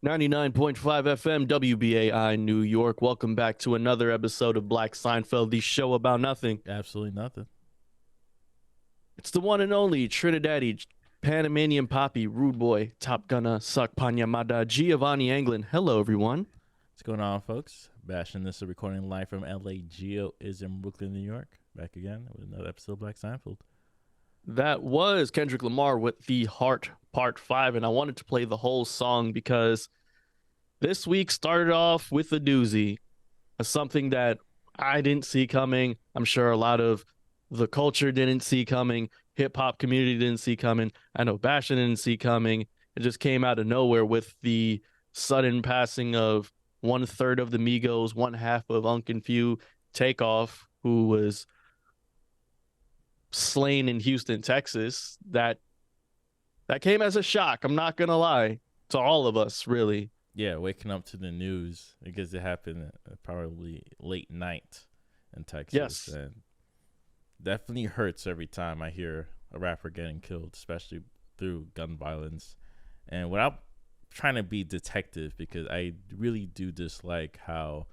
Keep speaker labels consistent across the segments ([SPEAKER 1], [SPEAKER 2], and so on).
[SPEAKER 1] 99.5 FM WBAI New York. Welcome back to another episode of Black Seinfeld, the show about nothing.
[SPEAKER 2] Absolutely nothing.
[SPEAKER 1] It's the one and only Trinidadi, Panamanian Poppy, Rude Boy, Top Gunna, Suck Panyamada, Giovanni Anglin. Hello, everyone.
[SPEAKER 2] What's going on, folks? Bashing this, a recording live from LA. Geo is in Brooklyn, New York. Back again with another episode of Black Seinfeld.
[SPEAKER 1] That was Kendrick Lamar with The Heart Part 5, and I wanted to play the whole song because this week started off with a doozy, something that I didn't see coming. I'm sure a lot of the culture didn't see coming. Hip hop community didn't see coming. I know Bastion didn't see coming. It just came out of nowhere with the sudden passing of 1/3 of the Migos, one half of Unc Few, Takeoff, who was slain in Houston, Texas. That came as a shock. I'm not gonna lie to all of us, really.
[SPEAKER 2] Yeah, waking up to the news because it happened probably late night in Texas.
[SPEAKER 1] Yes.
[SPEAKER 2] And definitely hurts every time I hear a rapper getting killed, especially through gun violence. And without trying to be detective, because I really do dislike how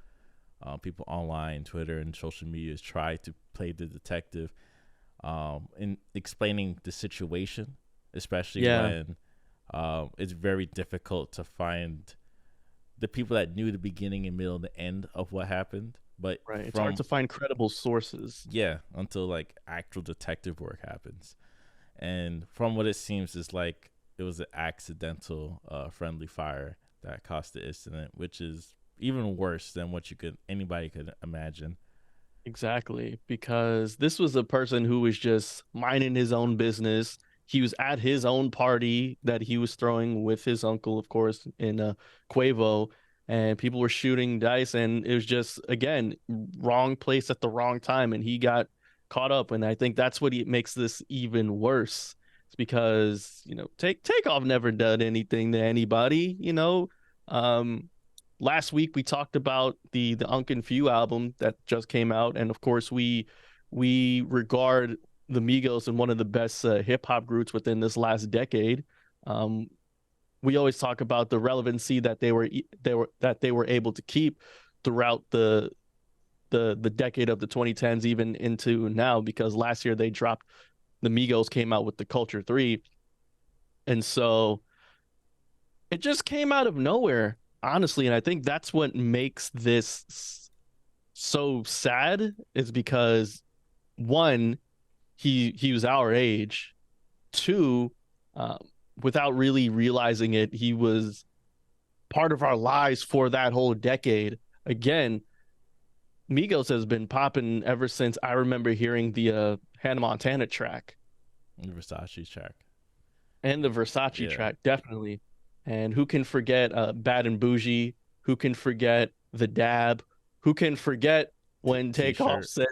[SPEAKER 2] people online, Twitter, and social media try to play the detective in explaining the situation, especially when it's very difficult to find the people that knew the beginning and middle and the end of what happened. But
[SPEAKER 1] Right. It's hard to find credible sources.
[SPEAKER 2] Yeah, until like actual detective work happens. And from what it seems is like it was an accidental friendly fire that caused the incident, which is even worse than what anybody could imagine.
[SPEAKER 1] Exactly, because this was a person who was just minding his own business. He was at his own party that he was throwing with his uncle, of course, in Quavo, and people were shooting dice, and it was just, again, wrong place at the wrong time, and he got caught up. And I think that's what makes this even worse. It's because, Takeoff never done anything to anybody. Um, Last week we talked about the Unc Few album that just came out, and of course we regard the Migos in one of the best hip hop groups within this last decade. Um, we always talk about the relevancy that they were able to keep throughout the decade of the 2010s, even into now, because last year the Migos came out with the Culture 3, and so it just came out of nowhere, honestly. And I think that's what makes this so sad, is because one, he was our age. Two, um, without really realizing it, he was part of our lives for that whole decade. Again, Migos has been popping ever since I remember hearing the Hannah Montana track.
[SPEAKER 2] The Versace track.
[SPEAKER 1] And the Versace track, definitely. And who can forget Bad and Bougie? Who can forget the Dab? Who can forget when Takeoff said,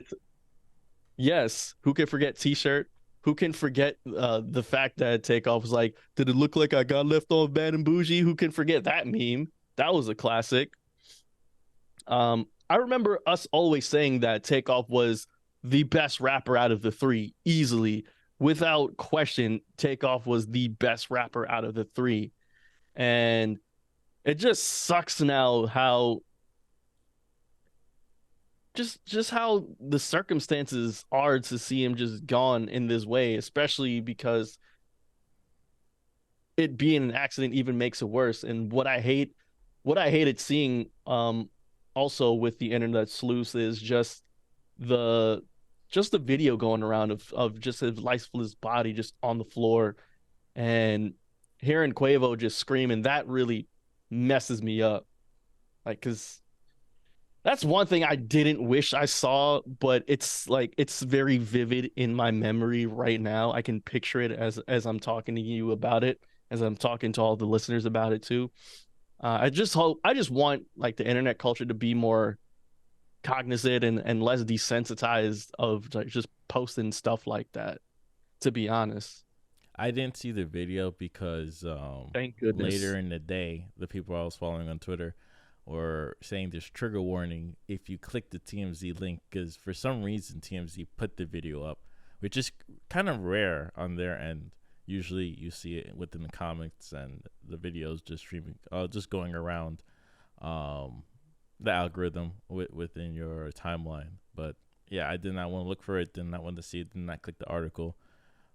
[SPEAKER 1] yes, who can forget T-shirt? Who can forget the fact that Takeoff was like, did it look like I got left on Bad and Bougie? Who can forget that meme? That was a classic. I remember us always saying that Takeoff was the best rapper out of the three, easily. Without question, Takeoff was the best rapper out of the three. And it just sucks now how just how the circumstances are to see him just gone in this way, especially because it being an accident even makes it worse. And what I hated seeing also with the internet sleuths is the the video going around of just his lifeless body just on the floor, and hearing Quavo just screaming, that really messes me up. Like, because that's one thing I didn't wish I saw, but it's very vivid in my memory right now. I can picture it as I'm talking to you about it, as I'm talking to all the listeners about it too. I just want like the internet culture to be more cognizant and less desensitized of like just posting stuff like that, to be honest.
[SPEAKER 2] I didn't see the video because
[SPEAKER 1] Thank goodness.
[SPEAKER 2] later in the day, the people I was following on Twitter were saying there's trigger warning if you click the TMZ link, because for some reason TMZ put the video up, which is kind of rare on their end, Usually, you see it within the comics and the videos just streaming, just going around um, the algorithm within your timeline. But yeah, I did not want to look for it. Did not want to see it. Did not click the article.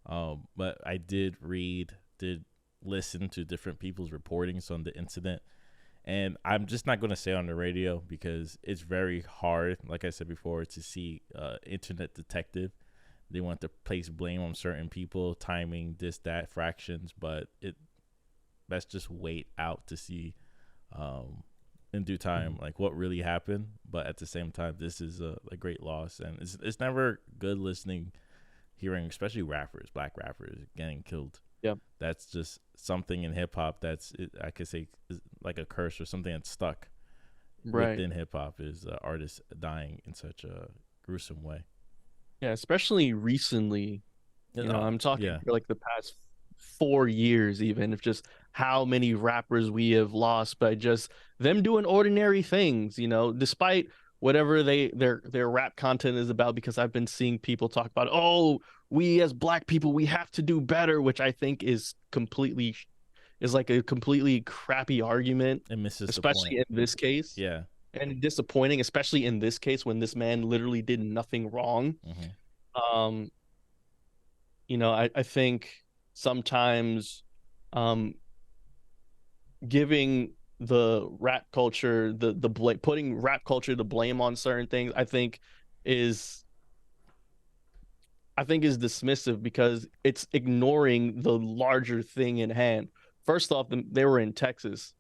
[SPEAKER 2] But I did listen to different people's reportings on the incident. And I'm just not going to say on the radio because it's very hard, like I said before, to see internet detective. They want to place blame on certain people, timing, this, that, fractions, but it let's just wait out to see in due time like what really happened. But at the same time, this is a great loss, and it's never good listening, hearing especially rappers, black rappers getting killed.
[SPEAKER 1] Yeah.
[SPEAKER 2] That's just something in hip hop that's I could say is like a curse or something that's stuck
[SPEAKER 1] Right.
[SPEAKER 2] within hip hop is artists dying in such a gruesome way.
[SPEAKER 1] Yeah, especially recently. I'm talking
[SPEAKER 2] Yeah.
[SPEAKER 1] for like the past 4 years, even if just how many rappers we have lost by just them doing ordinary things, despite whatever their rap content is about, because I've been seeing people talk about, oh, we as black people, we have to do better, which I think is like a completely crappy argument,
[SPEAKER 2] It misses the
[SPEAKER 1] especially
[SPEAKER 2] point.
[SPEAKER 1] in this case.
[SPEAKER 2] Yeah.
[SPEAKER 1] And disappointing, especially in this case when this man literally did nothing wrong.
[SPEAKER 2] Hmm.
[SPEAKER 1] Um, I think sometimes um giving the rap culture putting rap culture the blame on certain things, is is dismissive because it's ignoring the larger thing in hand. First off, they were in Texas.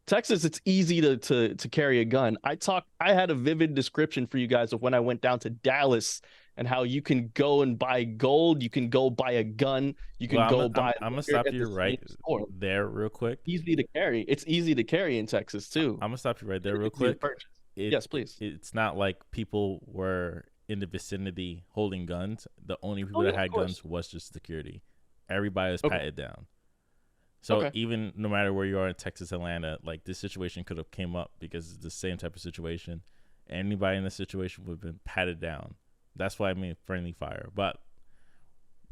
[SPEAKER 1] Texas, it's easy to carry a gun. I had a vivid description for you guys of when I went down to Dallas and how you can go and buy gold, you can go buy a gun, you
[SPEAKER 2] Well,
[SPEAKER 1] can go buy
[SPEAKER 2] I'm gonna
[SPEAKER 1] liquor
[SPEAKER 2] stop
[SPEAKER 1] at
[SPEAKER 2] you
[SPEAKER 1] the same
[SPEAKER 2] right
[SPEAKER 1] store.
[SPEAKER 2] there real quick.
[SPEAKER 1] Easy to carry. It's easy to carry in Texas too.
[SPEAKER 2] I'm gonna stop you right there
[SPEAKER 1] And
[SPEAKER 2] real
[SPEAKER 1] it's easy to
[SPEAKER 2] quick.
[SPEAKER 1] purchase.
[SPEAKER 2] It
[SPEAKER 1] Yes, please.
[SPEAKER 2] it's not like people were in the vicinity holding guns. The only people
[SPEAKER 1] Oh yeah,
[SPEAKER 2] that
[SPEAKER 1] of
[SPEAKER 2] had
[SPEAKER 1] course.
[SPEAKER 2] guns was just security. Everybody was
[SPEAKER 1] Okay.
[SPEAKER 2] patted down. So
[SPEAKER 1] Okay.
[SPEAKER 2] even no matter where you are in Texas, Atlanta, like this situation could have came up because it's the same type of situation. Anybody in this situation would have been patted down. That's why I mean friendly fire. But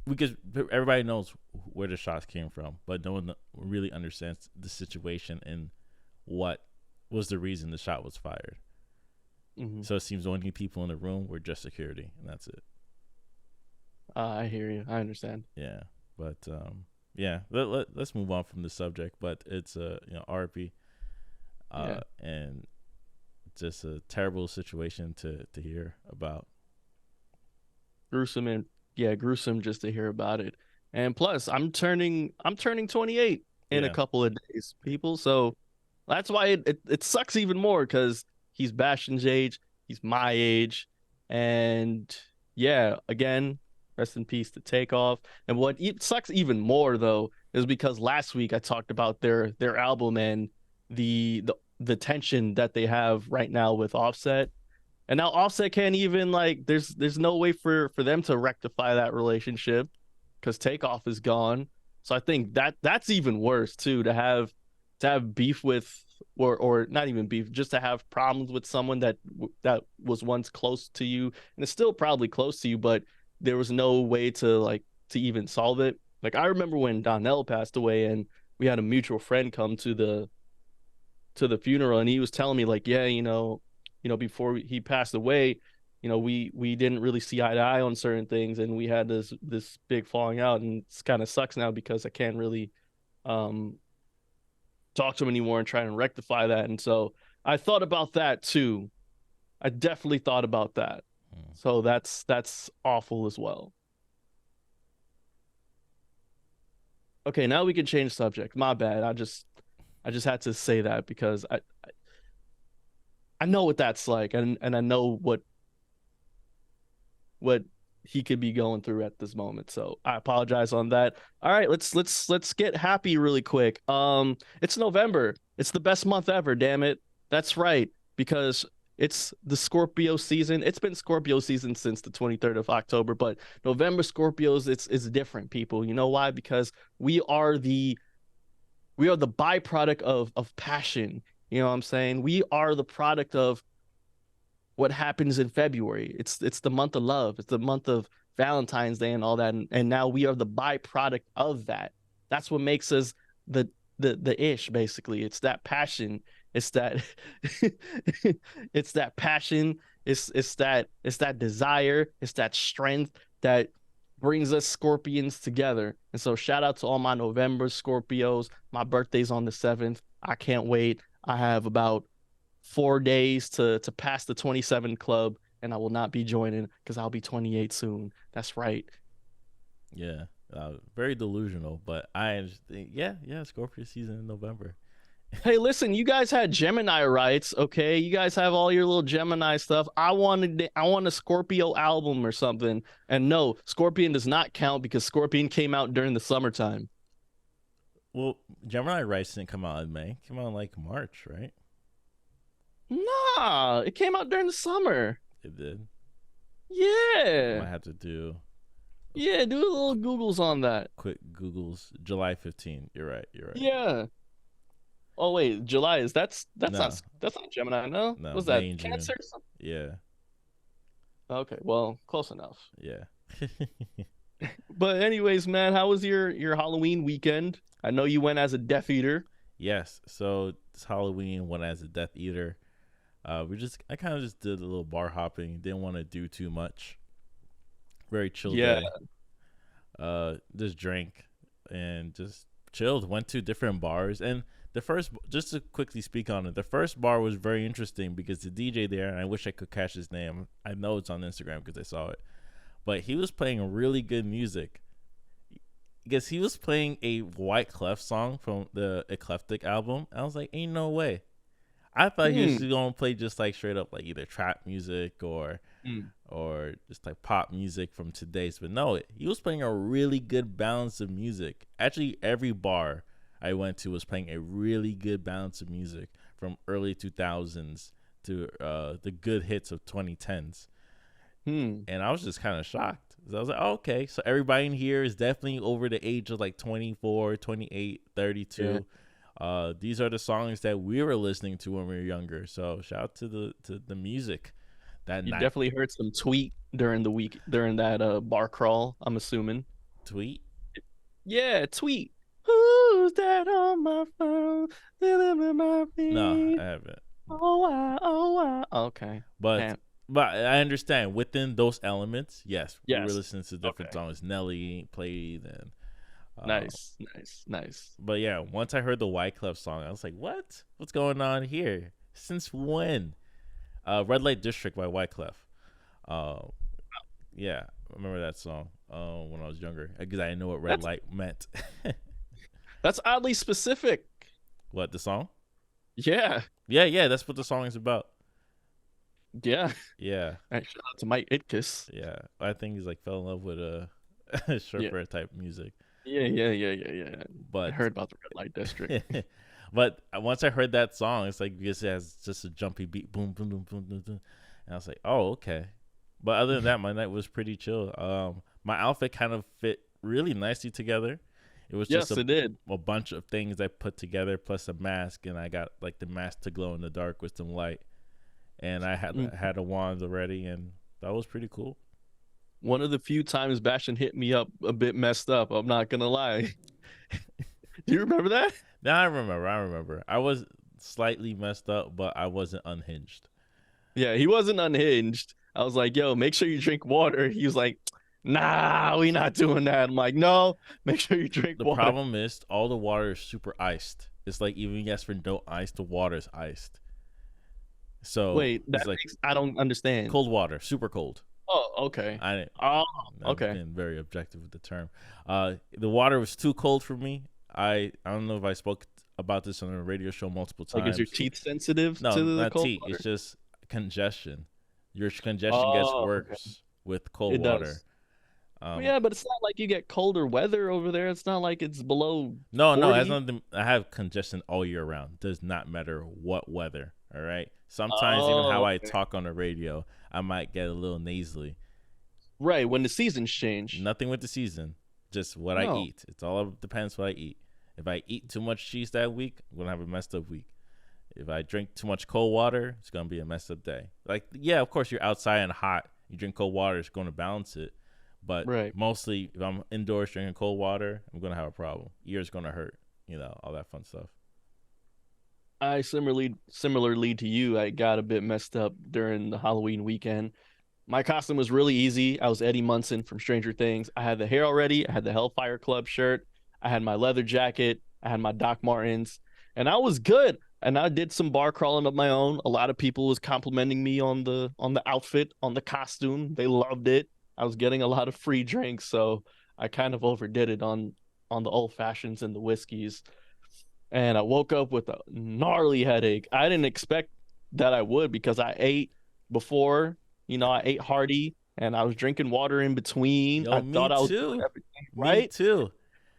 [SPEAKER 2] because everybody knows where the shots came from, but no one really understands the situation and what was the reason the shot was fired.
[SPEAKER 1] Hmm.
[SPEAKER 2] So it seems the only people in the room were just security, and that's it.
[SPEAKER 1] I hear you. I understand.
[SPEAKER 2] Yeah, but yeah, let's move on from the subject. But it's RP,
[SPEAKER 1] Yeah.
[SPEAKER 2] and just a terrible situation to hear about.
[SPEAKER 1] Gruesome, and yeah, gruesome just to hear about it. And plus, I'm turning 28 in a
[SPEAKER 2] Yeah,
[SPEAKER 1] couple of days, people. So that's why it sucks even more because he's Bastion's age, he's my age, and yeah, again, rest in peace to Takeoff. And what sucks even more though is because last week I talked about their album and the tension that they have right now with Offset, and now Offset can't even like there's no way for them to rectify that relationship because Takeoff is gone. So I think that's even worse too, to have beef with, or not even beef, just to have problems with someone that was once close to you and is still probably close to you, but there was no way to even solve it. Like I remember when Donnell passed away and we had a mutual friend come to the funeral, and he was telling me like, yeah, before he passed away, we didn't really see eye to eye on certain things, and we had this big falling out, and it's kind of sucks now because I can't really um talk to him anymore and try and rectify that. And so I thought about that too. I definitely thought about that.
[SPEAKER 2] mm.
[SPEAKER 1] So that's awful as well. Okay, now we can change subject. My bad. I just had to say that because I know what that's like, and I know what he could be going through at this moment. So I apologize on that. All right, let's get happy really quick. It's November. It's the best month ever, damn it. That's right, because it's the Scorpio season. It's been Scorpio season since the 23rd of October, but November Scorpios, it's different, people. You know why? Because we are the we are the byproduct of passion. You know what I'm saying? We are the product of what happens in February. It's the month of love. It's the month of Valentine's Day and all that, and now we are the byproduct of that. That's what makes us the the ish basically. It's that passion. It's that it's that passion. It's that desire. It's that strength that brings us Scorpions together. And so shout out to all my November Scorpios. My birthday's on the 7th. I can't wait. I have about 4 days to pass the 27 club, and I will not be joining because I'll be 28 soon. That's right.
[SPEAKER 2] Yeah, very delusional, but I think, yeah, Scorpio season in November.
[SPEAKER 1] Hey, listen, you guys had Gemini rights, okay? You guys have all your little Gemini stuff. I want a Scorpio album or something. And no, Scorpion does not count because Scorpion came out during the summertime.
[SPEAKER 2] Well, Gemini Rice didn't come out in May. It came out in like March, right?
[SPEAKER 1] Nah, it came out during the summer.
[SPEAKER 2] It did. I
[SPEAKER 1] Yeah.
[SPEAKER 2] might have to do
[SPEAKER 1] Yeah, do a little Googles on that.
[SPEAKER 2] quick Google's July 15. You're right. You're right.
[SPEAKER 1] Yeah. Oh wait, July is that's
[SPEAKER 2] No,
[SPEAKER 1] not Gemini, no?
[SPEAKER 2] no,
[SPEAKER 1] Was that
[SPEAKER 2] May and June.
[SPEAKER 1] Cancer or something?
[SPEAKER 2] Yeah,
[SPEAKER 1] Okay, well, close enough.
[SPEAKER 2] yeah.
[SPEAKER 1] But anyways, man, how was your Halloween weekend? I know you went as a Death Eater.
[SPEAKER 2] Yes. So this Halloween, went as a Death Eater. I kind of just did a little bar hopping. Didn't want to do too much. Very chill
[SPEAKER 1] Yeah.
[SPEAKER 2] day. Just drank and just chilled. Went to different bars, and the first, just to quickly speak on it, the first bar was very interesting because the DJ there, and I wish I could catch his name. I know it's on Instagram because I saw it, but he was playing really good music. Because he was playing a White Clef song from the Eclectic album. I was like, ain't no way. I thought he was
[SPEAKER 1] Hmm.
[SPEAKER 2] just gonna play just like straight up like either trap music
[SPEAKER 1] Hmm.
[SPEAKER 2] or just like pop music from today's. But no, he was playing a really good balance of music. Actually, every bar I went to was playing a really good balance of music from early 2000s to the good hits of 2010s.
[SPEAKER 1] Hmm.
[SPEAKER 2] And I was just kind of shocked. So I was like, oh, okay, so everybody in here is definitely over the age of like 24, 28,
[SPEAKER 1] Yeah.
[SPEAKER 2] 32. These are the songs that we were listening to when we were younger. So shout out to the music that
[SPEAKER 1] You
[SPEAKER 2] night.
[SPEAKER 1] definitely heard some tweet during the week during that bar crawl, I'm assuming.
[SPEAKER 2] Tweet?
[SPEAKER 1] Yeah, tweet. Who's that on my phone? Living my
[SPEAKER 2] No,
[SPEAKER 1] feet.
[SPEAKER 2] I haven't.
[SPEAKER 1] Oh, wow. Okay.
[SPEAKER 2] But
[SPEAKER 1] Damn.
[SPEAKER 2] but I understand within those elements, yes, we were
[SPEAKER 1] Yes.
[SPEAKER 2] listening to different
[SPEAKER 1] Okay.
[SPEAKER 2] songs. Nelly played and
[SPEAKER 1] Nice. Nice. Nice.
[SPEAKER 2] but yeah, once I heard the White Clef song, I was like, what? What's going on here? Since when? Red Light District by White Clef. Uh, yeah, I remember that song when I was younger because I didn't know what red
[SPEAKER 1] That's
[SPEAKER 2] light meant.
[SPEAKER 1] that's oddly specific.
[SPEAKER 2] What, the song?
[SPEAKER 1] Yeah.
[SPEAKER 2] Yeah, that's what the song is about.
[SPEAKER 1] Yeah.
[SPEAKER 2] Yeah,
[SPEAKER 1] Hey, shout out to Mike Itkiss.
[SPEAKER 2] yeah. I think he's like fell in love with
[SPEAKER 1] Yeah.
[SPEAKER 2] stripper type music,
[SPEAKER 1] Yeah. I
[SPEAKER 2] but
[SPEAKER 1] heard about the Red Light District.
[SPEAKER 2] but once I heard that song, it's like because it has just a jumpy beat, boom, boom, boom, boom, boom, boom, and I was like, oh, okay. But other than that, my night was pretty chill. My outfit kind of fit really nicely together. It was just
[SPEAKER 1] Yes, it did.
[SPEAKER 2] a bunch of things I put together plus a mask, and I got like the mask to glow in the dark with some light, and I
[SPEAKER 1] Mm.
[SPEAKER 2] had a wand already, and that was pretty cool.
[SPEAKER 1] One of the few times Bastion hit me up a bit messed up. I'm not gonna lie. Do you remember that?
[SPEAKER 2] Now I remember. I remember. I was slightly messed up, but I wasn't unhinged.
[SPEAKER 1] Yeah, he wasn't unhinged. I was like, yo, make sure you drink water. He was like, nah, we not doing that. I'm like, no, make sure you drink
[SPEAKER 2] The
[SPEAKER 1] water.
[SPEAKER 2] problem is all the water is super iced. It's like even yes for no ice, the water is iced. So
[SPEAKER 1] Wait,
[SPEAKER 2] it's like
[SPEAKER 1] I don't understand.
[SPEAKER 2] cold water, super cold.
[SPEAKER 1] Oh, okay.
[SPEAKER 2] I
[SPEAKER 1] Oh,
[SPEAKER 2] I'm
[SPEAKER 1] okay.
[SPEAKER 2] being very objective with the term. The water was too cold for me. I don't know if I spoke about this on a radio show multiple
[SPEAKER 1] Like, is your
[SPEAKER 2] times.
[SPEAKER 1] teeth sensitive
[SPEAKER 2] No,
[SPEAKER 1] to the
[SPEAKER 2] not
[SPEAKER 1] cold
[SPEAKER 2] tea.
[SPEAKER 1] water?
[SPEAKER 2] It's just congestion. Your congestion gets
[SPEAKER 1] Oh, okay.
[SPEAKER 2] worse with cold
[SPEAKER 1] It
[SPEAKER 2] water.
[SPEAKER 1] does. Well,
[SPEAKER 2] Um,
[SPEAKER 1] yeah, but it's not like you get colder weather over there. It's not like it's below
[SPEAKER 2] no, it has
[SPEAKER 1] 40.
[SPEAKER 2] nothing. I have congestion all year round. Does not matter what weather. All right. Sometimes even how
[SPEAKER 1] Oh,
[SPEAKER 2] I
[SPEAKER 1] okay.
[SPEAKER 2] talk on the radio, I might get a little nasally.
[SPEAKER 1] Right, when the seasons change.
[SPEAKER 2] Nothing with the season, just what I
[SPEAKER 1] No.
[SPEAKER 2] eat. It's all depends what I eat. If I eat too much cheese that week, I'm gonna have a messed up week. If I drink too much cold water, it's gonna be a messed up day. Like, yeah, of course you're outside and hot. You drink cold water, it's gonna balance it. But
[SPEAKER 1] Right.
[SPEAKER 2] mostly, if I'm indoors drinking cold water, I'm gonna have a problem. Ears gonna hurt. All that fun stuff.
[SPEAKER 1] I similarly to you, I got a bit messed up during the Halloween weekend. My costume was really easy. I was Eddie Munson from Stranger Things. I had the hair already. I had the Hellfire Club shirt. I had my leather jacket. I had my Doc Martens, and I was good. And I did some bar crawling of my own. A lot of people was complimenting me on the outfit, on the costume. They loved it. I was getting a lot of free drinks, so I kind of overdid it on the old fashions and the whiskeys. And I woke up with a gnarly headache. I didn't expect that I would because I ate before, I ate hearty and I was drinking water in between.
[SPEAKER 2] Yo,
[SPEAKER 1] I
[SPEAKER 2] me
[SPEAKER 1] thought I was doing
[SPEAKER 2] too.
[SPEAKER 1] everything
[SPEAKER 2] Me
[SPEAKER 1] right,
[SPEAKER 2] too.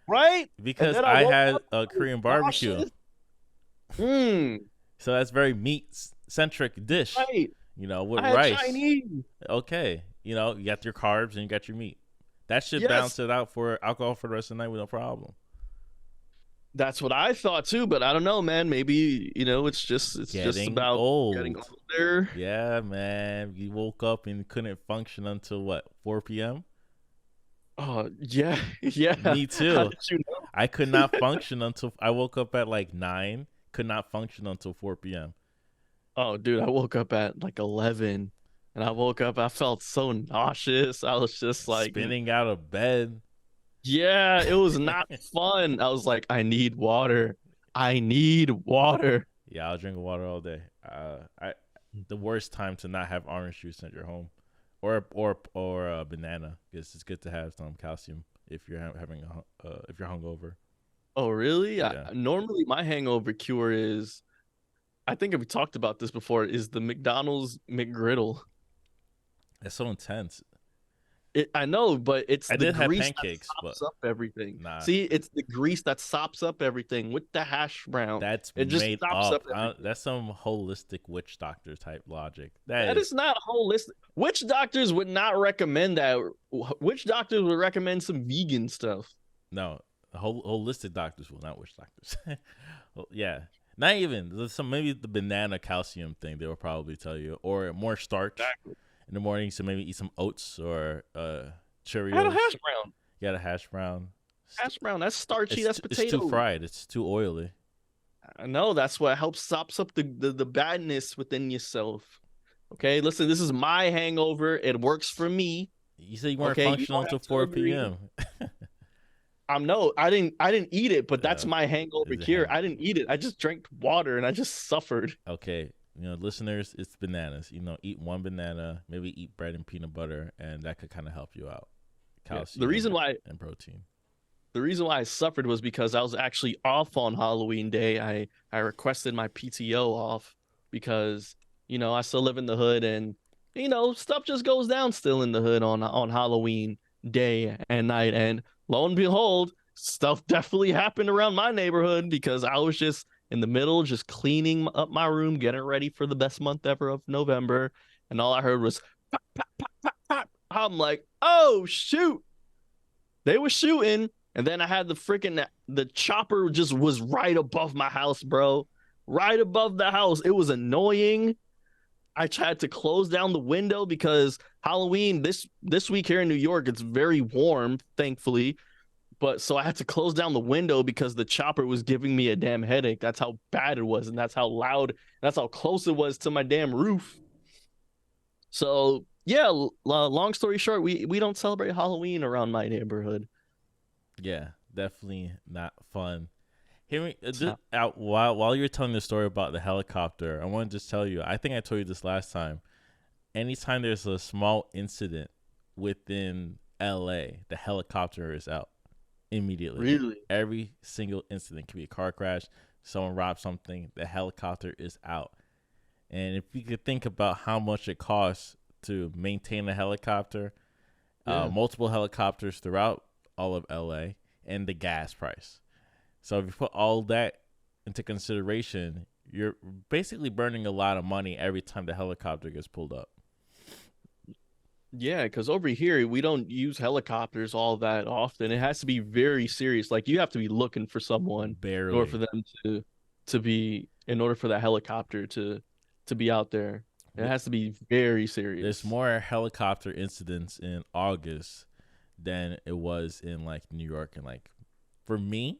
[SPEAKER 1] right? And
[SPEAKER 2] Because
[SPEAKER 1] then I
[SPEAKER 2] I
[SPEAKER 1] woke
[SPEAKER 2] had
[SPEAKER 1] up
[SPEAKER 2] a
[SPEAKER 1] I was
[SPEAKER 2] Korean barbecue,
[SPEAKER 1] nauseous. Mm,
[SPEAKER 2] so that's very meat centric dish.
[SPEAKER 1] right.
[SPEAKER 2] With
[SPEAKER 1] I had
[SPEAKER 2] rice.
[SPEAKER 1] Chinese.
[SPEAKER 2] Okay, you got your carbs and you got your meat. That should
[SPEAKER 1] Yes,
[SPEAKER 2] balance it out for alcohol for the rest of the night with no problem.
[SPEAKER 1] that's what I thought too, but I don't know, man. Maybe, it's just
[SPEAKER 2] Getting
[SPEAKER 1] about getting
[SPEAKER 2] old.
[SPEAKER 1] older.
[SPEAKER 2] Yeah, man. You woke up and couldn't function until what, 4 p.m.?
[SPEAKER 1] Oh, yeah. Yeah.
[SPEAKER 2] Me
[SPEAKER 1] How
[SPEAKER 2] too.
[SPEAKER 1] did you know?
[SPEAKER 2] I could not function until I woke up at like 9, could not function until 4 p.m.
[SPEAKER 1] Oh, dude, I woke up at like 11 and I woke up, I felt so nauseous. I was just like,
[SPEAKER 2] Spinning out of bed.
[SPEAKER 1] yeah, it was not fun. I was like, I need water. I need water.
[SPEAKER 2] Yeah, I'll drink water all day. I the worst time to not have orange juice at your home, or a banana, because it's good to have some calcium if you're having if you're hungover.
[SPEAKER 1] Oh, really?
[SPEAKER 2] Yeah,
[SPEAKER 1] Normally my hangover cure is, I think we talked about this before, is the McDonald's McGriddle.
[SPEAKER 2] it's so intense.
[SPEAKER 1] I know, but it's
[SPEAKER 2] I
[SPEAKER 1] the
[SPEAKER 2] did have
[SPEAKER 1] grease that
[SPEAKER 2] pancakes, but
[SPEAKER 1] sops up everything.
[SPEAKER 2] nah,
[SPEAKER 1] See, it's the grease that sops up everything with the hash brown.
[SPEAKER 2] that's
[SPEAKER 1] It just
[SPEAKER 2] made
[SPEAKER 1] sops
[SPEAKER 2] up.
[SPEAKER 1] up everything.
[SPEAKER 2] That's some holistic witch doctor type logic. That
[SPEAKER 1] That is
[SPEAKER 2] is
[SPEAKER 1] not holistic. Which doctors would not recommend that? Which doctors would recommend some vegan stuff?
[SPEAKER 2] no holistic doctors will not witch doctors. Well, yeah, not even there's some maybe the banana calcium thing they will probably tell you, or more starch
[SPEAKER 1] Exactly.
[SPEAKER 2] in the morning. So maybe eat some oats or
[SPEAKER 1] I had a
[SPEAKER 2] Cheerios.
[SPEAKER 1] hash brown.
[SPEAKER 2] You got a hash brown.
[SPEAKER 1] Hash brown. That's starchy. That's
[SPEAKER 2] It's too
[SPEAKER 1] potato.
[SPEAKER 2] fried. It's too oily.
[SPEAKER 1] I know. That's what helps sops up the badness within yourself. Okay. Listen, this is my hangover. It works for me.
[SPEAKER 2] You said you weren't
[SPEAKER 1] Okay. You
[SPEAKER 2] functional
[SPEAKER 1] don't
[SPEAKER 2] until
[SPEAKER 1] have to
[SPEAKER 2] 4
[SPEAKER 1] agree.
[SPEAKER 2] p.m.
[SPEAKER 1] I'm no. I didn't eat it, but that's
[SPEAKER 2] uh,
[SPEAKER 1] my hangover
[SPEAKER 2] is it
[SPEAKER 1] cure.
[SPEAKER 2] hang?
[SPEAKER 1] I didn't eat it. I just drank water and I just suffered.
[SPEAKER 2] Okay, listeners, it's bananas. Eat one banana, maybe eat bread and peanut butter, and that could kind of help you out.
[SPEAKER 1] Yeah. The
[SPEAKER 2] Calcium
[SPEAKER 1] reason why
[SPEAKER 2] and protein.
[SPEAKER 1] the reason why I suffered was because I was actually off on Halloween day. I requested my PTO off because I still live in the hood and stuff just goes down still in the hood on Halloween day and night. And lo and behold, stuff definitely happened around my neighborhood because I was just in the middle, just cleaning up my room, getting ready for the best month ever of November, and all I heard was pop, pop, pop, pop, pop. I'm like, oh shoot, they were shooting, and then I had the chopper just was right above my house, bro. Right above the house. It was annoying. I tried to close down the window because Halloween this week here in New York, it's very warm, thankfully. But so I had to close down the window because the chopper was giving me a damn headache. That's how bad it was, and that's how loud, that's how close it was to my damn roof. So yeah, long story short, we don't celebrate Halloween around my neighborhood.
[SPEAKER 2] Yeah, definitely not fun. Hear me
[SPEAKER 1] It's not.
[SPEAKER 2] out while you're telling the story about the helicopter. I want to just tell you. I think I told you this last time. Anytime there's a small incident within LA, the helicopter is out immediately.
[SPEAKER 1] Really?
[SPEAKER 2] Every single incident can be a car crash, someone robbed something, the helicopter is out. And if you could think about how much it costs to maintain a helicopter,
[SPEAKER 1] Yeah.
[SPEAKER 2] multiple helicopters throughout all of LA, and the gas price. So if you put all that into consideration, you're basically burning a lot of money every time the helicopter gets pulled up.
[SPEAKER 1] Yeah, because over here we don't use helicopters all that often. It has to be very serious. Like you have to be looking for someone in order for
[SPEAKER 2] Barely.
[SPEAKER 1] them to be in order for that helicopter to be out there. It has to be very
[SPEAKER 2] There's
[SPEAKER 1] serious.
[SPEAKER 2] more helicopter incidents in August than it was in like New York. And like for me,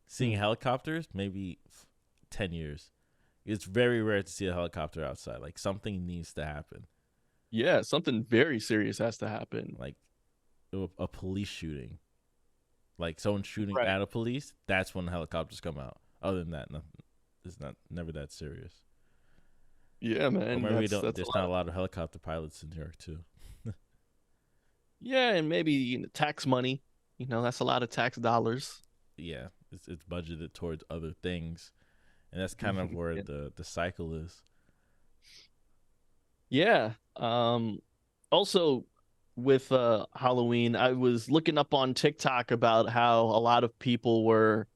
[SPEAKER 2] seeing
[SPEAKER 1] Hmm.
[SPEAKER 2] helicopters, maybe 10 years. It's very rare to see a helicopter outside. Like something needs to happen.
[SPEAKER 1] Yeah, something very serious has to happen.
[SPEAKER 2] Like a police shooting, like someone shooting
[SPEAKER 1] Right.
[SPEAKER 2] at a police. That's when the helicopters come out. Other than that, nothing. It's not never that serious.
[SPEAKER 1] Yeah,
[SPEAKER 2] Or
[SPEAKER 1] man,
[SPEAKER 2] maybe we
[SPEAKER 1] that's
[SPEAKER 2] don't.
[SPEAKER 1] that's a
[SPEAKER 2] There's
[SPEAKER 1] lot
[SPEAKER 2] not a
[SPEAKER 1] of.
[SPEAKER 2] lot of helicopter pilots in New York too.
[SPEAKER 1] Yeah, and maybe tax money. That's a lot of tax dollars.
[SPEAKER 2] Yeah, it's budgeted towards other things, and that's kind of where
[SPEAKER 1] Yeah.
[SPEAKER 2] the cycle is.
[SPEAKER 1] Yeah. Also with Halloween, I was looking up on TikTok about how a lot of people were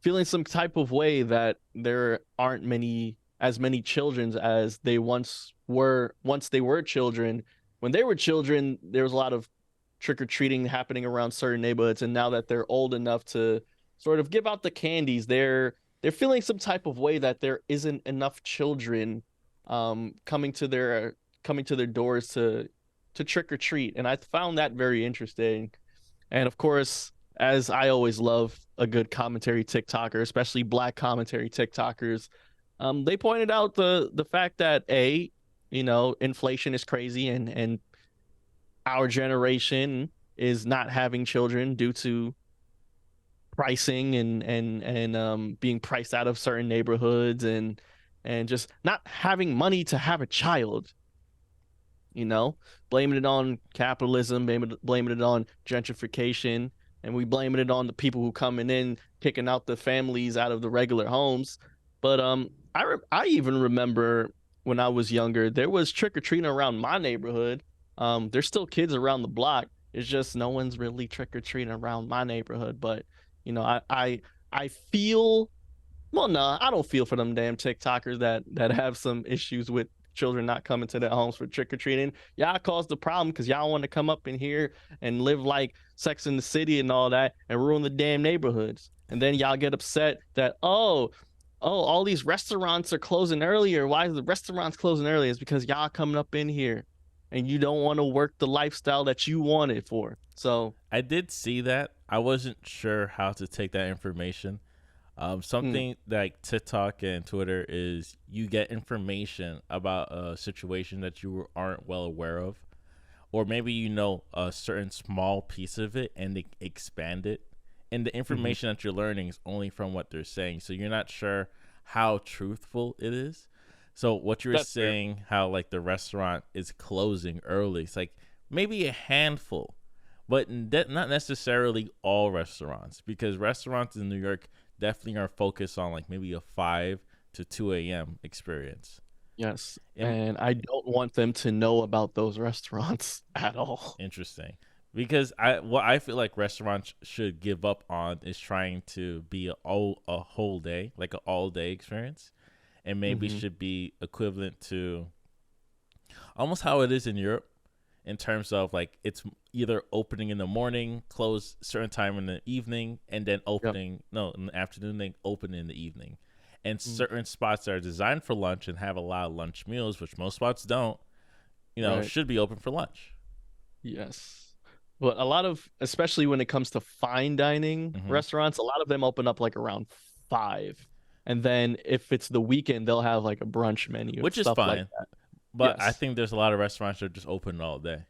[SPEAKER 1] feeling some type of way that there aren't many children as they once they were children. When they were children, there was a lot of trick-or-treating happening around certain neighborhoods, and now that they're old enough to sort of give out the candies, they're feeling some type of way that there isn't enough children coming to their doors to trick or treat. And I found that very interesting. And of course, as I always love a good commentary TikToker, especially black commentary TikTokers, they pointed out the fact that inflation is crazy, and our generation is not having children due to pricing and being priced out of certain neighborhoods and just not having money to have a child, you know, blaming it on capitalism, blaming it on gentrification, and we blaming it on the people who coming in, kicking out the families out of the regular homes. But I even remember when I was younger, there was trick or treating around my neighborhood. There's still kids around the block. It's just no one's really trick or treating around my neighborhood. But I feel well, no, I don't feel for them damn TikTokers that have some issues with children not coming to their homes for trick or treating. Y'all caused the problem because y'all want to come up in here and live like Sex in the City and all that and ruin the damn neighborhoods. And then y'all get upset that all these restaurants are closing earlier. Why is the restaurants closing early? It's because y'all coming up in here and you don't want to work the lifestyle that you wanted for. So,
[SPEAKER 2] I did see that. I wasn't sure how to take that information.
[SPEAKER 1] mm,
[SPEAKER 2] Something like TikTok and Twitter is you get information about a situation that you aren't well aware of, or maybe you know a certain small piece of it and they expand it. And the
[SPEAKER 1] mhm,
[SPEAKER 2] information that you're learning is only from what they're saying, so you're not sure how truthful it is. So what you were
[SPEAKER 1] that's fair.
[SPEAKER 2] saying, how like the restaurant is closing early, it's like maybe a handful, but not necessarily all restaurants, because restaurants in New York definitely are focused on like maybe a 5 to 2 a.m. experience.
[SPEAKER 1] Yes.
[SPEAKER 2] And
[SPEAKER 1] And I don't want them to know about those restaurants at all.
[SPEAKER 2] interesting, because what I feel like restaurants should give up on is trying to be a whole day, like an all day experience, and maybe
[SPEAKER 1] Hmm.
[SPEAKER 2] should be equivalent to almost how it is in Europe, in terms of like it's either opening in the morning, close certain time in the evening, and then
[SPEAKER 1] Yep.
[SPEAKER 2] opening no in the afternoon, then open in the evening. And
[SPEAKER 1] Mm.
[SPEAKER 2] certain spots that are designed for lunch and have a lot of lunch meals, which most spots don't,
[SPEAKER 1] Right.
[SPEAKER 2] should be open for lunch.
[SPEAKER 1] Yes. But a lot of, especially when it comes to fine dining
[SPEAKER 2] Hmm.
[SPEAKER 1] restaurants, a lot of them open up like around 5. And then if it's the weekend, they'll have like a brunch menu and
[SPEAKER 2] Which is
[SPEAKER 1] stuff like
[SPEAKER 2] fine,
[SPEAKER 1] that.
[SPEAKER 2] but I
[SPEAKER 1] Yes.
[SPEAKER 2] think there's a lot of restaurants that are just open all day.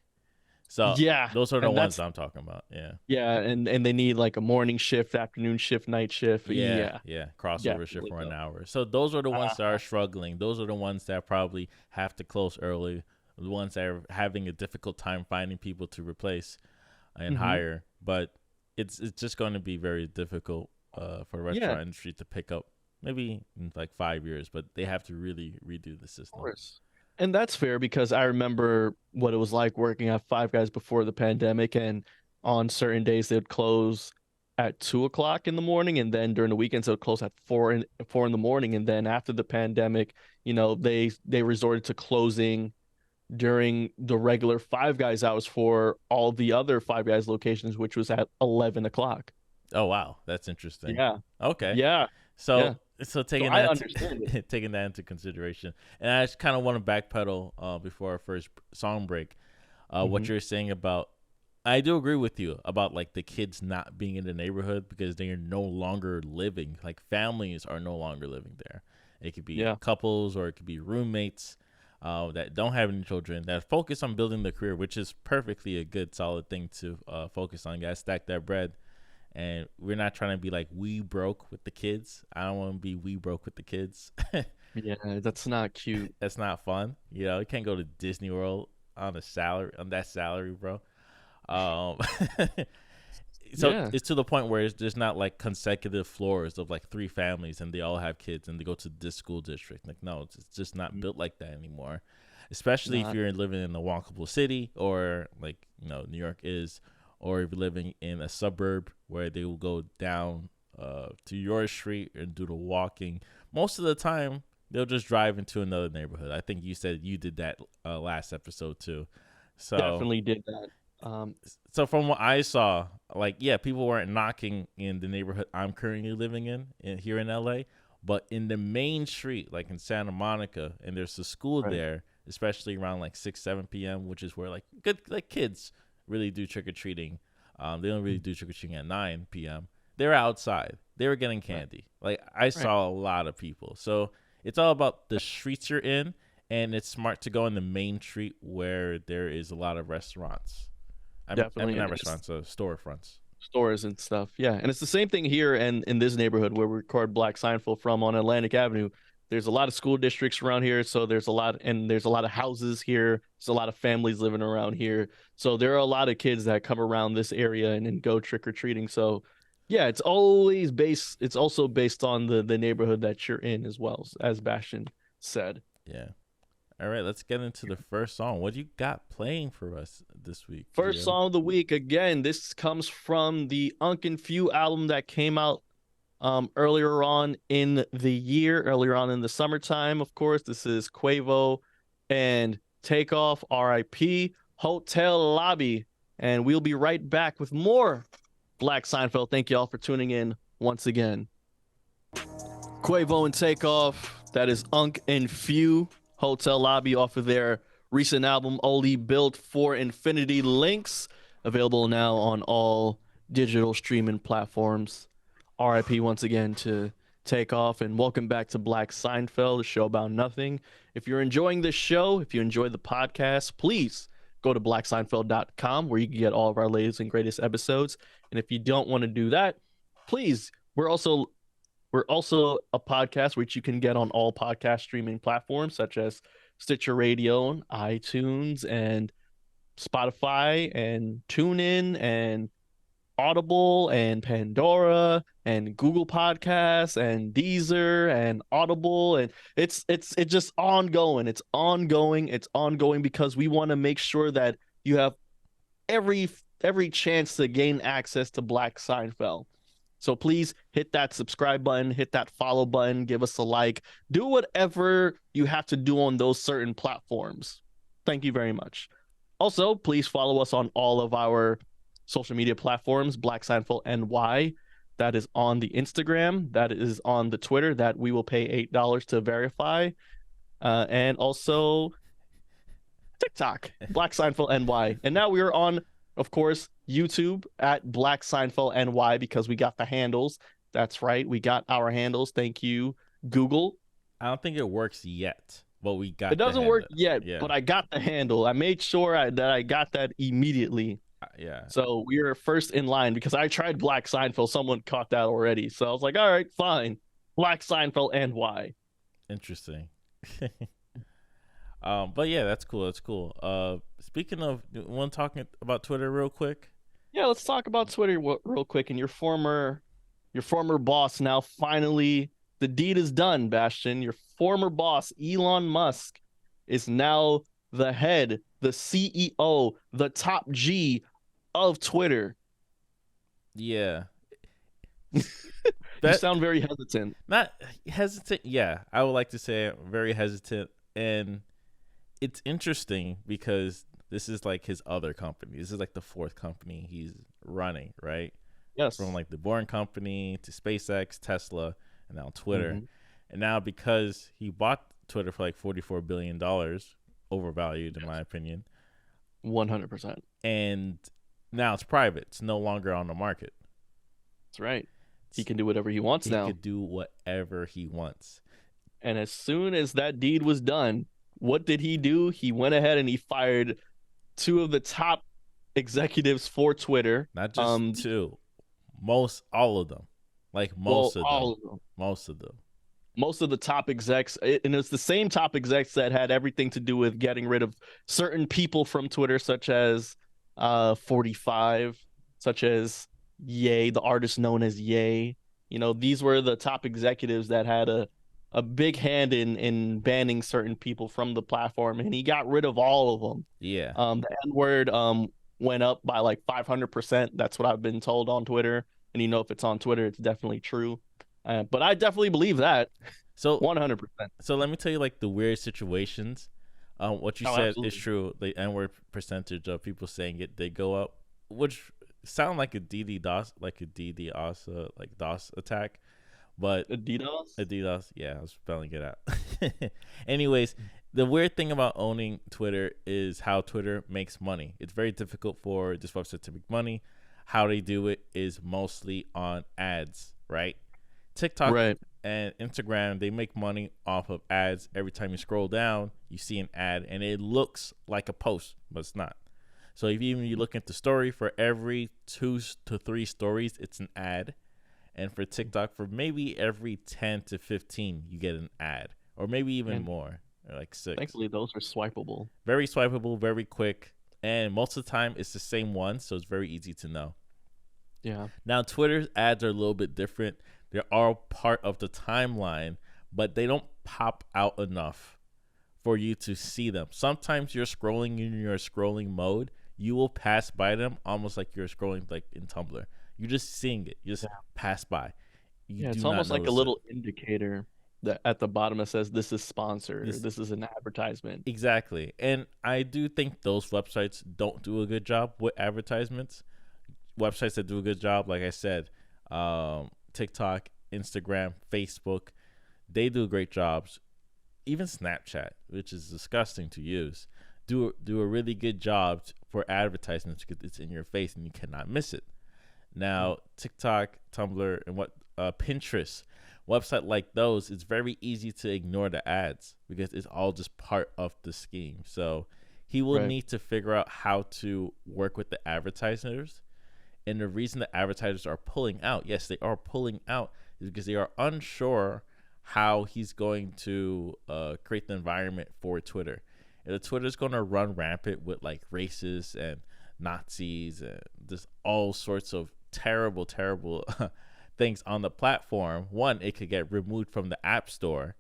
[SPEAKER 2] So
[SPEAKER 1] Yeah.
[SPEAKER 2] those are the
[SPEAKER 1] And
[SPEAKER 2] ones
[SPEAKER 1] that's
[SPEAKER 2] I'm talking about. Yeah.
[SPEAKER 1] yeah, and they need like a morning shift, afternoon shift, night shift.
[SPEAKER 2] Yeah,
[SPEAKER 1] Yeah,
[SPEAKER 2] yeah, crossover shift
[SPEAKER 1] definitely
[SPEAKER 2] for an
[SPEAKER 1] though.
[SPEAKER 2] hour. So those are the ones that are
[SPEAKER 1] Uh-huh.
[SPEAKER 2] struggling. Those are the ones that probably have to close early. The ones that are having a difficult time finding people to replace and
[SPEAKER 1] Hmm.
[SPEAKER 2] hire. But it's just going to be very difficult for the
[SPEAKER 1] Yeah,
[SPEAKER 2] restaurant industry to pick up. Maybe in like 5 years, but they have to really redo the
[SPEAKER 1] of
[SPEAKER 2] system.
[SPEAKER 1] course. And that's fair because I remember what it was like working at Five Guys before the pandemic, and on certain days they would close at 2 o'clock in the morning, and then during the weekends they would close at 4 in the morning, and then after the pandemic, they resorted to closing during the regular Five Guys hours for all the other Five Guys locations, which was at 11 o'clock.
[SPEAKER 2] Oh wow, that's interesting.
[SPEAKER 1] Yeah,
[SPEAKER 2] Okay,
[SPEAKER 1] yeah,
[SPEAKER 2] so
[SPEAKER 1] yeah.
[SPEAKER 2] so
[SPEAKER 1] So
[SPEAKER 2] taking
[SPEAKER 1] I
[SPEAKER 2] that
[SPEAKER 1] understand it.
[SPEAKER 2] taking that into consideration, and I just kind of want to backpedal before our first song break. What
[SPEAKER 1] Hmm.
[SPEAKER 2] you're saying about I do agree with you about like the kids not being in the neighborhood because they are no longer living. Like families are no longer living there. It could be
[SPEAKER 1] Yeah,
[SPEAKER 2] couples or it could be roommates that don't have any children that focus on building their career, which is perfectly a good solid thing to focus on. Guys, stack that bread, and we're not trying to be like we broke with the kids. I don't want to be we broke with the kids.
[SPEAKER 1] yeah, that's not cute.
[SPEAKER 2] That's not fun. You know, you can't go to Disney World on a salary on that salary, bro. Um, so
[SPEAKER 1] Yeah,
[SPEAKER 2] it's to the point where there's not like consecutive floors of like three families and they all have kids and they go to this school district. Like, no, it's just not built like that anymore. Especially if
[SPEAKER 1] not
[SPEAKER 2] you're living in a walkable city or like New York is, or if you're living in a suburb where they will go down to your street and do the walking. Most of the time, they'll just drive into another neighborhood. I think you said you did that last episode too. So
[SPEAKER 1] definitely did that.
[SPEAKER 2] so from what I saw, like yeah, people weren't knocking in the neighborhood I'm currently living in here in LA, but in the main street, like in Santa Monica, and there's a school
[SPEAKER 1] Right.
[SPEAKER 2] there, especially around like 6, 7 p.m., which is where like good like kids really do trick or treating. They don't really do trick or treating at 9 p.m. They're outside. They were getting
[SPEAKER 1] Right.
[SPEAKER 2] candy. Like I
[SPEAKER 1] Right.
[SPEAKER 2] saw a lot of people. So it's all about the streets you're in, and it's smart to go in the main street where there is a lot of restaurants. I mean
[SPEAKER 1] Definitely,
[SPEAKER 2] not
[SPEAKER 1] and it's
[SPEAKER 2] restaurants, storefronts.
[SPEAKER 1] stores and stuff. Yeah, and it's the same thing here and in this neighborhood where we record Black Seinfeld from on Atlantic Avenue. There's a lot of school districts around here, so there's a lot of houses here. There's a lot of families living around here. So there are a lot of kids that come around this area and go trick or treating. So yeah, it's also based on the neighborhood that you're in as well, as Bastion said.
[SPEAKER 2] Yeah. All right, let's get into the first song. What do you got playing for us this week,
[SPEAKER 1] First
[SPEAKER 2] Gio?
[SPEAKER 1] song of the week, again, this comes from the Unkin Few album that came out earlier on in the year, earlier on in the summertime, of course. This is Quavo and Takeoff, RIP, Hotel Lobby. And we'll be right back with more Black Seinfeld. Thank you all for tuning in once again. Quavo and Takeoff, that is Unk and Few, Hotel Lobby off of their recent album, Only Built for Infinity Links, available now on all digital streaming platforms. RIP once again to Takeoff, and welcome back to Black Seinfeld, a show about nothing. If you're enjoying this show, if you enjoy the podcast, please go to blackseinfeld.com where you can get all of our latest and greatest episodes. And if you don't want to do that, please, we're also a podcast which you can get on all podcast streaming platforms such as Stitcher Radio, and iTunes, and Spotify, and TuneIn, and Audible, and Pandora, and Google Podcasts, and Deezer, and Audible, and it's just ongoing. It's ongoing. It's ongoing because we want to make sure that you have every every chance to gain access to Black Seinfeld. So please hit that subscribe button, hit that follow button, give us a like, do whatever you have to do on those certain platforms. Thank you very much. Also, please follow us on all of our social media platforms, Black Seinfeld NY. That is on the Instagram, that is on the Twitter, that we will pay $8 to verify, and also TikTok, Black Seinfeld NY. And now we are on, of course, YouTube at Black Seinfeld NY because we got the handles. That's right. We got our handles. Thank you, Google.
[SPEAKER 2] I don't think it works yet, but we
[SPEAKER 1] It
[SPEAKER 2] got the
[SPEAKER 1] doesn't work
[SPEAKER 2] hand.
[SPEAKER 1] yet,
[SPEAKER 2] Yeah.
[SPEAKER 1] but I got the handle. I made sure that I got that immediately.
[SPEAKER 2] Yeah.
[SPEAKER 1] So we were first in line because I tried Black Seinfeld. Someone caught that already. So I was like, all right, fine. Black Seinfeld NY.
[SPEAKER 2] Interesting. But yeah, that's cool. That's cool. Speaking of, want talking about Twitter real quick?
[SPEAKER 1] Yeah, let's talk about Twitter real quick. And your former boss now finally the deed is done, Bastion. Your former boss, Elon Musk, is now the head, the CEO, the top G of Twitter.
[SPEAKER 2] Yeah.
[SPEAKER 1] You
[SPEAKER 2] That
[SPEAKER 1] sound very hesitant.
[SPEAKER 2] not hesitant. Yeah, I would like to say I'm very hesitant, and it's interesting because this is like his other company. This is like the fourth company he's running, right? From
[SPEAKER 1] Yes.
[SPEAKER 2] like the Boring Company to SpaceX, Tesla, and now Twitter.
[SPEAKER 1] Mm-hmm.
[SPEAKER 2] And now because he bought Twitter for like $44 billion, overvalued in my opinion,
[SPEAKER 1] 100%.
[SPEAKER 2] and Now it's private. It's no longer on the market.
[SPEAKER 1] That's right. He
[SPEAKER 2] It's,
[SPEAKER 1] can do whatever he wants
[SPEAKER 2] he
[SPEAKER 1] now.
[SPEAKER 2] could do whatever he wants.
[SPEAKER 1] And as soon as that deed was done, what did he do? He went ahead and he fired two of the top executives for Twitter.
[SPEAKER 2] Not just two, most all of them, like
[SPEAKER 1] Well, all of them.
[SPEAKER 2] most of them.
[SPEAKER 1] Most of the top execs, and it's the same top execs that had everything to do with getting rid of certain people from Twitter, such as 45, such as Ye, the artist known as Ye. These were the top executives that had a big hand in banning certain people from the platform, and he got rid of all of them.
[SPEAKER 2] Yeah.
[SPEAKER 1] The N word went up by like 500%. That's what I've been told on Twitter, and if it's on Twitter, it's definitely true. But I definitely believe that.
[SPEAKER 2] So
[SPEAKER 1] 100%.
[SPEAKER 2] so let me tell you like the weird situations. What you
[SPEAKER 1] Oh,
[SPEAKER 2] said is
[SPEAKER 1] absolutely.
[SPEAKER 2] true. The N word percentage of people saying it they go up, which sound like a DDoS, like a DDoS, like DOS attack, but
[SPEAKER 1] Adidas?
[SPEAKER 2] Adidas. Yeah, I was spelling it out. Anyways, the weird thing about owning Twitter is how Twitter makes money. It's very difficult for this website to make money. How they do it is mostly on ads, right? TikTok
[SPEAKER 1] Right.
[SPEAKER 2] and Instagram, they make money off of ads. Every time you scroll down, you see an ad and it looks like a post, but it's not. So if even you look at the story, for every 2 to 3 stories, it's an ad. And for TikTok, for maybe every 10 to 15, you get an ad, or maybe even
[SPEAKER 1] And
[SPEAKER 2] more, or like 6.
[SPEAKER 1] thankfully, those are swipeable.
[SPEAKER 2] Very swipeable, very quick. And most of the time, it's the same one, so it's very easy to know.
[SPEAKER 1] Yeah.
[SPEAKER 2] Now, Twitter's ads are a little bit different. They're all part of the timeline, but they don't pop out enough for you to see them. Sometimes you're scrolling in your scrolling mode, you will pass by them almost like you're scrolling like in Tumblr. You're just seeing it. You just
[SPEAKER 1] Yeah.
[SPEAKER 2] pass by. You
[SPEAKER 1] Yeah. It's
[SPEAKER 2] do not
[SPEAKER 1] almost like a
[SPEAKER 2] notice it.
[SPEAKER 1] little indicator that at the bottom that says this is sponsored or
[SPEAKER 2] This
[SPEAKER 1] this is an advertisement.
[SPEAKER 2] exactly. And I do think those websites don't do a good job with advertisements. Websites that do a good job, like I said, TikTok, Instagram, Facebook, they do great jobs. Even Snapchat, which is disgusting to use, do a really good job for advertisements because it's in your face and you cannot miss it.
[SPEAKER 1] Mm.
[SPEAKER 2] Now, TikTok, Tumblr, and Pinterest, website like those, it's very easy to ignore the ads because it's all just part of the scheme. So he will
[SPEAKER 1] Right.
[SPEAKER 2] need to figure out how to work with the advertisers. And the reason the advertisers are pulling out, yes, they are pulling out, is because they are unsure how he's going to create the environment for Twitter. And Twitter's going to run rampant with like racists and Nazis and just all sorts of terrible, terrible things on the platform. One, it could get removed from the App Store,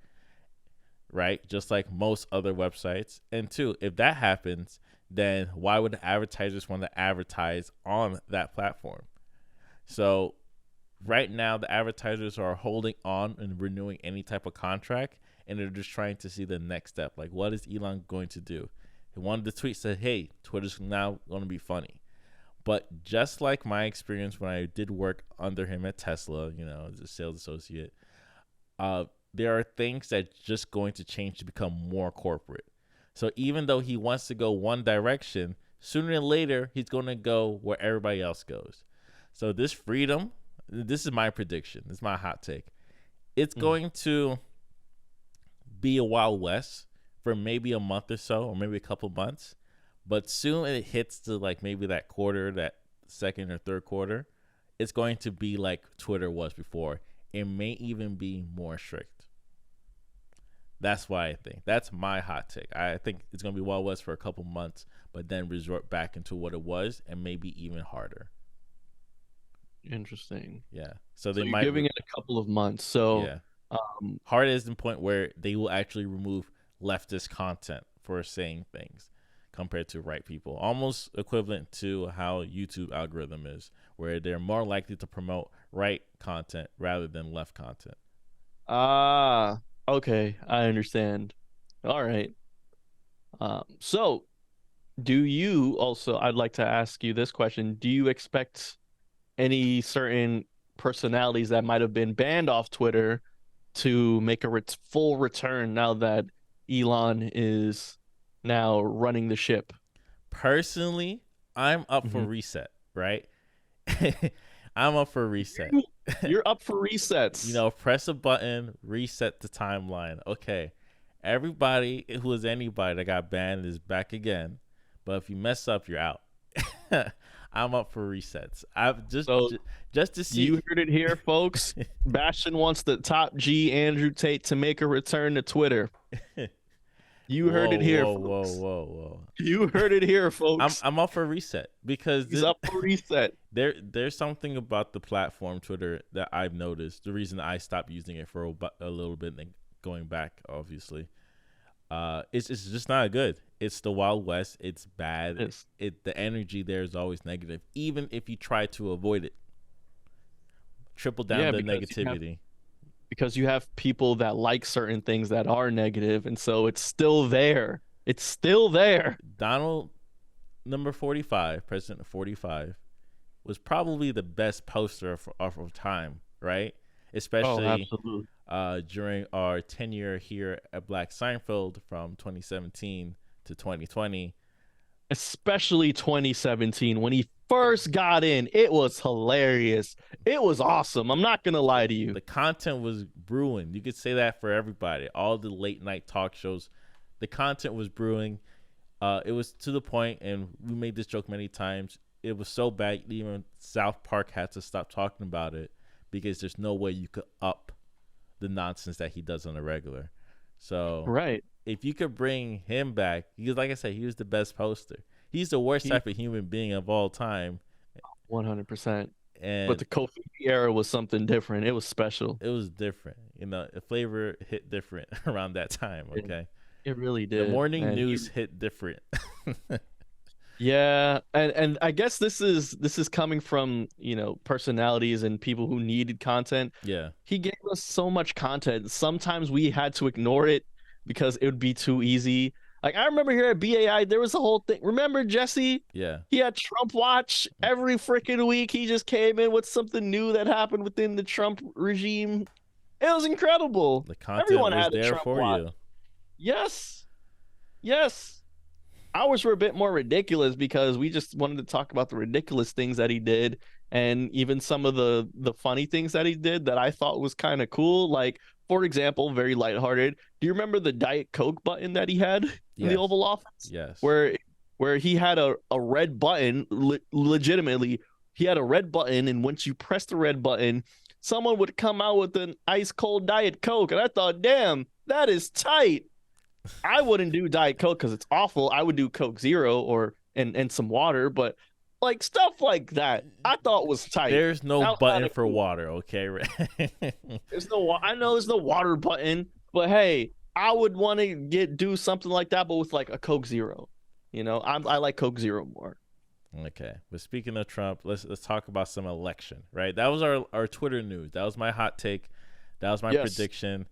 [SPEAKER 2] right? Just like most other websites. And two, if that happens, then why would the advertisers want to advertise on that platform? So right now, the advertisers are holding on and renewing any type of contract, and they're just trying to see the next step. Like, what is Elon going to do? One of the tweets said, "Hey, Twitter's now going to be funny." But just like my experience when I did work under him at Tesla, as a sales associate, there are things that just going to change to become more corporate. So even though he wants to go one direction, sooner or later he's going to go where everybody else goes. So this freedom, this is my prediction. This is my hot take. It's
[SPEAKER 1] Mm.
[SPEAKER 2] going to be a Wild West for maybe a month or so, or maybe a couple months. But soon it hits to like maybe that quarter, that second or third quarter, it's going to be like Twitter was before. It may even be more strict. That's why I think. That's my hot take. I think it's going to be Wild West for a couple months, but then resort back into what it was and maybe even harder.
[SPEAKER 1] Interesting.
[SPEAKER 2] Yeah. So
[SPEAKER 1] So
[SPEAKER 2] they
[SPEAKER 1] you're
[SPEAKER 2] might,
[SPEAKER 1] giving it a couple of months. So,
[SPEAKER 2] yeah.
[SPEAKER 1] um,
[SPEAKER 2] Hard is the point where they will actually remove leftist content for saying things compared to right people. Almost equivalent to how YouTube algorithm is, where they're more likely to promote right content rather than left content.
[SPEAKER 1] ah, okay, I understand. All right. So do you also, I'd like to ask you this question. Do you expect any certain personalities that might have been banned off Twitter to make a full return now that Elon is now running the ship?
[SPEAKER 2] Personally, I'm up for
[SPEAKER 1] Hmm.
[SPEAKER 2] reset. right? I'm up for a reset.
[SPEAKER 1] You- You're up for resets.
[SPEAKER 2] Press a button, reset the timeline. Okay, everybody who is anybody that got banned is back again, but if you mess up, you're out. I'm up for resets. I've
[SPEAKER 1] So
[SPEAKER 2] just to see.
[SPEAKER 1] you heard it here, folks. Bastion wants the top G Andrew Tate to make a return to Twitter. You heard
[SPEAKER 2] Whoa,
[SPEAKER 1] it here,
[SPEAKER 2] whoa, whoa,
[SPEAKER 1] folks.
[SPEAKER 2] whoa, whoa.
[SPEAKER 1] You heard it here,
[SPEAKER 2] I'm
[SPEAKER 1] folks.
[SPEAKER 2] I'm up for a reset because
[SPEAKER 1] He's up for reset.
[SPEAKER 2] there's something about the platform Twitter that I've noticed. The reason I stopped using it for a little bit and going back, obviously, it's just not good. It's the Wild West. It's bad.
[SPEAKER 1] Yes.
[SPEAKER 2] The energy there is always negative, even if you try to avoid it. Triple down
[SPEAKER 1] Yeah,
[SPEAKER 2] the
[SPEAKER 1] because
[SPEAKER 2] negativity.
[SPEAKER 1] you have people that like certain things that are negative, and so it's still there. It's still there.
[SPEAKER 2] Donald number 45, President 45, was probably the best poster of time, right?
[SPEAKER 1] Oh,
[SPEAKER 2] Especially
[SPEAKER 1] absolutely.
[SPEAKER 2] during our tenure here at Black Seinfeld from 2017 to 2020.
[SPEAKER 1] Especially 2017 when he first got in. It was hilarious. It was awesome. I'm not gonna lie to you.
[SPEAKER 2] The content was brewing. You could say that for everybody. All the late night talk shows, the content was brewing. It was to the point, and we made this joke many times. It was so bad, even South Park had to stop talking about it because there's no way you could up the nonsense that he does on a regular. So
[SPEAKER 1] Right.
[SPEAKER 2] if you could bring him back, because like I said, he was the best poster. He's the worst
[SPEAKER 1] He
[SPEAKER 2] type of human being of all time,
[SPEAKER 1] 100%. But
[SPEAKER 2] and
[SPEAKER 1] the Kofi era was something different. It was special.
[SPEAKER 2] it was different. The flavor hit different around that time.
[SPEAKER 1] It,
[SPEAKER 2] Okay,
[SPEAKER 1] it really
[SPEAKER 2] the
[SPEAKER 1] did.
[SPEAKER 2] morning
[SPEAKER 1] And
[SPEAKER 2] news hit different.
[SPEAKER 1] yeah, and I guess this is coming from, personalities and people who needed content.
[SPEAKER 2] Yeah,
[SPEAKER 1] He gave us so much content. Sometimes we had to ignore it because it would be too easy. Like I remember here at BAI, there was a whole thing. Remember Jesse?
[SPEAKER 2] yeah.
[SPEAKER 1] He had Trump Watch every freaking week. He just came in with something new that happened within the Trump regime. It was incredible.
[SPEAKER 2] The content
[SPEAKER 1] Everyone
[SPEAKER 2] was
[SPEAKER 1] had a
[SPEAKER 2] there
[SPEAKER 1] Trump
[SPEAKER 2] for
[SPEAKER 1] Watch.
[SPEAKER 2] you.
[SPEAKER 1] Yes. Yes. Ours were a bit more ridiculous because we just wanted to talk about the ridiculous things that he did, and even some of the funny things that he did that I thought was kind of cool. Like, for example, very lighthearted. Do you remember the Diet Coke button that he had in the
[SPEAKER 2] Yes,
[SPEAKER 1] Oval Office?
[SPEAKER 2] yes.
[SPEAKER 1] Where he had a red button, legitimately, he had a red button, and once you press the red button, someone would come out with an ice cold Diet Coke. And I thought, damn, that is tight. I wouldn't do Diet Coke because it's awful. I would do Coke Zero or and some water, but like stuff like that, I thought was tight.
[SPEAKER 2] There's no
[SPEAKER 1] That was kind
[SPEAKER 2] button
[SPEAKER 1] of
[SPEAKER 2] for
[SPEAKER 1] cool.
[SPEAKER 2] water, okay?
[SPEAKER 1] I know there's no water button, but hey, I would want to do something like that, but with like a Coke Zero. I like Coke Zero more.
[SPEAKER 2] Okay, but speaking of Trump, let's talk about some election, right? That was our Twitter news. That was my hot take. That was my
[SPEAKER 1] Yes.
[SPEAKER 2] prediction.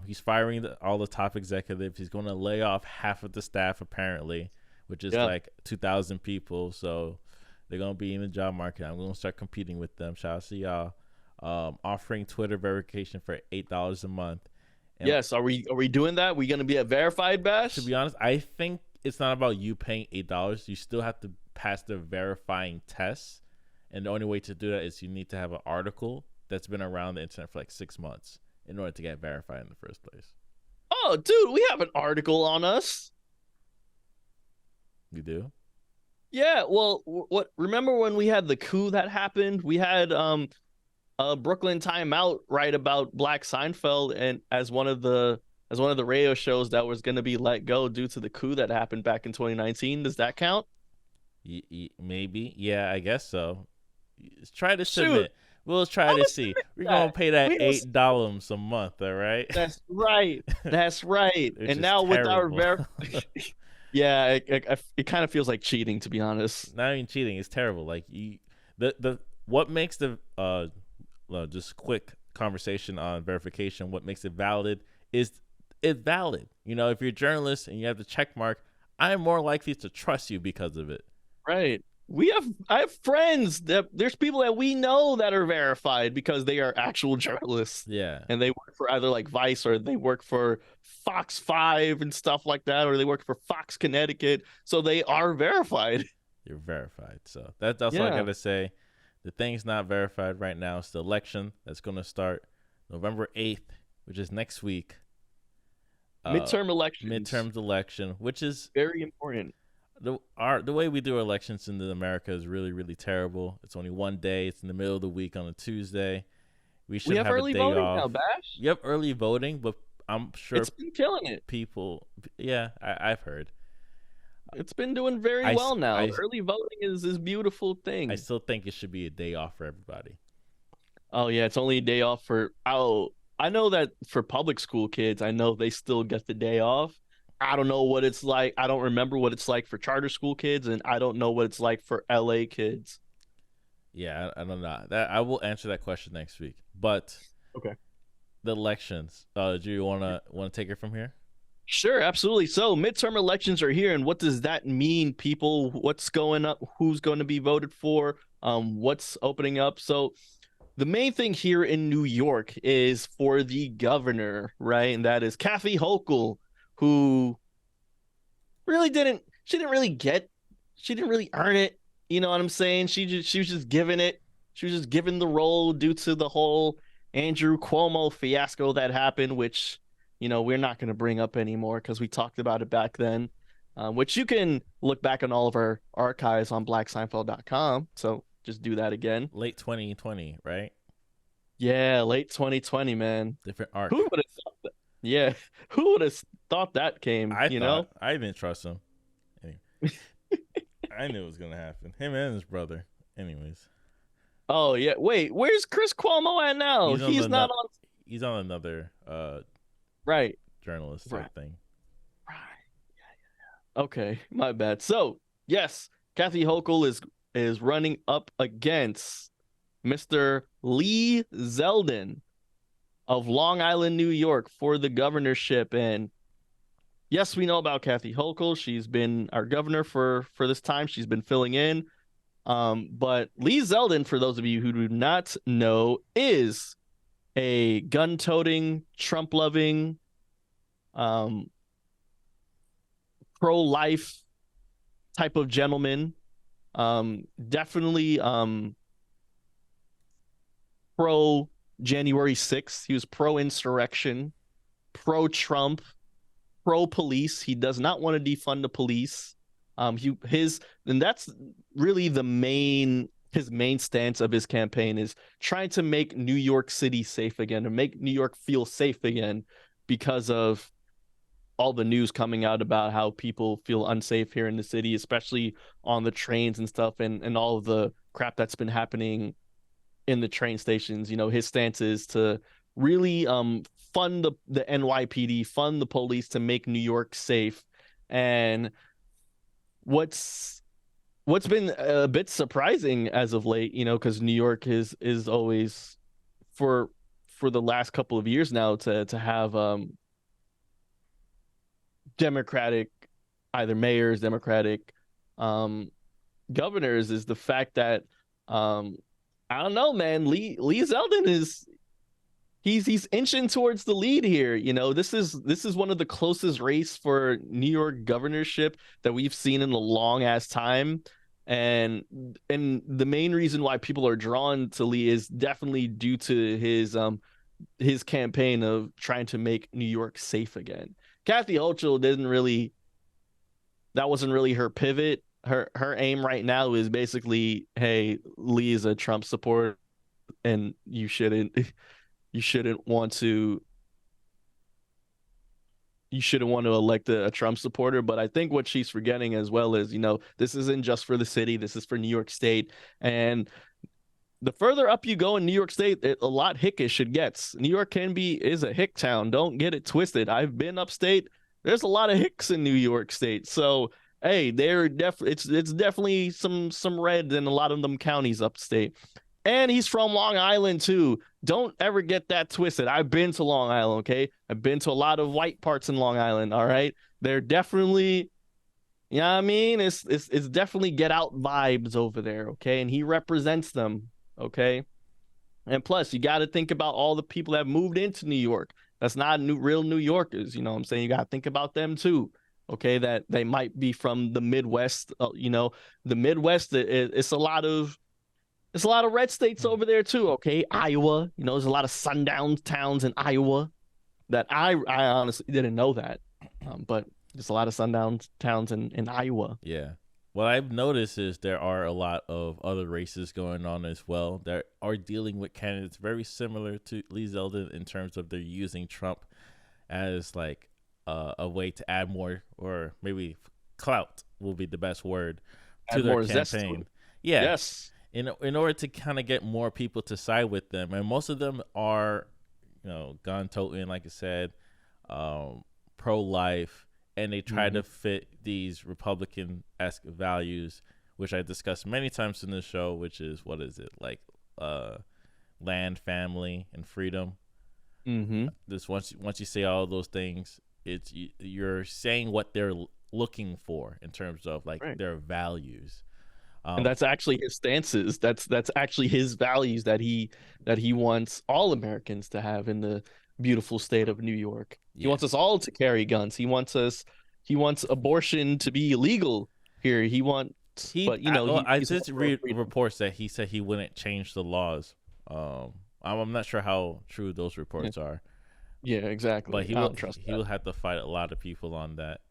[SPEAKER 2] He's firing all the top executives. He's going to lay off half of the staff apparently, which is
[SPEAKER 1] Yeah.
[SPEAKER 2] like 2,000 people. So they're going to be in the job market. I'm going to start competing with them. Shout out to y'all. Offering Twitter verification for $8 a month. And
[SPEAKER 1] Yes. Are we doing that? We gonna be a verified bash?
[SPEAKER 2] to be honest, I think it's not about you paying $8. You still have to pass the verifying test, and the only way to do that is you need to have an article that's been around the internet for like 6 months in order to get verified in the first place.
[SPEAKER 1] Oh, dude, we have an article on us.
[SPEAKER 2] You do?
[SPEAKER 1] Yeah, well, what? Remember when we had the coup that happened? We had Brooklyn Time Out write about Black Seinfeld and as one of the radio shows that was going to be let go due to the coup that happened back in 2019. Does that count?
[SPEAKER 2] Maybe. Yeah, I guess so. Try to
[SPEAKER 1] Shoot,
[SPEAKER 2] submit. We'll try
[SPEAKER 1] I'm
[SPEAKER 2] to
[SPEAKER 1] gonna
[SPEAKER 2] see.
[SPEAKER 1] submit
[SPEAKER 2] We're gonna
[SPEAKER 1] that.
[SPEAKER 2] pay that
[SPEAKER 1] We was
[SPEAKER 2] $8 a month. All right.
[SPEAKER 1] That's right. That's right.
[SPEAKER 2] Which
[SPEAKER 1] And
[SPEAKER 2] is
[SPEAKER 1] now with our
[SPEAKER 2] terrible.
[SPEAKER 1] yeah, it kind of feels like cheating, to be honest.
[SPEAKER 2] Not even cheating. It's terrible. Like the what makes the just quick conversation on verification. What makes it valid is it's valid. If you're a journalist and you have the check mark, I'm more likely to trust you because of it.
[SPEAKER 1] Right. I have friends that there's people that we know that are verified because they are actual journalists
[SPEAKER 2] Yeah.
[SPEAKER 1] and they work for either like Vice or they work for Fox 5 and stuff like that, or they work for Fox Connecticut. So they are verified.
[SPEAKER 2] You're verified. So that's all I
[SPEAKER 1] Yeah.
[SPEAKER 2] gotta say. The thing's not verified right now. It's the election that's gonna start November 8th, which is next week. Uh,
[SPEAKER 1] Midterm elections,
[SPEAKER 2] Midterms election, which is
[SPEAKER 1] very important.
[SPEAKER 2] the way we do our elections in America is really really terrible. It's only one day. It's in the middle of the week on a Tuesday. We
[SPEAKER 1] We
[SPEAKER 2] should
[SPEAKER 1] have
[SPEAKER 2] have a
[SPEAKER 1] early
[SPEAKER 2] day
[SPEAKER 1] voting now,
[SPEAKER 2] off.
[SPEAKER 1] Bash.
[SPEAKER 2] You have early voting, but I'm sure
[SPEAKER 1] It's been killing it.
[SPEAKER 2] people. Yeah, I've heard.
[SPEAKER 1] It's been doing very
[SPEAKER 2] I
[SPEAKER 1] well now.
[SPEAKER 2] I
[SPEAKER 1] Early voting is this beautiful
[SPEAKER 2] I
[SPEAKER 1] thing.
[SPEAKER 2] still think it should be a day off for everybody.
[SPEAKER 1] Oh yeah, it's only a day off for I know that for public school kids, I know they still get the day off. I don't know what it's like. I don't remember what it's like for charter school kids, and I don't know what it's like for LA kids.
[SPEAKER 2] Yeah, I don't know. That I will answer that question next week. But
[SPEAKER 1] Okay.
[SPEAKER 2] the elections. Do you wanna take it from here?
[SPEAKER 1] Sure, absolutely. So midterm elections are here, and what does that mean, people? What's going up? Who's going to be voted for? What's opening up? So the main thing here in New York is for the governor, right? And that is Kathy Hochul, who really didn't she didn't really get she didn't really earn it. You know what I'm saying? She was just given it. She was just given the role due to the whole Andrew Cuomo fiasco that happened, which we're not going to bring up anymore because we talked about it back then. Which you can look back on all of our archives on blackseinfeld.com. So just do that again.
[SPEAKER 2] Late 2020, right?
[SPEAKER 1] Yeah, late 2020, man.
[SPEAKER 2] Different
[SPEAKER 1] Who
[SPEAKER 2] arc.
[SPEAKER 1] would have thought that? Yeah, who would have thought that came,
[SPEAKER 2] I
[SPEAKER 1] you
[SPEAKER 2] thought
[SPEAKER 1] know?
[SPEAKER 2] I didn't trust him. Anyway, I knew it was gonna happen. Him and his brother. Anyways,
[SPEAKER 1] Oh yeah. Wait, where's Chris Cuomo at now?
[SPEAKER 2] he's on
[SPEAKER 1] He's
[SPEAKER 2] the
[SPEAKER 1] not
[SPEAKER 2] not.
[SPEAKER 1] on.
[SPEAKER 2] He's on another
[SPEAKER 1] Right.
[SPEAKER 2] journalist
[SPEAKER 1] Right.
[SPEAKER 2] type thing.
[SPEAKER 1] Right. Okay, my bad. So, yes, Kathy Hochul is running up against Mr. Lee Zeldin of Long Island, New York for the governorship. And yes, we know about Kathy Hochul. She's been our governor for this time. She's been filling in. But Lee Zeldin, for those of you who do not know, is a gun-toting, Trump-loving, um, pro-life type of gentleman. Definitely pro January 6th. He was pro insurrection, pro Trump, pro police. He does not want to defund the police. And that's really his main stance of his campaign is trying to make New York City safe again, to make New York feel safe again because of all the news coming out about how people feel unsafe here in the city, especially on the trains and stuff, and all of the crap that's been happening in the train stations. His stance is to really fund the NYPD, fund the police to make New York safe. And what's been a bit surprising as of late, because New York is always for the last couple of years now to have Democratic, either mayors, Democratic um, governors, is the fact that I don't know, man. Lee Zeldin he's inching towards the lead here. This is one of the closest race for New York governorship that we've seen in a long ass time. And the main reason why people are drawn to Lee is definitely due to his campaign of trying to make New York safe again. Kathy Hochul that wasn't really her pivot. Her aim right now is basically, hey, Lee is a Trump supporter, and you shouldn't want to elect a Trump supporter. But I think what she's forgetting as well is, this isn't just for the city. This is for New York State. And the further up you go in New York State, a lot hickish it gets. New York is a hick town. Don't get it twisted. I've been upstate. There's a lot of hicks in New York State. So hey, it's definitely some red in a lot of them counties upstate. And he's from Long Island too. Don't ever get that twisted. I've been to Long Island, okay? I've been to a lot of white parts in Long Island, all right? They're definitely, you know what I mean? It's definitely get out vibes over there, okay? And he represents them, okay? And plus, you got to think about all the people that have moved into New York. That's not real New Yorkers, you know what I'm saying? You got to think about them too. okay, that they might be from the Midwest. The Midwest, it's a lot of red states over there too. Okay, Iowa, there's a lot of sundown towns in Iowa that I honestly didn't know that, but there's a lot of sundown towns in Iowa.
[SPEAKER 2] Yeah. What I've noticed is there are a lot of other races going on as well that are dealing with candidates very similar to Lee Zeldin in terms of they're using Trump as like a way to add more, or maybe clout will be the best word, to
[SPEAKER 1] Add
[SPEAKER 2] their
[SPEAKER 1] more zest to
[SPEAKER 2] campaign.
[SPEAKER 1] it.
[SPEAKER 2] Yeah,
[SPEAKER 1] Yes.
[SPEAKER 2] in order to kind of get more people to side with them, and most of them are, gun toting, like I said, pro life, and they try
[SPEAKER 1] Hmm.
[SPEAKER 2] to fit these Republican esque values, which I discussed many times in the show, which is what is it like, uh, land, family, and freedom.
[SPEAKER 1] Hmm.
[SPEAKER 2] This once you say all those things, you're saying what they're looking for in terms of like
[SPEAKER 1] Right.
[SPEAKER 2] their values.
[SPEAKER 1] And
[SPEAKER 2] Um,
[SPEAKER 1] that's actually his stances. That's actually his values that he wants all Americans to have in the beautiful state of New York. He
[SPEAKER 2] yeah,
[SPEAKER 1] wants us all to carry guns. He wants abortion to be illegal here. But
[SPEAKER 2] I
[SPEAKER 1] he's all
[SPEAKER 2] did
[SPEAKER 1] for
[SPEAKER 2] read
[SPEAKER 1] freedom.
[SPEAKER 2] reports that he said he wouldn't change the laws. I'm not sure how true those
[SPEAKER 1] Yeah,
[SPEAKER 2] reports are,
[SPEAKER 1] yeah,
[SPEAKER 2] but
[SPEAKER 1] exactly. I don't trust
[SPEAKER 2] he
[SPEAKER 1] that.
[SPEAKER 2] will have to fight a lot of people on that.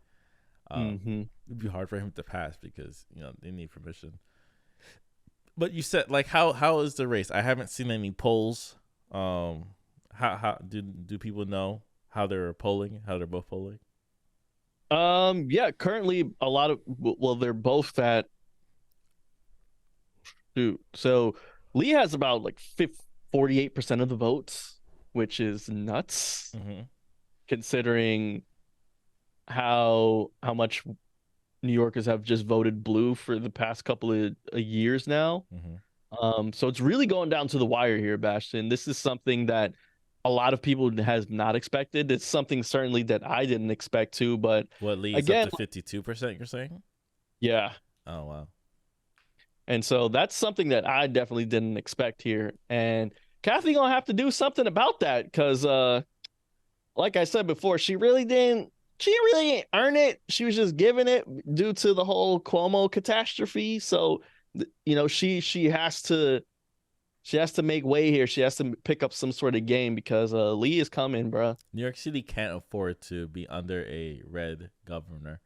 [SPEAKER 1] Hmm.
[SPEAKER 2] It'd be hard for him to pass because they need permission. But you said like how is the race? I haven't seen any polls. How do people know how they're polling? How they're both polling?
[SPEAKER 1] Yeah, currently a lot of well, they're both at shoot. So Lee has about like 48% of the votes, which is nuts
[SPEAKER 2] Mm-hmm.
[SPEAKER 1] considering how much New Yorkers have just voted blue for the past couple of years now.
[SPEAKER 2] Mm-hmm.
[SPEAKER 1] So it's really going down to the wire here, Bastion. This is something that a lot of people has not expected. It's something certainly that I didn't expect to, but
[SPEAKER 2] What leads up
[SPEAKER 1] again,
[SPEAKER 2] to 52%? You're saying?
[SPEAKER 1] yeah.
[SPEAKER 2] Oh wow.
[SPEAKER 1] And so that's something that I definitely didn't expect here. And Kathy gonna have to do something about that because like I said before, she really didn't earn it. She was just giving it due to the whole Cuomo catastrophe. So she has to make way here. She has to pick up some sort of game because Lee is coming, bro.
[SPEAKER 2] New York City can't afford to be under a red governor.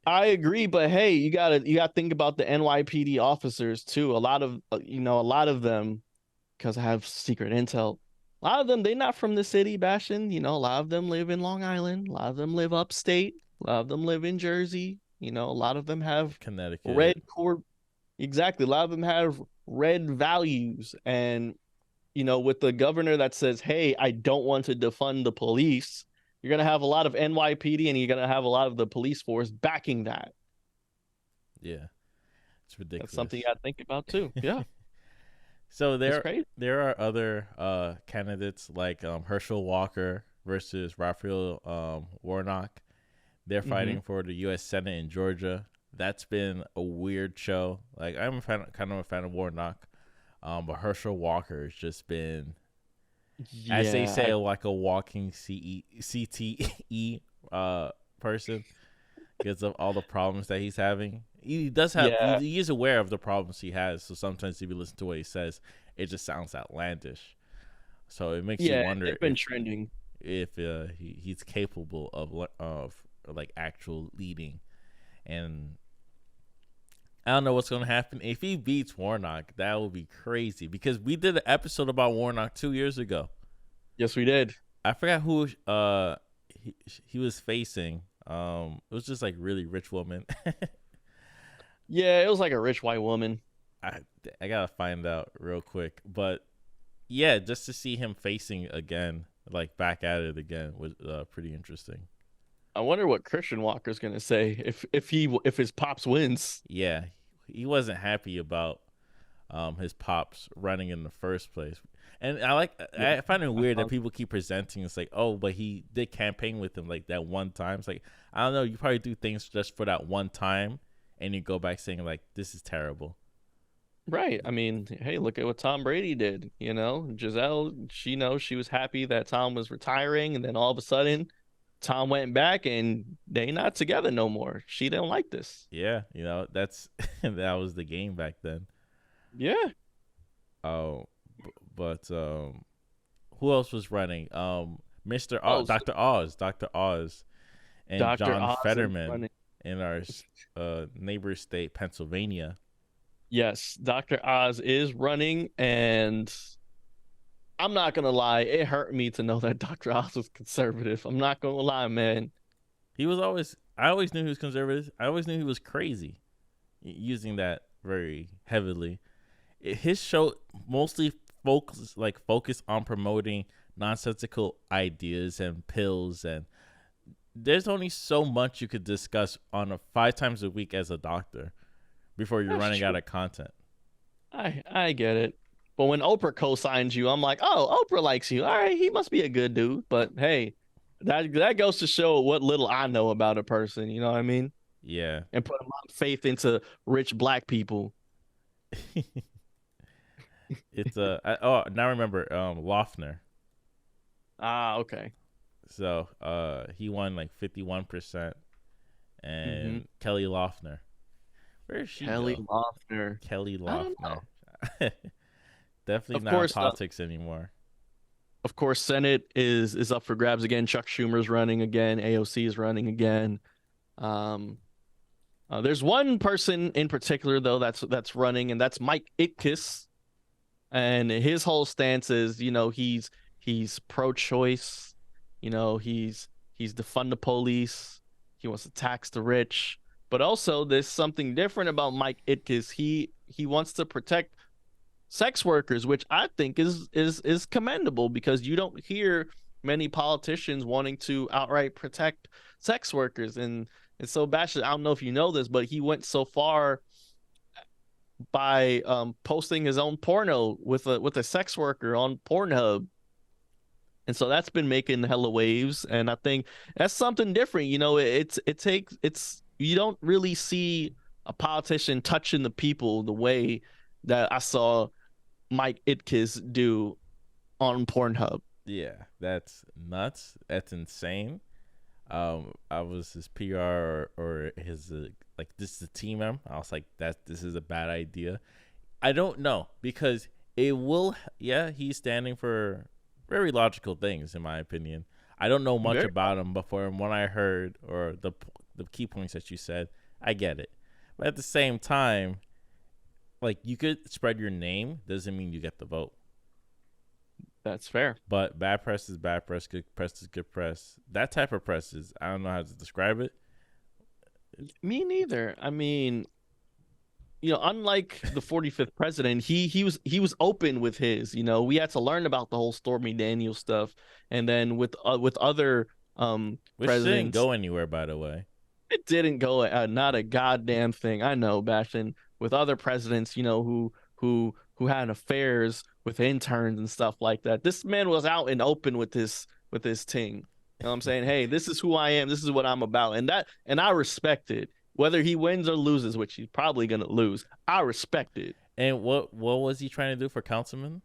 [SPEAKER 1] I agree, but hey, you gotta think about the NYPD officers too. A lot of them, because I have secret intel. A lot of them, they're not from the city, Bastion. A lot of them live in Long Island. A lot of them live upstate. A lot of them live in Jersey. A lot of them have
[SPEAKER 2] Connecticut.
[SPEAKER 1] red core. Exactly. A lot of them have red values. And, with the governor that says, hey, I don't want to defund the police, you're going to have a lot of NYPD and you're going to have a lot of the police force backing that.
[SPEAKER 2] Yeah, it's
[SPEAKER 1] That's something you
[SPEAKER 2] ridiculous.
[SPEAKER 1] got to think about too. Yeah.
[SPEAKER 2] So
[SPEAKER 1] It's
[SPEAKER 2] there
[SPEAKER 1] crazy.
[SPEAKER 2] there are other candidates like Herschel Walker versus Raphael Warnock. They're
[SPEAKER 1] Hmm.
[SPEAKER 2] fighting for the U.S. Senate in Georgia. That's been a weird show. Like I'm kind of a fan of Warnock, but Herschel Walker has just been, as they
[SPEAKER 1] Yeah.
[SPEAKER 2] say, like a walking CTE person because of all the problems that he's having. He does have.
[SPEAKER 1] Yeah.
[SPEAKER 2] He is aware of the problems he has. So sometimes if you listen to what he says, it just sounds outlandish. So it makes you
[SPEAKER 1] Yeah.
[SPEAKER 2] wonder
[SPEAKER 1] It's been trending.
[SPEAKER 2] if he's capable of like actual leading. And I don't know what's gonna happen if he beats Warnock. That would be crazy because we did an episode about Warnock 2 years ago.
[SPEAKER 1] Yes, we did.
[SPEAKER 2] I forgot who he was facing. It was just like really rich woman.
[SPEAKER 1] Yeah, it was like a rich white woman.
[SPEAKER 2] I I gotta find out real quick, but yeah, just to see him facing again, like back at it again, was pretty interesting.
[SPEAKER 1] I wonder what Christian Walker's gonna say if his pops wins.
[SPEAKER 2] Yeah, he wasn't happy about his pops running in the first place, and
[SPEAKER 1] Yeah,
[SPEAKER 2] I find it
[SPEAKER 1] I
[SPEAKER 2] weird that
[SPEAKER 1] found-
[SPEAKER 2] people keep presenting it's like, oh, but he did campaign with him like that one time. It's like I don't know, you probably do things just for that one time, and you go back saying like this is terrible.
[SPEAKER 1] right. I mean, hey, look at what Tom Brady did. Giselle, she knows she was happy that Tom was retiring, and then all of a sudden, Tom went back and they not together no more. She didn't like this.
[SPEAKER 2] Yeah, that's that was the game back then.
[SPEAKER 1] Yeah.
[SPEAKER 2] Oh, but who else was running? Mr. Oz,
[SPEAKER 1] Oh,
[SPEAKER 2] Dr. Oz, Dr. Oz, and
[SPEAKER 1] Dr.
[SPEAKER 2] John
[SPEAKER 1] Oz is
[SPEAKER 2] Fetterman
[SPEAKER 1] running.
[SPEAKER 2] in our neighbor state, Pennsylvania.
[SPEAKER 1] Yes, Dr. Oz is running, and I'm not gonna lie, it hurt me to know that Dr. Oz was conservative. I'm not gonna lie, man.
[SPEAKER 2] He was always. I always knew he was conservative. I always knew he was crazy, using that very heavily. His show mostly focus on promoting nonsensical ideas and pills, and there's only so much you could discuss on a 5 times a week as a doctor before you're
[SPEAKER 1] That's
[SPEAKER 2] running out
[SPEAKER 1] true.
[SPEAKER 2] of content.
[SPEAKER 1] I get it. But when Oprah co-signs you, I'm like, oh, Oprah likes you. All right, he must be a good dude. But hey, that goes to show what little I know about a person. You know what I mean?
[SPEAKER 2] Yeah.
[SPEAKER 1] And put a lot of faith into rich black people.
[SPEAKER 2] It's oh, now I remember Loeffner.
[SPEAKER 1] Ah, okay.
[SPEAKER 2] So he won like 51%,
[SPEAKER 1] Hmm.
[SPEAKER 2] and Kelly Loeffner. Where did she
[SPEAKER 1] Kelly
[SPEAKER 2] go?
[SPEAKER 1] Loeffner.
[SPEAKER 2] Kelly
[SPEAKER 1] I don't
[SPEAKER 2] Loeffner.
[SPEAKER 1] know.
[SPEAKER 2] Definitely
[SPEAKER 1] Of
[SPEAKER 2] not in
[SPEAKER 1] course,
[SPEAKER 2] politics anymore.
[SPEAKER 1] of course, Senate is up for grabs again. Chuck Schumer's running again. AOC is running again. Um, there's one person in particular though that's running, and that's Mike Itkis. And his whole stance is, he's pro-choice. He's defund the police. He wants to tax the rich. But also, there's something different about Mike Itkis. He wants to protect sex workers, which I think is commendable because you don't hear many politicians wanting to outright protect sex workers. And so Bashir, I don't know if you know this, but he went so far by posting his own porno with a sex worker on Pornhub. And so that's been making hella waves, and I think that's something different. It's you don't really see a politician touching the people the way that I saw Mike Itkis do on Pornhub.
[SPEAKER 2] Yeah, that's nuts. That's insane. I was his PR or his like this is a team member. I was like that this is a bad idea. I don't know because it will. Yeah, he's standing for very logical things in my opinion. I don't know much
[SPEAKER 1] Very
[SPEAKER 2] about him, but from what I heard or the key points that you said, I get it. But at the same time, like you could spread your name doesn't mean you get the vote.
[SPEAKER 1] That's fair.
[SPEAKER 2] But bad press is bad press, good press is good press. That type of press is I don't know how to describe it.
[SPEAKER 1] Me neither. I mean, unlike the 45th president, he was open with his. We had to learn about the whole Stormy Daniels stuff, and then with other
[SPEAKER 2] Which didn't
[SPEAKER 1] presidents,
[SPEAKER 2] go anywhere, by the way.
[SPEAKER 1] it didn't go not a goddamn thing. I know, Bastion. With other presidents, who had affairs with interns and stuff like that. This man was out and open with his ting. You know what I'm saying? Hey, this is who I am. This is what I'm about. And I respect it. Whether he wins or loses, which he's probably gonna lose, I respect it.
[SPEAKER 2] And what was he trying to do for councilman?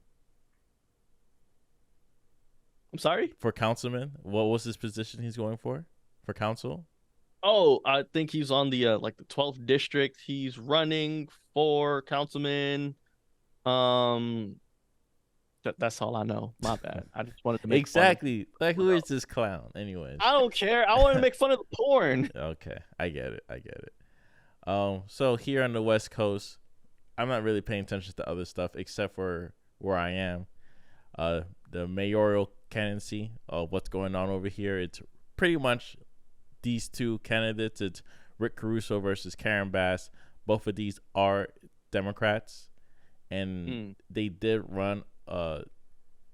[SPEAKER 1] I'm sorry.
[SPEAKER 2] For councilman, what was his position he's going for? For council?
[SPEAKER 1] Oh, I think he's on the like the 12th district. He's running for councilman. Um, that's all I know. My bad. I just wanted to make fun of.
[SPEAKER 2] Exactly. Like who is this clown? Anyways.
[SPEAKER 1] I don't care. I want to make fun of the porn.
[SPEAKER 2] Okay, I get it. I get it. So here on the West Coast, I'm not really paying attention to other stuff except for where I am. The mayoral candidacy of what's going on over here. It's pretty much these two candidates. It's Rick Caruso versus Karen Bass. Both of these are Democrats, and
[SPEAKER 1] Mm.
[SPEAKER 2] they did run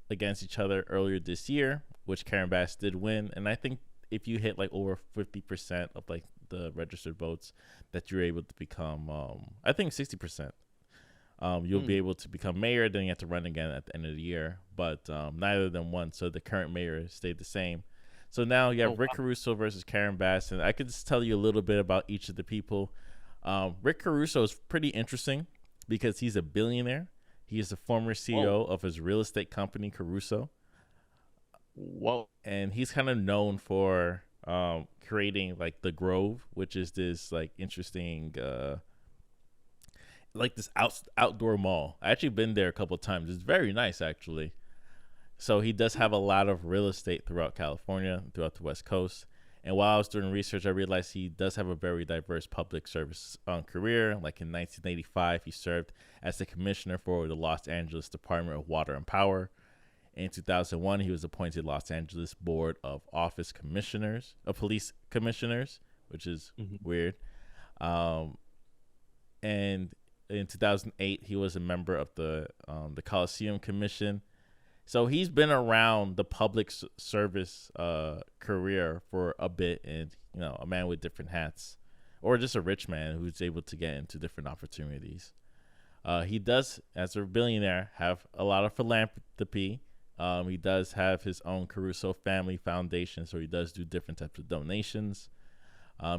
[SPEAKER 2] against each other earlier this year, which Karen Bass did win. And I think if you hit like over 50% of like the registered votes, that you're able to become, I think 60%. You'll be
[SPEAKER 1] Mm.
[SPEAKER 2] able to become mayor. Then you have to run again at the end of the year. But neither of them won, so the current mayor stayed the same. So now you
[SPEAKER 1] Oh
[SPEAKER 2] have Rick
[SPEAKER 1] wow.
[SPEAKER 2] Caruso versus Karen Bass, and I could just tell you a little bit about each of the people. Rick Caruso is pretty interesting because he's a billionaire. He is the former
[SPEAKER 1] Whoa.
[SPEAKER 2] CEO of his real estate company, Caruso,
[SPEAKER 1] Whoa.
[SPEAKER 2] and he's kind of known for creating like the Grove, which is this like interesting like this outdoor mall. I actually been there a couple of times. It's very nice actually. So he does have a lot of real estate throughout California, throughout the West Coast. And while I was doing research, I realized he does have a very diverse public service career. Like in 1985, he served as the commissioner for the Los Angeles Department of Water and Power. In 2001, he was appointed Los Angeles Board of Office Commissioners, of Police Commissioners, which is
[SPEAKER 1] Mhm.
[SPEAKER 2] weird. Um, and in 2008, he was a member of the Coliseum Commission. So he's been around the public service career for a bit, and a man with different hats, or just a rich man who's able to get into different opportunities. He does, as a billionaire, have a lot of philanthropy. He does have his own Caruso Family Foundation, so he does do different types of donations.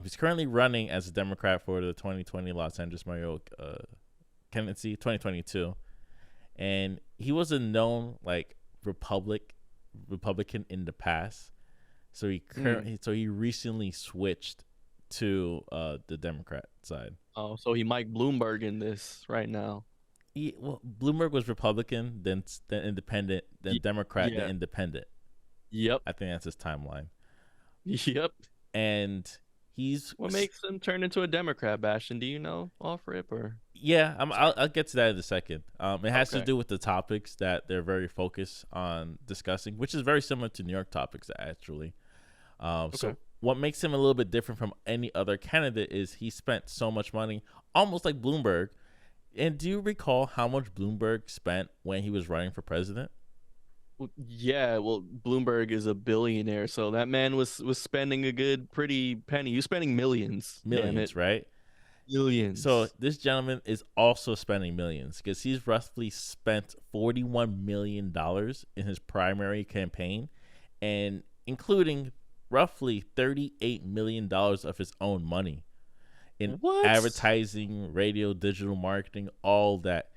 [SPEAKER 2] He's currently running as a Democrat for the 2020 Los Angeles mayoral candidacy, 2022, and he was a known like Republican in the past. So he recently switched to the Democrat side.
[SPEAKER 1] Oh, so he Mike Bloomberg in this right now.
[SPEAKER 2] Well, Bloomberg was Republican, then Independent, then
[SPEAKER 1] Y-
[SPEAKER 2] Democrat, then
[SPEAKER 1] yeah.
[SPEAKER 2] Independent.
[SPEAKER 1] Yep.
[SPEAKER 2] I think that's his timeline.
[SPEAKER 1] Yep.
[SPEAKER 2] And he's
[SPEAKER 1] What makes him turn into a Democrat, Bastion? Do you know off rip or?
[SPEAKER 2] yeah, I'll get to that in a second. It has to
[SPEAKER 1] Okay.
[SPEAKER 2] do with the topics that they're very focused on discussing, which is very similar to New York topics actually.
[SPEAKER 1] Okay.
[SPEAKER 2] So what makes him a little bit different from any other candidate is he spent so much money, almost like Bloomberg. And do you recall how much Bloomberg spent when he was running for president?
[SPEAKER 1] Well, yeah, well, Bloomberg is a billionaire, so that man was spending a good pretty penny. He was spending millions. Damn it.
[SPEAKER 2] Millions, right? So
[SPEAKER 1] Millions.
[SPEAKER 2] this gentleman is also spending millions because he's roughly spent $41 million in his primary campaign, and including roughly $38 million of his own money in
[SPEAKER 1] What?
[SPEAKER 2] advertising, radio, digital marketing, all that.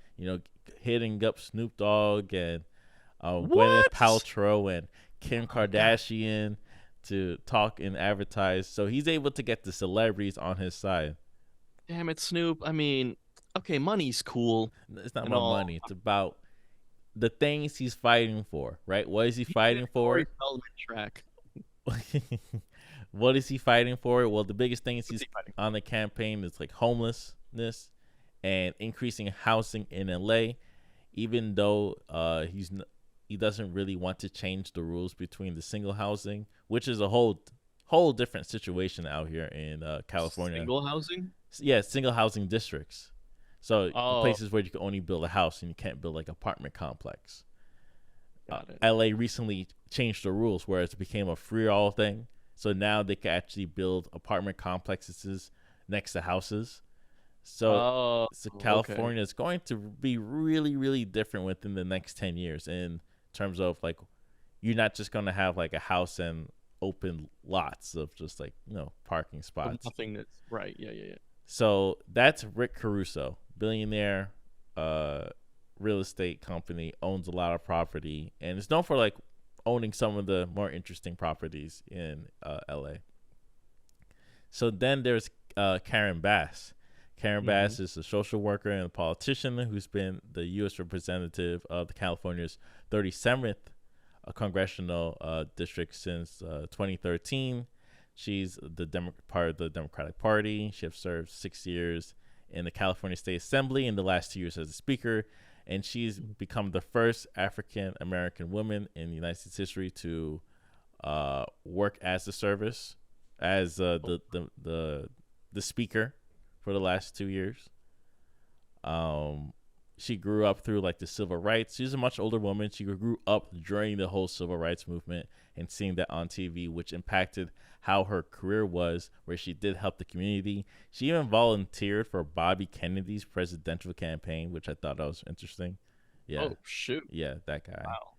[SPEAKER 2] Hitting up Snoop Dogg and Gwyneth
[SPEAKER 1] What?
[SPEAKER 2] Paltrow and Kim
[SPEAKER 1] Oh my God.
[SPEAKER 2] Kardashian to talk and advertise. So he's able to get the celebrities on his side.
[SPEAKER 1] Damn it, Snoop. I mean, okay, money's cool
[SPEAKER 2] It's not
[SPEAKER 1] and
[SPEAKER 2] about
[SPEAKER 1] all.
[SPEAKER 2] money. It's about the things he's fighting for, right? What is he
[SPEAKER 1] He needed
[SPEAKER 2] fighting
[SPEAKER 1] a Corey
[SPEAKER 2] for?
[SPEAKER 1] Feldman track.
[SPEAKER 2] What is he fighting for? Well, the biggest things
[SPEAKER 1] What's
[SPEAKER 2] he's
[SPEAKER 1] he fighting
[SPEAKER 2] on the campaign is like homelessness and increasing housing in LA. Even though he doesn't really want to change the rules between the single housing, which is a whole different situation out here in
[SPEAKER 1] for?
[SPEAKER 2] California.
[SPEAKER 1] Single housing?
[SPEAKER 2] Yeah, single housing districts. So the
[SPEAKER 1] Oh,
[SPEAKER 2] places where you can only build a house and you can't build like apartment complex.
[SPEAKER 1] got it.
[SPEAKER 2] LA recently changed the rules where it became a free all thing. So now they can actually build apartment complexes next to houses. So
[SPEAKER 1] Oh,
[SPEAKER 2] so
[SPEAKER 1] okay.
[SPEAKER 2] California is going to be really, really different within the next 10 years in terms of like you're not just going to have like a house and open lots of just like, parking
[SPEAKER 1] Of
[SPEAKER 2] spots.
[SPEAKER 1] nothing that's right. Yeah, yeah, yeah.
[SPEAKER 2] So that's Rick Caruso, billionaire, uh, real estate company, owns a lot of property, and is known for like owning some of the more interesting properties in LA. So then there's Karen Bass. Karen
[SPEAKER 1] Hmm.
[SPEAKER 2] Bass is a social worker and a politician who's been the U.S. representative of the California's 37th congressional district since 2013. She's part of the Democratic Party. She has served 6 years in the California State Assembly in the last 2 years as a speaker, and she's become the first African American woman in the United States history to work as the service as the speaker for the last 2 years. Um, she grew up through like the civil rights. She's a much older woman. She grew up during the whole civil rights movement and seeing that on TV, which impacted how her career was, where she did help the community. She even volunteered for Bobby Kennedy's presidential campaign, which I thought that was interesting. Yeah,
[SPEAKER 1] Oh, shoot.
[SPEAKER 2] yeah, that guy.
[SPEAKER 1] Wow.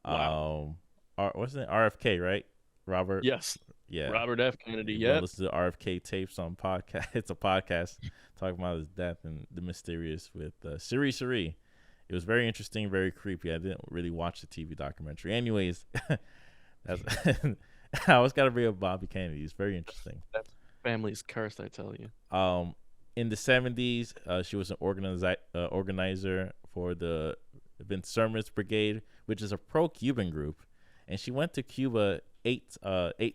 [SPEAKER 1] Wow.
[SPEAKER 2] Um, what's it? RFK, right? Robert.
[SPEAKER 1] Yes.
[SPEAKER 2] Yeah,
[SPEAKER 1] Robert F. Kennedy.
[SPEAKER 2] you want to
[SPEAKER 1] Yep.
[SPEAKER 2] listen to RFK tapes on podcast? It's a podcast talking about his death and the mysterious with Siri Siri. It was very interesting, very creepy. I didn't really watch the TV documentary. Anyways, that's I always got to bring up Bobby Kennedy. He's very interesting.
[SPEAKER 1] That family's cursed, I tell you.
[SPEAKER 2] Um, in the 70s, she was an organizer for the Vince Sermons Brigade, which is a pro-Cuban group, and she went to Cuba eight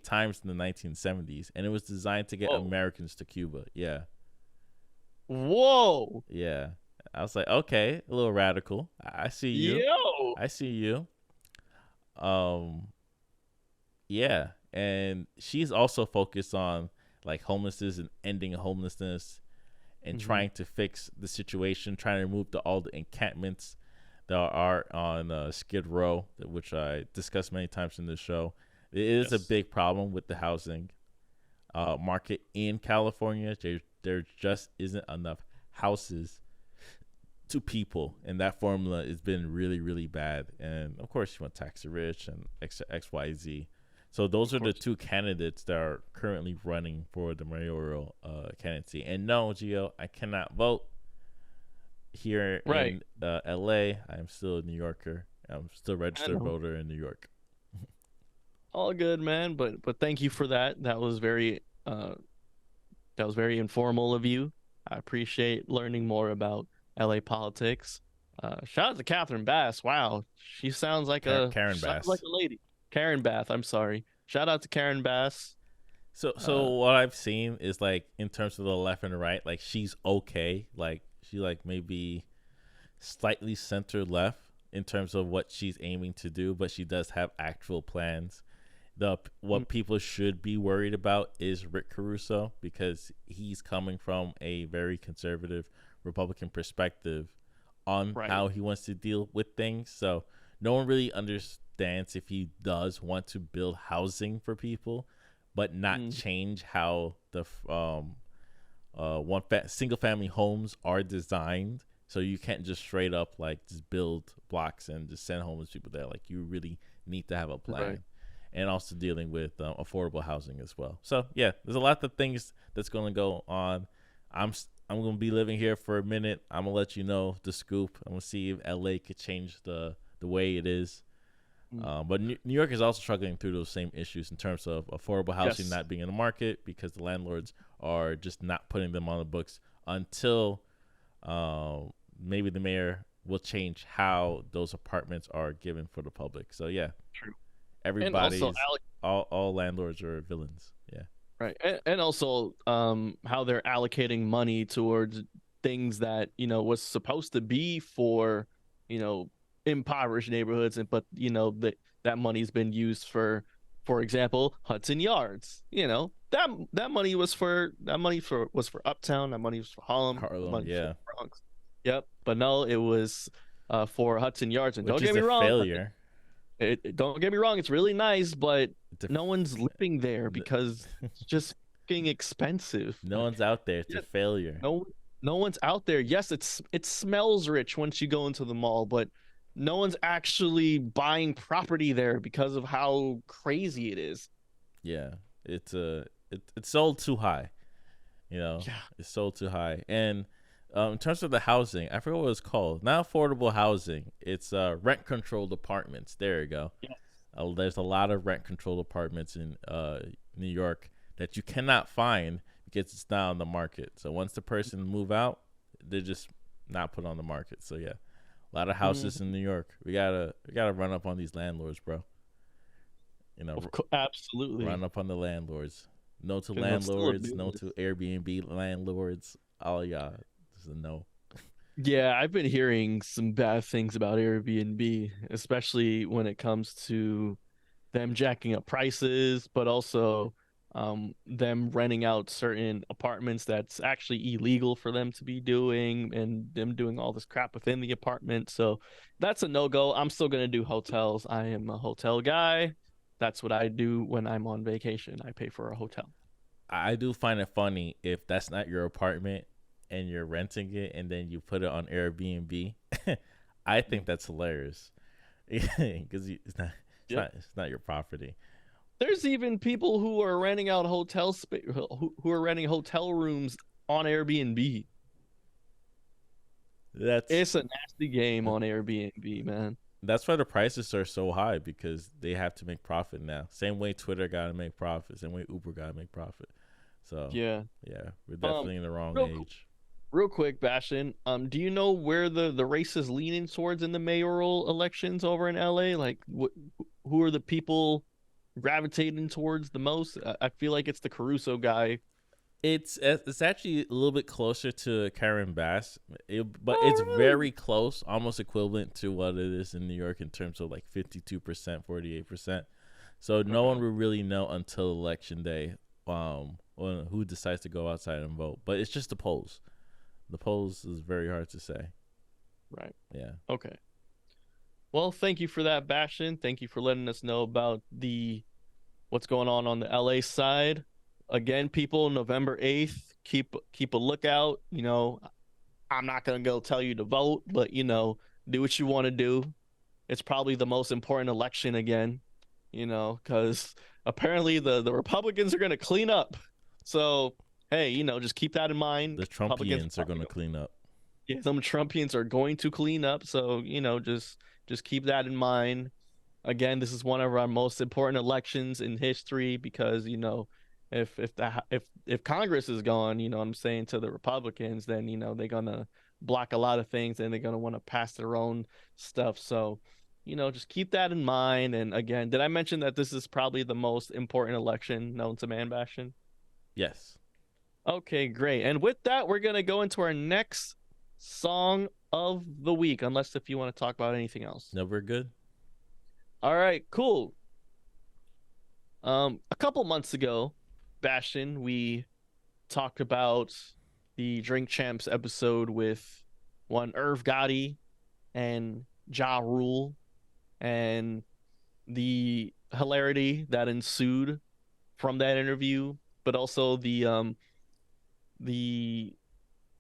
[SPEAKER 2] times in the 1970s, and it was designed to get
[SPEAKER 1] Whoa.
[SPEAKER 2] Americans to Cuba. Yeah,
[SPEAKER 1] Whoa.
[SPEAKER 2] yeah. I was like, okay, a little radical. I see you.
[SPEAKER 1] Yo.
[SPEAKER 2] I see you. Um, yeah, and she's also focused on like homelessness and ending homelessness and
[SPEAKER 1] Hmm.
[SPEAKER 2] trying to fix the situation, trying to remove all the encampments that are on Skid Row, which I discussed many times in this show. It is a
[SPEAKER 1] Yes.
[SPEAKER 2] big problem with the housing market in California. There just isn't enough houses to people, and that formula has been really, really bad. And of course, you want tax the rich and XYZ. So those
[SPEAKER 1] Of
[SPEAKER 2] are the
[SPEAKER 1] course.
[SPEAKER 2] two candidates that are currently running for the mayoral candidacy. And no, Gio, I cannot vote here
[SPEAKER 1] Right.
[SPEAKER 2] in LA. I am still a New Yorker. I'm still a
[SPEAKER 1] I
[SPEAKER 2] registered
[SPEAKER 1] know.
[SPEAKER 2] voter in New York.
[SPEAKER 1] All good, man. But thank you for that. That was very informal of you. I appreciate learning more about LA politics. Shout out to Catherine Bass. Wow,
[SPEAKER 2] Karen
[SPEAKER 1] she sounds like
[SPEAKER 2] Bass.
[SPEAKER 1] a lady. Karen Bath. I'm sorry. Shout out to Karen Bass.
[SPEAKER 2] So
[SPEAKER 1] Uh,
[SPEAKER 2] what I've seen is like in terms of the left and the right, like she's okay. Like she like maybe slightly center left in terms of what she's aiming to do, but she does have actual plans. The
[SPEAKER 1] mm,
[SPEAKER 2] what people should be worried about is Rick Caruso because he's coming from a very conservative Republican perspective on
[SPEAKER 1] right.
[SPEAKER 2] how he wants to deal with things. So no one really understands if he does want to build housing for people, but not
[SPEAKER 1] Mm,
[SPEAKER 2] change how the single family homes are designed. So you can't just straight up like just build blocks and just send homeless people there. Like you really need to have a
[SPEAKER 1] right.
[SPEAKER 2] plan, and also dealing with affordable housing as well. So yeah, there's a lot of things that's going to go on. I'm going to be living here for a minute. I'm gonna let you know the scoop. I'm gonna see if LA could change the way it is.
[SPEAKER 1] Mm,
[SPEAKER 2] But New York is also struggling through those same issues in terms of affordable housing
[SPEAKER 1] yes.
[SPEAKER 2] not being in the market because the landlords are just not putting them on the books until uh, maybe the mayor will change how those apartments are given for the public. So yeah,
[SPEAKER 1] True. And also,
[SPEAKER 2] everybody's all landlords are villains. Yeah,
[SPEAKER 1] right. And also how they're allocating money towards things that, was supposed to be for, you know, impoverished neighborhoods and but that money's been used for example, Hudson Yards. That money for was for Uptown, that money was for Harlem, that
[SPEAKER 2] Harlem.
[SPEAKER 1] money was for
[SPEAKER 2] Yeah,
[SPEAKER 1] the Bronx. Yep. But no, it was for Hudson Yards. And
[SPEAKER 2] which
[SPEAKER 1] don't
[SPEAKER 2] is
[SPEAKER 1] get me
[SPEAKER 2] a
[SPEAKER 1] wrong,
[SPEAKER 2] failure.
[SPEAKER 1] don't get me wrong, it's really nice, but
[SPEAKER 2] Def-
[SPEAKER 1] no one's living there because it's just fucking expensive.
[SPEAKER 2] no one's out there. It's
[SPEAKER 1] Yeah,
[SPEAKER 2] a failure.
[SPEAKER 1] no, no one's out there. Yes, it smells rich once you go into the mall, but no one's actually buying property there because of how crazy it is.
[SPEAKER 2] Yeah, it's sold too high. You know,
[SPEAKER 1] Yeah.
[SPEAKER 2] it's sold too high. And in terms of the housing, I forget what it's called. Not affordable housing. It's rent controlled apartments. There you go.
[SPEAKER 1] Yes.
[SPEAKER 2] There's a lot of rent controlled apartments in New York that you cannot find because it's not on the market. So once the person move out, they're just not put on the market. So yeah, a lot of houses in
[SPEAKER 1] Mhm.
[SPEAKER 2] New York. We gotta run up on these landlords, bro. You know, run
[SPEAKER 1] Absolutely.
[SPEAKER 2] up on the landlords. No to
[SPEAKER 1] Because it's still a
[SPEAKER 2] landlords. No
[SPEAKER 1] business.
[SPEAKER 2] to Airbnb landlords. All y'all, just a no.
[SPEAKER 1] Yeah, I've been hearing some bad things about Airbnb, especially when it comes to them jacking up prices, but also them renting out certain apartments that's actually illegal for them to be doing, and them doing all this crap within the apartment. So that's a no-go. I'm still gonna do hotels. I am a hotel guy. That's what I do when I'm on vacation. I pay for a hotel.
[SPEAKER 2] I do find it funny if that's not your apartment and you're renting it and then you put it on Airbnb. I think that's hilarious because
[SPEAKER 1] Yep.
[SPEAKER 2] it's not your property.
[SPEAKER 1] There's even people who are renting out hotel space, who are renting hotel rooms on Airbnb.
[SPEAKER 2] That's
[SPEAKER 1] It's a nasty game on Airbnb, man.
[SPEAKER 2] That's why the prices are so high because they have to make profit now. Same way Twitter got to make profit, same way Uber got to make profit. So,
[SPEAKER 1] Yeah.
[SPEAKER 2] yeah, we're
[SPEAKER 1] Um,
[SPEAKER 2] definitely in the wrong
[SPEAKER 1] real
[SPEAKER 2] age.
[SPEAKER 1] real quick, Bastion. Do you know where the race is leaning towards in the mayoral elections over in LA? Like, who are the people gravitating towards the most? I feel like it's the Caruso guy.
[SPEAKER 2] It's actually a little bit closer to Karen Bass, but it's
[SPEAKER 1] Oh, really?
[SPEAKER 2] very close, almost equivalent to what it is in New York in terms of like 52%, 48%. So no one
[SPEAKER 1] Okay.
[SPEAKER 2] will really know until election day, on who decides to go outside and vote. But it's just the polls. The polls is very hard to say.
[SPEAKER 1] Right.
[SPEAKER 2] Yeah.
[SPEAKER 1] Okay. Well, thank you for that, Bastion. Thank you for letting us know about the what's going on the LA side. Again, people, November 8th, keep a lookout. I'm not gonna go tell you to vote, but do what you want to do. It's probably the most important election again, because apparently the Republicans are gonna clean up. So hey, just keep that in mind.
[SPEAKER 2] The
[SPEAKER 1] Republicans
[SPEAKER 2] Trumpians are going to clean up.
[SPEAKER 1] yeah, some Trumpians are going to clean up. So, just keep that in mind. Again, this is one of our most important elections in history because, if Congress is gone, what I'm saying, to the Republicans, then, they're gonna block a lot of things and they're gonna want to pass their own stuff. So, just keep that in mind. And again, did I mention that this is probably the most important election known to man, Bastion?
[SPEAKER 2] Yes.
[SPEAKER 1] Okay, great. And with that, we're gonna go into our next song of the week, unless if you want to talk about anything else.
[SPEAKER 2] No, we're good.
[SPEAKER 1] All right, cool. A couple months ago, Bastion, we talked about the Drink Champs episode with one Irv Gotti and Ja Rule and the hilarity that ensued from that interview, but also the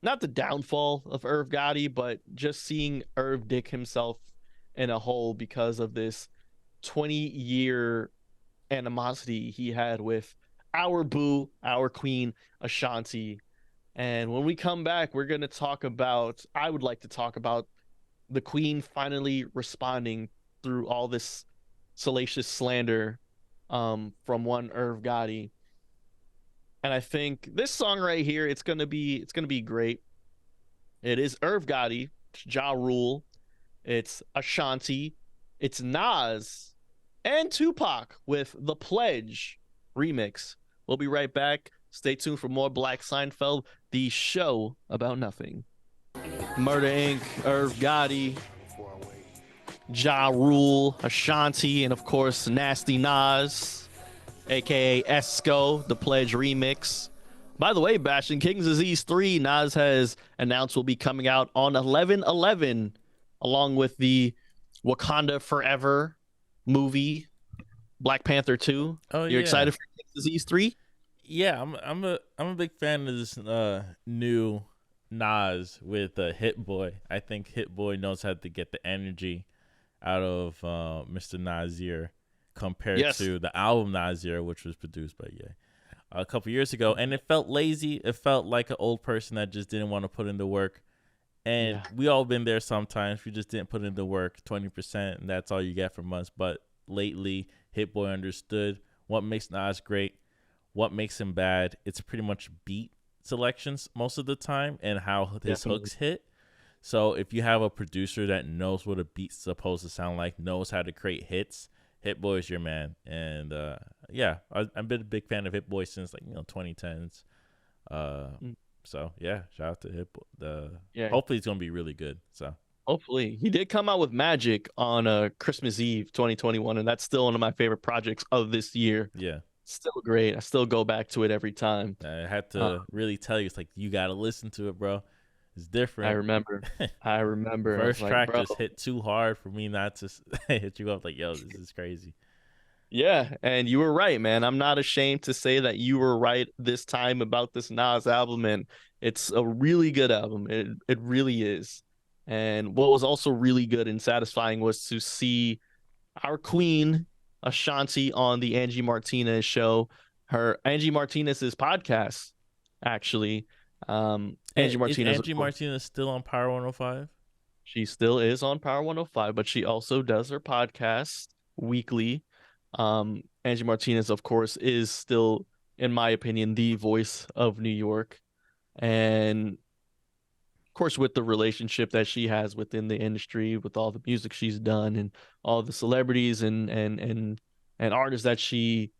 [SPEAKER 1] not the downfall of Irv Gotti, but just seeing Irv dig himself in a hole because of this 20-year animosity he had with our boo, our queen, Ashanti. And when we come back, I would like to talk about the queen finally responding through all this salacious slander from one Irv Gotti. And I think this song right here, it's gonna be great. It is Irv Gotti, Ja Rule, it's Ashanti, it's Nas, and Tupac with The Pledge remix. We'll be right back. Stay tuned for more Black Seinfeld, the show about nothing. Murder Inc., Irv Gotti, Ja Rule, Ashanti, and of course Nasty Nas, aka Esco, The Pledge remix. By the way, Bastion, King's Disease 3, Nas has announced will be coming out on 11/11, along with the Wakanda Forever movie, Black Panther 2.
[SPEAKER 2] Oh
[SPEAKER 1] You're
[SPEAKER 2] yeah.
[SPEAKER 1] excited for King's Disease 3?
[SPEAKER 2] Yeah, I'm a big fan of this new Nas with Hit Boy. I think Hit Boy knows how to get the energy out of Mr. Nasir compared
[SPEAKER 1] Yes.
[SPEAKER 2] to the album Nasir, which was produced by Ye a couple years ago, and it felt lazy. It felt like an old person that just didn't want to put in the work. And
[SPEAKER 1] Yeah.
[SPEAKER 2] we all been there sometimes. We just didn't put in the work, 20%, and that's all you get from us. But lately, Hit Boy understood what makes Nas great, what makes him bad. It's pretty much beat selections most of the time and how his
[SPEAKER 1] Definitely.
[SPEAKER 2] hooks hit. So if you have a producer that knows what a beat's supposed to sound like, knows how to create hits, Hit Boy is your man. And yeah, I've been a big fan of Hit Boy since 2010s. Uh,
[SPEAKER 1] Mm.
[SPEAKER 2] so yeah, shout out to Hit Boy.
[SPEAKER 1] Yeah.
[SPEAKER 2] Hopefully it's gonna be really good. So
[SPEAKER 1] Hopefully. He did come out with Magic on Christmas Eve 2021, and that's still one of my favorite projects of this year.
[SPEAKER 2] yeah,
[SPEAKER 1] Still great. I still go back to it every time.
[SPEAKER 2] I had
[SPEAKER 1] Uh,
[SPEAKER 2] to really tell you, it's like you gotta listen to it, bro. It's
[SPEAKER 1] I
[SPEAKER 2] different.
[SPEAKER 1] remember. I remember. I was
[SPEAKER 2] First
[SPEAKER 1] like,
[SPEAKER 2] track
[SPEAKER 1] bro.
[SPEAKER 2] just hit too hard for me not to hit you up. Like, yo, this is crazy.
[SPEAKER 1] Yeah, and you were right, man. I'm not ashamed to say that you were right this time about this Nas album, and it's a really good album. It really is. And what was also really good and satisfying was to see our queen Ashanti on the Angie Martinez show. Her Angie Martinez's podcast, actually. Angie
[SPEAKER 2] Is
[SPEAKER 1] Martinez, of
[SPEAKER 2] Angie
[SPEAKER 1] course.
[SPEAKER 2] Martinez still on Power 105?
[SPEAKER 1] She still is on Power 105, but she also does her podcast weekly. Angie Martinez, of course, is still, in my opinion, the voice of New York. And of course, with the relationship that she has within the industry, with all the music she's done and all the celebrities and artists that she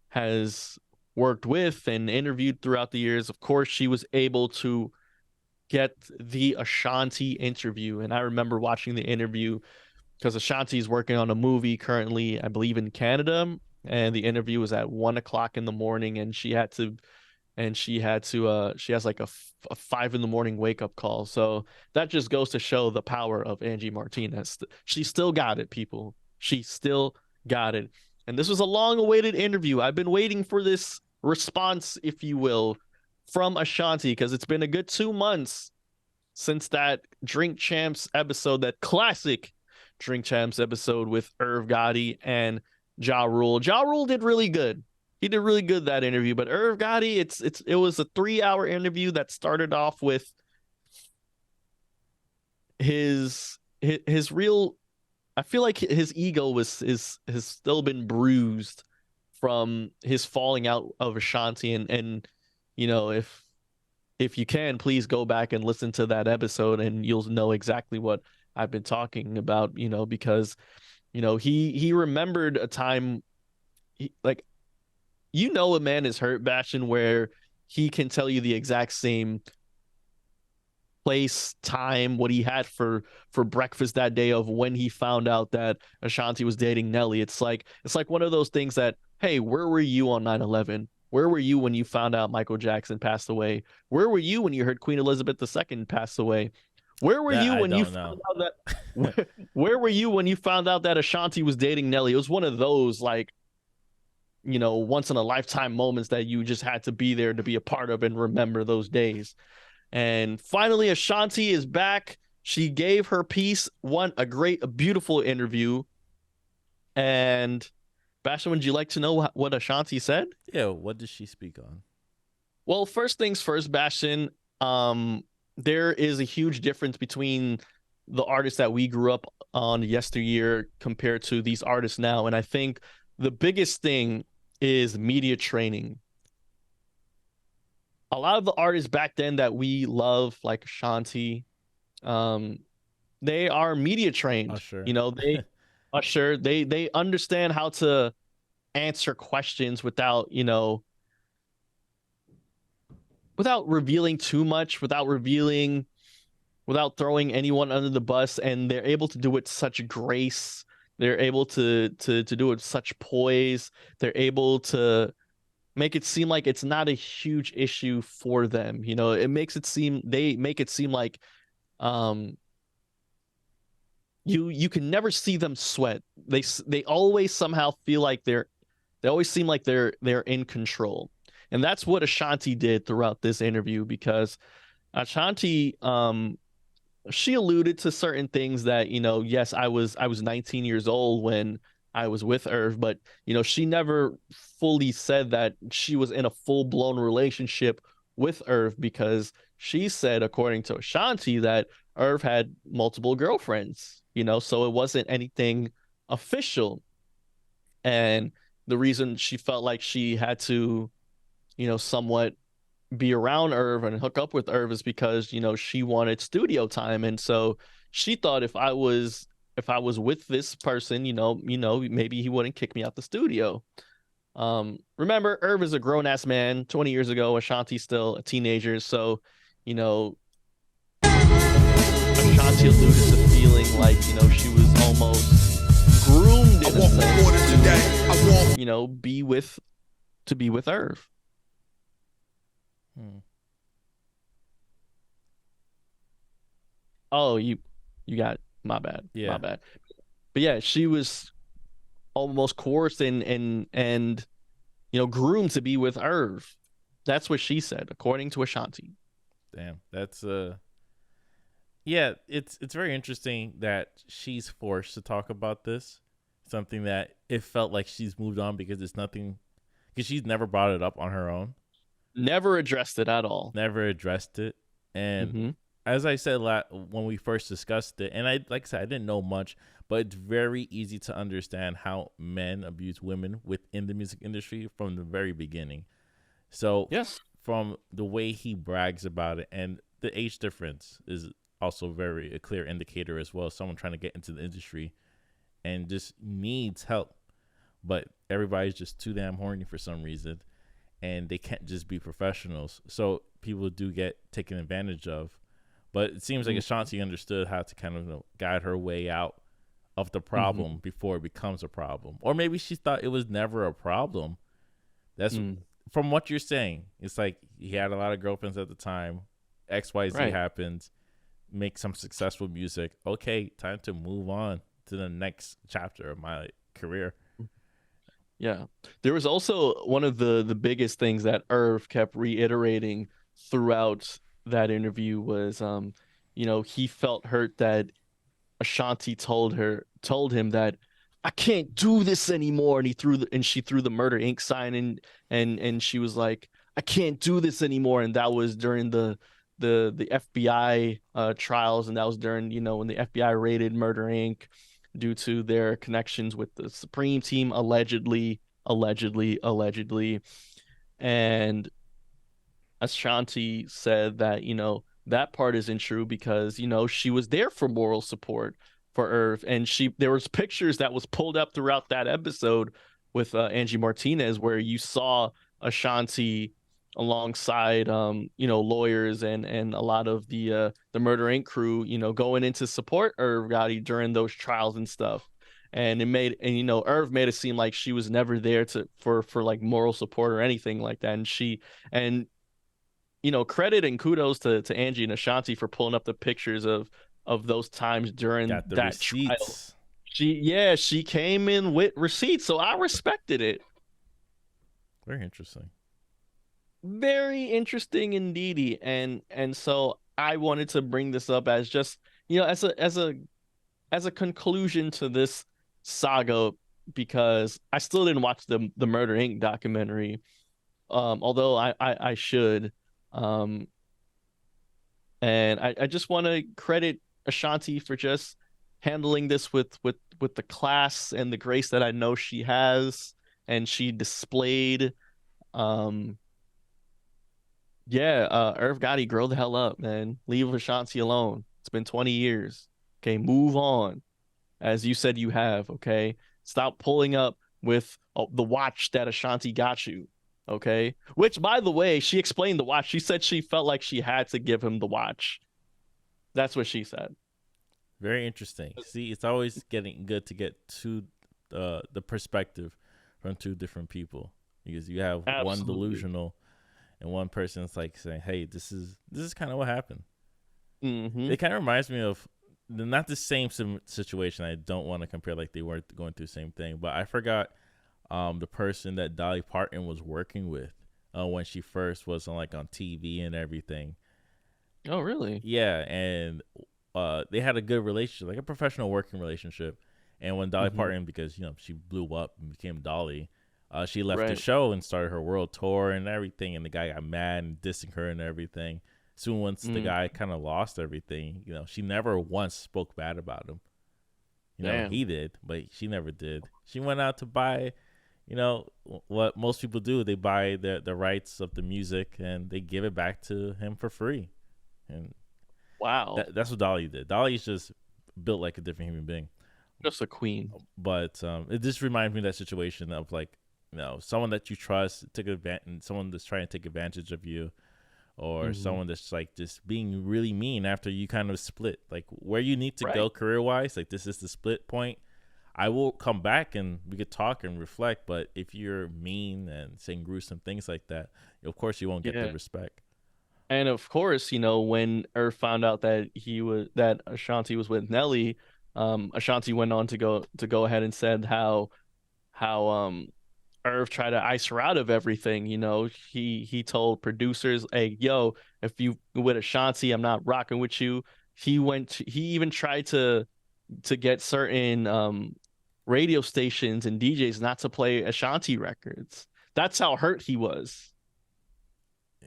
[SPEAKER 1] has worked with and interviewed throughout the years, of course, she was able to get the Ashanti interview. And I remember watching the interview because Ashanti is working on a movie currently, I believe in Canada, and the interview was at 1 o'clock in the morning, and she has like a 5 in the morning wake up call. So that just goes to show the power of Angie Martinez. She still got it, people. She still got it. And this was a long awaited interview. I've been waiting for this response, if you will, from Ashanti because it's been a good 2 months since that Drink Champs episode, that classic Drink Champs episode with Irv Gotti and Ja Rule. Ja Rule did really good. He did really good that interview, but Irv Gotti, it was a 3 hour interview that started off with his real. I feel like his ego is has still been bruised from his falling out of Ashanti, and you know if you can, please go back and listen to that episode and you'll know exactly what I've been talking about, because he remembered a time like a man is hurt, Bastion, where he can tell you the exact same place, time, what he had for breakfast that day of when he found out that Ashanti was dating Nelly. It's like one of those things that, hey, where were you on 9/11? Where were you when you found out Michael Jackson passed away? Where were you when you heard Queen Elizabeth II passed away? Where were
[SPEAKER 2] That
[SPEAKER 1] you
[SPEAKER 2] I
[SPEAKER 1] when you
[SPEAKER 2] don't know.
[SPEAKER 1] found out that where were you when you found out that Ashanti was dating Nelly? It was one of those like, once in a lifetime moments that you just had to be there to be a part of and remember those days. And finally, Ashanti is back. She gave her piece, a beautiful interview. And Bastion, would you like to know what Ashanti said?
[SPEAKER 2] Yeah, what does she speak on?
[SPEAKER 1] Well, first things first, Bastion. There is a huge difference between the artists that we grew up on yesteryear compared to these artists now. And I think the biggest thing is media training. A lot of the artists back then that we love, like Ashanti, um, they are media trained.
[SPEAKER 2] Usher.
[SPEAKER 1] They understand how to answer questions without revealing too much, without throwing anyone under the bus, and they're able to do it such grace. They're able to do it with such poise. They're able to make it seem like it's not a huge issue for them. They make it seem like um you can never see them sweat. They always somehow feel like they always seem like they're in control. And that's what Ashanti did throughout this interview because Ashanti she alluded to certain things that, yes, I was 19 years old when I was with Irv, but she never fully said that she was in a full-blown relationship with Irv because she said, according to Ashanti, that Irv had multiple girlfriends, so it wasn't anything official. And the reason she felt like she had to, somewhat be around Irv and hook up with Irv is because she wanted studio time, and so she thought if I was with this person, maybe he wouldn't kick me out the studio. Remember, Irv is a grown ass man. 20 years ago, Ashanti's still a teenager, so you know Ashanti alluded to feeling like she was almost groomed in a sense to be with Irv.
[SPEAKER 2] Hmm.
[SPEAKER 1] Oh, you got my bad. My
[SPEAKER 2] Yeah.
[SPEAKER 1] bad. But yeah, she was almost coerced and groomed to be with Irv. That's what she said, according to Ashanti.
[SPEAKER 2] Damn. That's yeah, it's very interesting that she's forced to talk about this. Something that it felt like she's moved on because it's nothing because she's never brought it up on her own.
[SPEAKER 1] Never addressed it at all.
[SPEAKER 2] Never addressed it. And
[SPEAKER 1] Hmm.
[SPEAKER 2] as I said when we first discussed it, and I like I said, I didn't know much, but it's very easy to understand how men abuse women within the music industry from the very beginning. So
[SPEAKER 1] Yes.
[SPEAKER 2] from the way he brags about it, and the age difference is also very a clear indicator as well. Someone trying to get into the industry and just needs help, but everybody's just too damn horny for some reason, and they can't just be professionals. So people do get taken advantage of. But it seems like
[SPEAKER 1] Mm-hmm.
[SPEAKER 2] Ashanti understood how to kind of guide her way out of the
[SPEAKER 1] Mm-hmm.
[SPEAKER 2] problem before it becomes a problem, or maybe she thought it was never a problem. That's
[SPEAKER 1] Mm.
[SPEAKER 2] from what you're saying. It's like he had a lot of girlfriends at the time. XYZ
[SPEAKER 1] Right.
[SPEAKER 2] happened. Make some successful music. Okay, time to move on to the next chapter of my career.
[SPEAKER 1] Yeah. There was also one of the biggest things that Irv kept reiterating throughout that interview was he felt hurt that Ashanti told him that I can't do this anymore, and she threw the Murder Inc. sign, and she was like, I can't do this anymore, and that was during the FBI trials, and that was during when the FBI raided Murder Inc. due to their connections with the Supreme Team, allegedly, and Ashanti said that, that part isn't true because, she was there for moral support for Irv. And there was pictures that was pulled up throughout that episode with Angie Martinez where you saw Ashanti alongside, lawyers and a lot of the Murder Inc. crew, going into support Irv Gotti during those trials and stuff. Irv made it seem like she was never there for like moral support or anything like that. And credit and kudos to Angie and Ashanti for pulling up the pictures of those times during
[SPEAKER 2] Got the
[SPEAKER 1] that trial.
[SPEAKER 2] receipts.
[SPEAKER 1] She came in with receipts, so I respected it.
[SPEAKER 2] Very interesting.
[SPEAKER 1] Very interesting indeedy. And so I wanted to bring this up as just, as a conclusion to this saga because I still didn't watch the Murder Inc. documentary. Although I should. Um, And I just want to credit Ashanti for just handling this with the class and the grace that I know she has and she displayed. Um, yeah, Irv Gotti, grow the hell up, man. Leave Ashanti alone. It's been 20 years. Okay, move on. As you said you have, okay? Stop pulling up with the watch that Ashanti got you. Okay? Which by the way, she explained the watch. She said she felt like she had to give him the watch. That's what she said.
[SPEAKER 2] Very interesting. See, it's always getting good to get the perspective from two different people because you have one
[SPEAKER 1] Absolutely.
[SPEAKER 2] delusional and one person's like saying, "Hey, this is kind of what happened."
[SPEAKER 1] Hmm.
[SPEAKER 2] It kind of reminds me of not the same situation. I don't want to compare like they weren't going through the same thing, but I forgot the person that Dolly Parton was working with when she first was on TV and everything.
[SPEAKER 1] Oh, really?
[SPEAKER 2] Yeah, and they had a good relationship, like a professional working relationship. And when Dolly
[SPEAKER 1] Hmm.
[SPEAKER 2] Parton, because she blew up and became Dolly, she left the
[SPEAKER 1] Right.
[SPEAKER 2] show and started her world tour and everything. And the guy got mad and dissing her and everything. Soon, once the
[SPEAKER 1] Mm,
[SPEAKER 2] guy kind of lost everything, she never once spoke bad about him.
[SPEAKER 1] damn.
[SPEAKER 2] He did, but she never did. She went out to buy, what most people do. They buy the rights of the music and they give it back to him for free. And
[SPEAKER 1] Wow.
[SPEAKER 2] that's what Dolly did. Dolly's just built like a different human being.
[SPEAKER 1] Just a queen.
[SPEAKER 2] But it just reminds me of that situation of like, someone that you trust took advantage, someone that's trying to take advantage of you, or
[SPEAKER 1] Hmm.
[SPEAKER 2] someone that's like just being really mean after you kind of split. Like where you need to
[SPEAKER 1] Right.
[SPEAKER 2] go career wise, like this is the split point. I will come back and we could talk and reflect. But if you're mean and saying gruesome things like that, of course you won't get the
[SPEAKER 1] Yeah.
[SPEAKER 2] respect.
[SPEAKER 1] And of course, when Irv found out that Ashanti was with Nelly, Ashanti went on to go ahead and said how Irv tried to ice her out of everything. He told producers, "Hey, yo, if you with Ashanti, I'm not rocking with you." He even tried to get certain radio stations and DJs not to play Ashanti records. That's how hurt he was.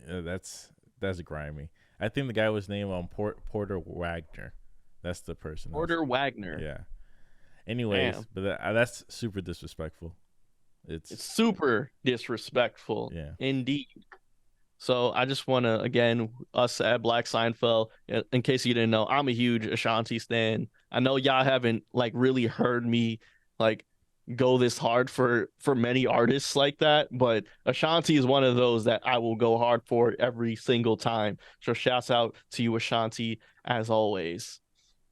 [SPEAKER 2] That's grimy. I think the guy was named Porter Wagner. That's the person.
[SPEAKER 1] Porter Wagner.
[SPEAKER 2] Yeah. Anyways,
[SPEAKER 1] Damn.
[SPEAKER 2] but that's super disrespectful.
[SPEAKER 1] It's
[SPEAKER 2] It's
[SPEAKER 1] super disrespectful.
[SPEAKER 2] yeah.
[SPEAKER 1] Indeed. So I just want to, again, us at Black Seinfeld, in case you didn't know, I'm a huge Ashanti stan. I know y'all haven't like really heard me like go this hard for many artists like that, but Ashanti is one of those that I will go hard for every single time. So shouts out to you, Ashanti, as always.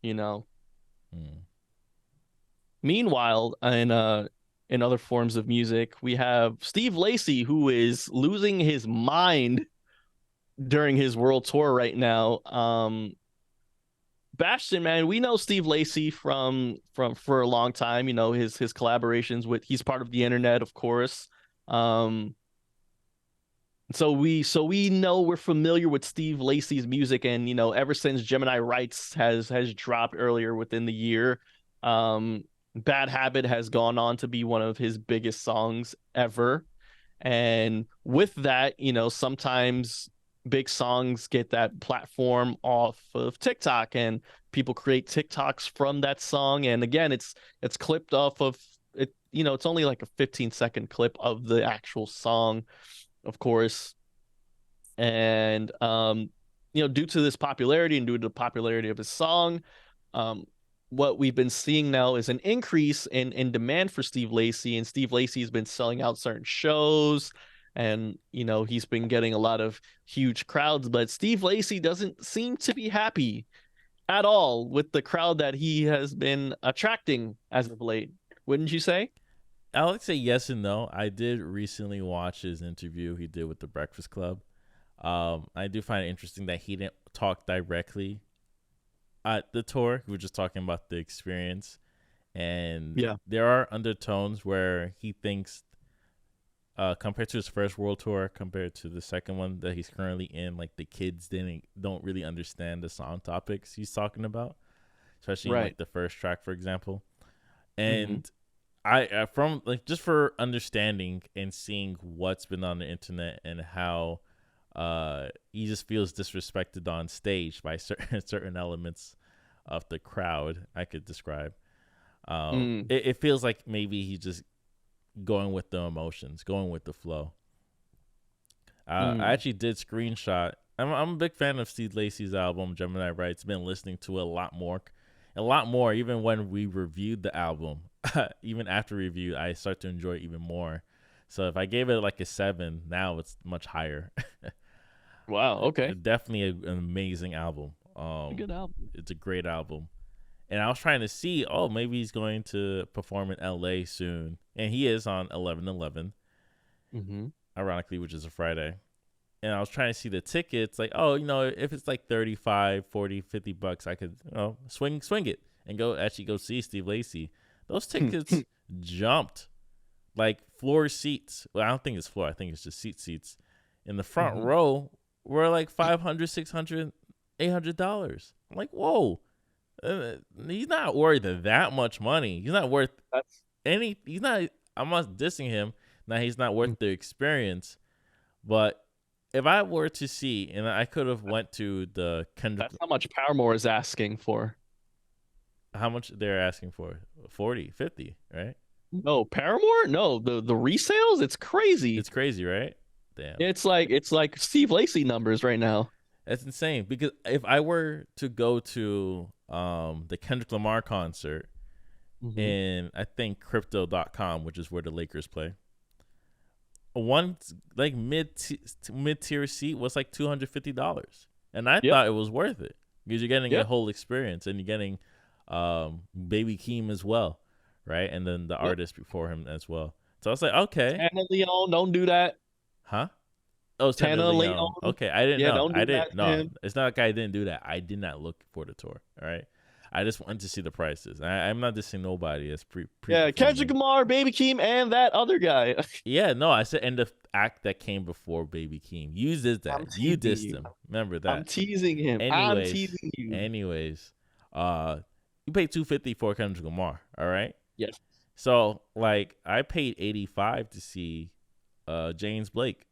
[SPEAKER 1] You know.
[SPEAKER 2] Mm.
[SPEAKER 1] Meanwhile, in other forms of music, we have Steve Lacy, who is losing his mind during his world tour right now. Bastion, man, we know Steve Lacy from for a long time. You know his collaborations with he's part of the internet, of course. Um, so we know we're familiar with Steve Lacy's music, and you know ever since Gemini Rights has dropped earlier within the year, um, Bad Habit has gone on to be one of his biggest songs ever. And with that, you know, sometimes big songs get that platform off of TikTok and people create TikToks from that song. And again, it's clipped off of it, you know, it's only like a 15-second clip of the actual song, of course. And you know, due to this popularity and due to the popularity of his song, um, what we've been seeing now is an increase in demand for Steve Lacy, and Steve Lacy has been selling out certain shows, and you know he's been getting a lot of huge crowds. But Steve Lacy doesn't seem to be happy at all with the crowd that he has been attracting as of late. Wouldn't you say?
[SPEAKER 2] I would say yes and no. I did recently watch his interview he did with the Breakfast Club. I do find it interesting that he didn't talk directly at the tour. He was just talking about the experience, and
[SPEAKER 1] Yeah.
[SPEAKER 2] there are undertones where he thinks, compared to his first world tour, compared to the second one that he's currently in, like the kids don't really understand the song topics he's talking about, especially in
[SPEAKER 1] Right.
[SPEAKER 2] like the first track, for example.
[SPEAKER 1] Hmm.
[SPEAKER 2] And I from like just for understanding and seeing what's been on the internet and how he just feels disrespected on stage by certain elements of the crowd I could describe.
[SPEAKER 1] Mm.
[SPEAKER 2] It feels like maybe he's just going with the emotions, going with the flow. I
[SPEAKER 1] Mm.
[SPEAKER 2] actually did screenshot. I'm a big fan of Steve Lacy's album Gemini Rights. Been listening to it a lot more. Even when we reviewed the album, even after review, I start to enjoy it even more. So if I gave it like a 7, now it's much higher.
[SPEAKER 1] Wow. Okay.
[SPEAKER 2] Definitely an amazing album.
[SPEAKER 1] A good album.
[SPEAKER 2] It's a great album. And I was trying to see, oh, maybe he's going to perform in LA soon. And he is on 11/11,
[SPEAKER 1] Hmm.
[SPEAKER 2] ironically, which is a Friday. And I was trying to see the tickets, like, oh, you know, if it's like 35, 40, $50, I could, you know, swing it and go see Steve Lacy. Those tickets jumped like floor seats. Well, I don't think it's floor. I think it's just seats. In the front
[SPEAKER 1] Hmm.
[SPEAKER 2] row were like 500, 600, $800. I'm like, whoa. He's not worth that much money. He's not worth
[SPEAKER 1] That's
[SPEAKER 2] any. He's not. I'm not dissing him. Now he's not worth the experience. But if I were to see, and I could have went to the Kendrick,
[SPEAKER 1] that's how much Paramore is asking for.
[SPEAKER 2] how much they're asking for? 40, 50, right?
[SPEAKER 1] No, Paramore? No, the resales, it's crazy.
[SPEAKER 2] It's crazy, right? Damn.
[SPEAKER 1] It's like Steve Lacy numbers right now.
[SPEAKER 2] That's insane. Because if I were to go to the Kendrick Lamar concert
[SPEAKER 1] Hmm.
[SPEAKER 2] in, I think, crypto.com, which is where the Lakers play, one like mid tier seat was like $250, and I
[SPEAKER 1] Yep.
[SPEAKER 2] thought it was worth it because you're getting a
[SPEAKER 1] Yep.
[SPEAKER 2] whole experience and you're getting Baby Keem as well, right? And then the
[SPEAKER 1] Yep.
[SPEAKER 2] artist before him as well. So I was like, okay,
[SPEAKER 1] Tana Leon, don't do that.
[SPEAKER 2] huh? Oh, it's Tender
[SPEAKER 1] Tana
[SPEAKER 2] Leon.
[SPEAKER 1] Leon.
[SPEAKER 2] Okay, I didn't
[SPEAKER 1] Yeah,
[SPEAKER 2] know.
[SPEAKER 1] don't
[SPEAKER 2] I
[SPEAKER 1] do that
[SPEAKER 2] didn't.
[SPEAKER 1] to
[SPEAKER 2] No,
[SPEAKER 1] him.
[SPEAKER 2] it's not like I didn't do that. I did not look for the tour. All right, I just wanted to see the prices. I'm not dissing nobody that's pre
[SPEAKER 1] Yeah, Kendrick
[SPEAKER 2] performing.
[SPEAKER 1] Lamar, Baby Keem, and that other guy.
[SPEAKER 2] Yeah, no, I said end of act that came before Baby Keem. You did
[SPEAKER 1] I'm
[SPEAKER 2] that. You
[SPEAKER 1] teasing
[SPEAKER 2] dissed
[SPEAKER 1] you.
[SPEAKER 2] him. Remember
[SPEAKER 1] I'm
[SPEAKER 2] that.
[SPEAKER 1] teasing him. I'm
[SPEAKER 2] Anyways,
[SPEAKER 1] teasing you.
[SPEAKER 2] anyways, uh, you paid 250 for Kendrick Lamar. All right.
[SPEAKER 1] Yes.
[SPEAKER 2] So like, I paid 85 to see James Blake,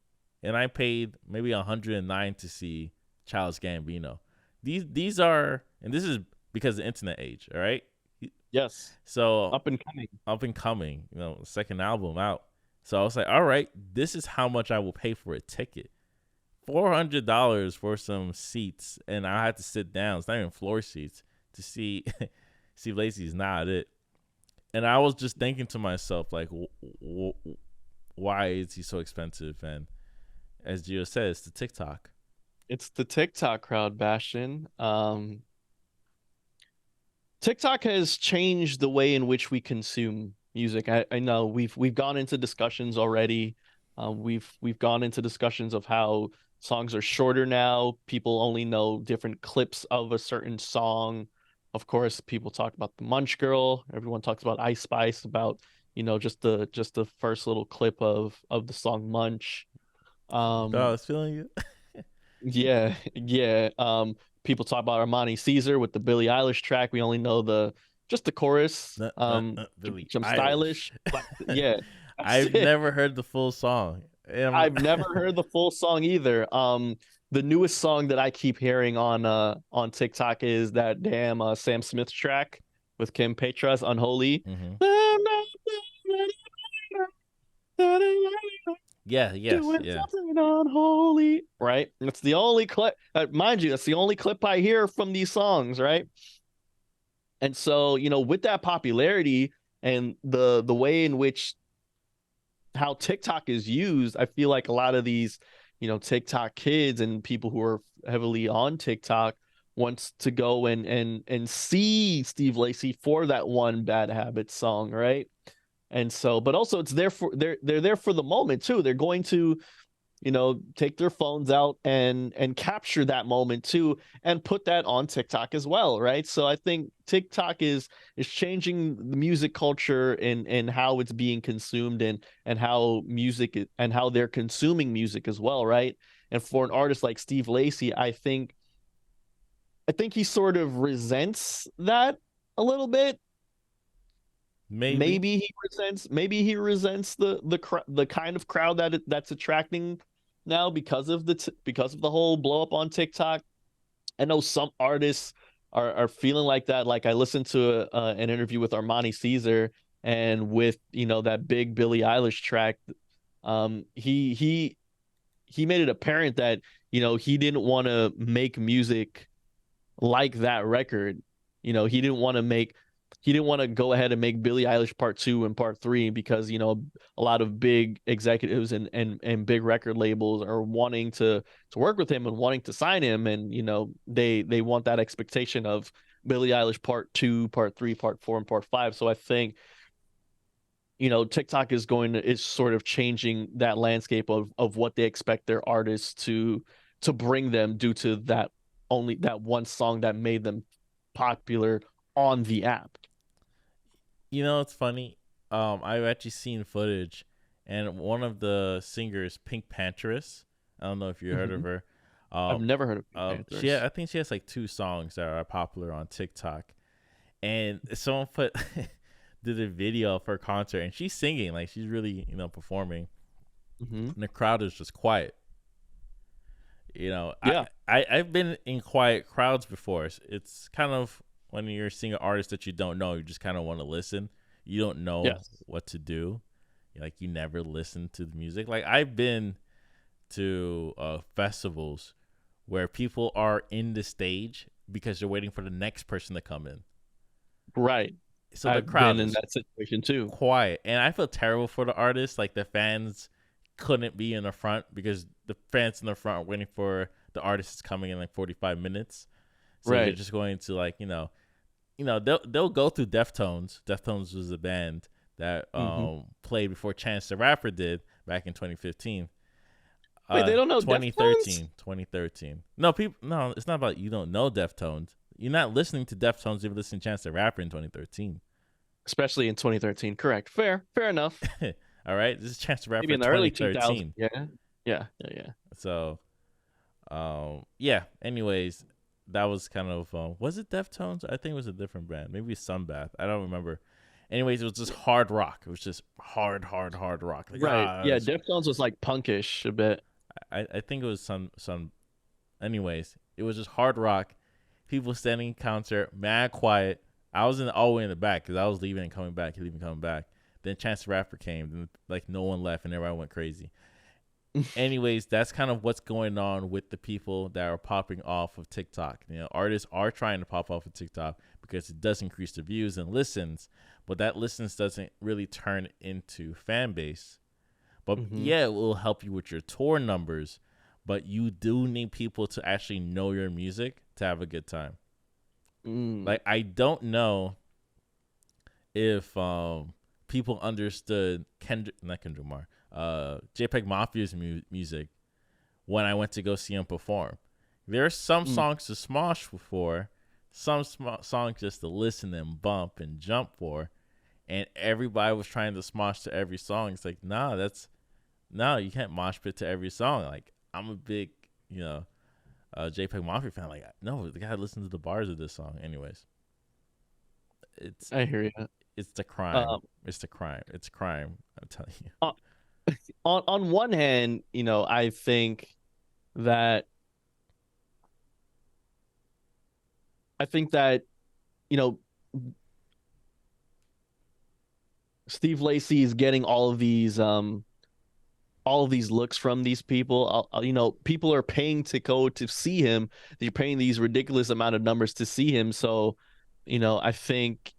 [SPEAKER 2] and I paid maybe 109 to see Childish Gambino. These are, and this is because of the internet age. All right,
[SPEAKER 1] Yes.
[SPEAKER 2] so
[SPEAKER 1] Up and coming.
[SPEAKER 2] up and coming, second album out. So I was like, all right, this is how much I will pay for a ticket. $400 for some seats, and I had to sit down. It's not even floor seats to see Steve Lacy's not it. And I was just thinking to myself, like, why is he so expensive? And as Gio says, the TikTok.
[SPEAKER 1] It's the TikTok crowd, Bastion. TikTok has changed the way in which we consume music. I know we've gone into discussions already. We've gone into discussions of how songs are shorter now. People only know different clips of a certain song. Of course, people talk about the Munch Girl. Everyone talks about Ice Spice, about just the first little clip of the song Munch.
[SPEAKER 2] Oh, I
[SPEAKER 1] Um,
[SPEAKER 2] was feeling you.
[SPEAKER 1] yeah, yeah. People talk about Armani Caesar with the Billie Eilish track. We only know just the chorus.
[SPEAKER 2] Billie
[SPEAKER 1] Some
[SPEAKER 2] Eilish.
[SPEAKER 1] stylish. Yeah, that's
[SPEAKER 2] I've
[SPEAKER 1] it.
[SPEAKER 2] never heard the full song.
[SPEAKER 1] I've never heard the full song either. The newest song that I keep hearing on TikTok is that damn Sam Smith track with Kim Petras, Unholy.
[SPEAKER 2] Mm-hmm. Yeah. Yes.
[SPEAKER 1] Doing
[SPEAKER 2] Yeah.
[SPEAKER 1] something unholy, right? That's the only clip, mind you, that's the only clip I hear from these songs, right? And so, with that popularity and the way in which how TikTok is used, I feel like a lot of these, TikTok kids and people who are heavily on TikTok wants to go and see Steve Lacy for that one Bad Habits song, right? And so, but also it's there for they're there for the moment too. They're going to take their phones out and capture that moment too and put that on TikTok as well, right? So I think TikTok is changing the music culture and how it's being consumed and how music and how they're consuming music as well, right? And for an artist like Steve Lacy, I think he sort of resents that a little bit.
[SPEAKER 2] Maybe.
[SPEAKER 1] Maybe he resents the kind of crowd that's attracting now because of the whole blow up on TikTok. I know some artists are feeling like that. Like I listened to an interview with Armani Caesar and with that big Billie Eilish track. He made it apparent that he didn't want to make music like that record. He didn't want to go ahead and make Billie Eilish part two and part three because a lot of big executives and big record labels are wanting to work with him and wanting to sign him, and they want that expectation of Billie Eilish part two, part three, part four, and part five. So I think TikTok is sort of changing that landscape of what they expect their artists to bring them due to that one song that made them popular on the app.
[SPEAKER 2] It's funny. I've actually seen footage, and one of the singers, Pink Panthers. I don't know if you heard of
[SPEAKER 1] Mhm.
[SPEAKER 2] her.
[SPEAKER 1] I've
[SPEAKER 2] Um,
[SPEAKER 1] never heard of Pink Panthers.
[SPEAKER 2] I think she has like two songs that are popular on TikTok, and someone put did a video of her concert, and she's singing like she's really performing,
[SPEAKER 1] Hmm.
[SPEAKER 2] and the crowd is just quiet.
[SPEAKER 1] Yeah.
[SPEAKER 2] I've been in quiet crowds before. It's kind of when you're seeing an artist that you don't know, you just kind of want to listen. You don't know
[SPEAKER 1] Yes.
[SPEAKER 2] what to do. Like you never listen to the music. Like I've been to festivals where people are in the stage because they're waiting for the next person to come in.
[SPEAKER 1] Right.
[SPEAKER 2] So the
[SPEAKER 1] I've been
[SPEAKER 2] crowd
[SPEAKER 1] in
[SPEAKER 2] is
[SPEAKER 1] that situation too.
[SPEAKER 2] quiet, and I feel terrible for the artists. Like the fans couldn't be in the front because the fans in the front are waiting for the artist is coming in like 45 minutes. So they're
[SPEAKER 1] Right.
[SPEAKER 2] just going to like they'll go through Deftones. Deftones was a band that
[SPEAKER 1] Hmm.
[SPEAKER 2] played before Chance the Rapper did back in 2015.
[SPEAKER 1] Wait, they don't know Deftones?
[SPEAKER 2] 2013. No, it's not about you don't know Deftones. You're not listening to Deftones if you listen to Chance the Rapper in 2013.
[SPEAKER 1] Especially in 2013. Correct. Fair enough.
[SPEAKER 2] All right, this is Chance the Rapper
[SPEAKER 1] Maybe
[SPEAKER 2] in
[SPEAKER 1] in the early 2000s.
[SPEAKER 2] 2013.
[SPEAKER 1] Yeah. Yeah. Yeah. Yeah.
[SPEAKER 2] So, yeah. Anyways, that was kind of was it Deftones? I think it was a different band. Maybe Sunbath. I don't remember. Anyways, it was just hard rock. It was just hard rock. Like
[SPEAKER 1] Right. Yeah. Deftones was like punkish a bit.
[SPEAKER 2] I think it was some. Anyways, it was just hard rock. People standing in concert, mad quiet. I was all the way in the back because I was leaving and coming back, leaving and coming back. Then Chance the Rapper came, and like no one left, and everyone went crazy. Anyways, that's kind of what's going on with the people that are popping off of TikTok. Artists are trying to pop off of TikTok because it does increase the views and listens, but that listens doesn't really turn into fan base. But
[SPEAKER 1] Mm-hmm.
[SPEAKER 2] yeah, it will help you with your tour numbers, but you do need people to actually know your music to have a good time.
[SPEAKER 1] Mm.
[SPEAKER 2] Like I don't know if people understood not Kendrick Lamar, JPEG Mafia's music when I went to go see him perform. There are some
[SPEAKER 1] Mm.
[SPEAKER 2] songs to smosh for, some songs just to listen and bump and jump for, and everybody was trying to smosh to every song. It's like, nah, no, you can't mosh pit to every song. Like I'm a big, JPEG Mafia fan. Like, no, the guy listens to the bars of this song. Anyways, it's
[SPEAKER 1] I hear you.
[SPEAKER 2] it's the crime.
[SPEAKER 1] Um,
[SPEAKER 2] It's the crime. It's crime. I'm telling you.
[SPEAKER 1] on on one hand, I think that I think that you know Steve Lacy is getting all of these looks from these people. People are paying to go to see him. They're paying these ridiculous amount of numbers to see him. So, I think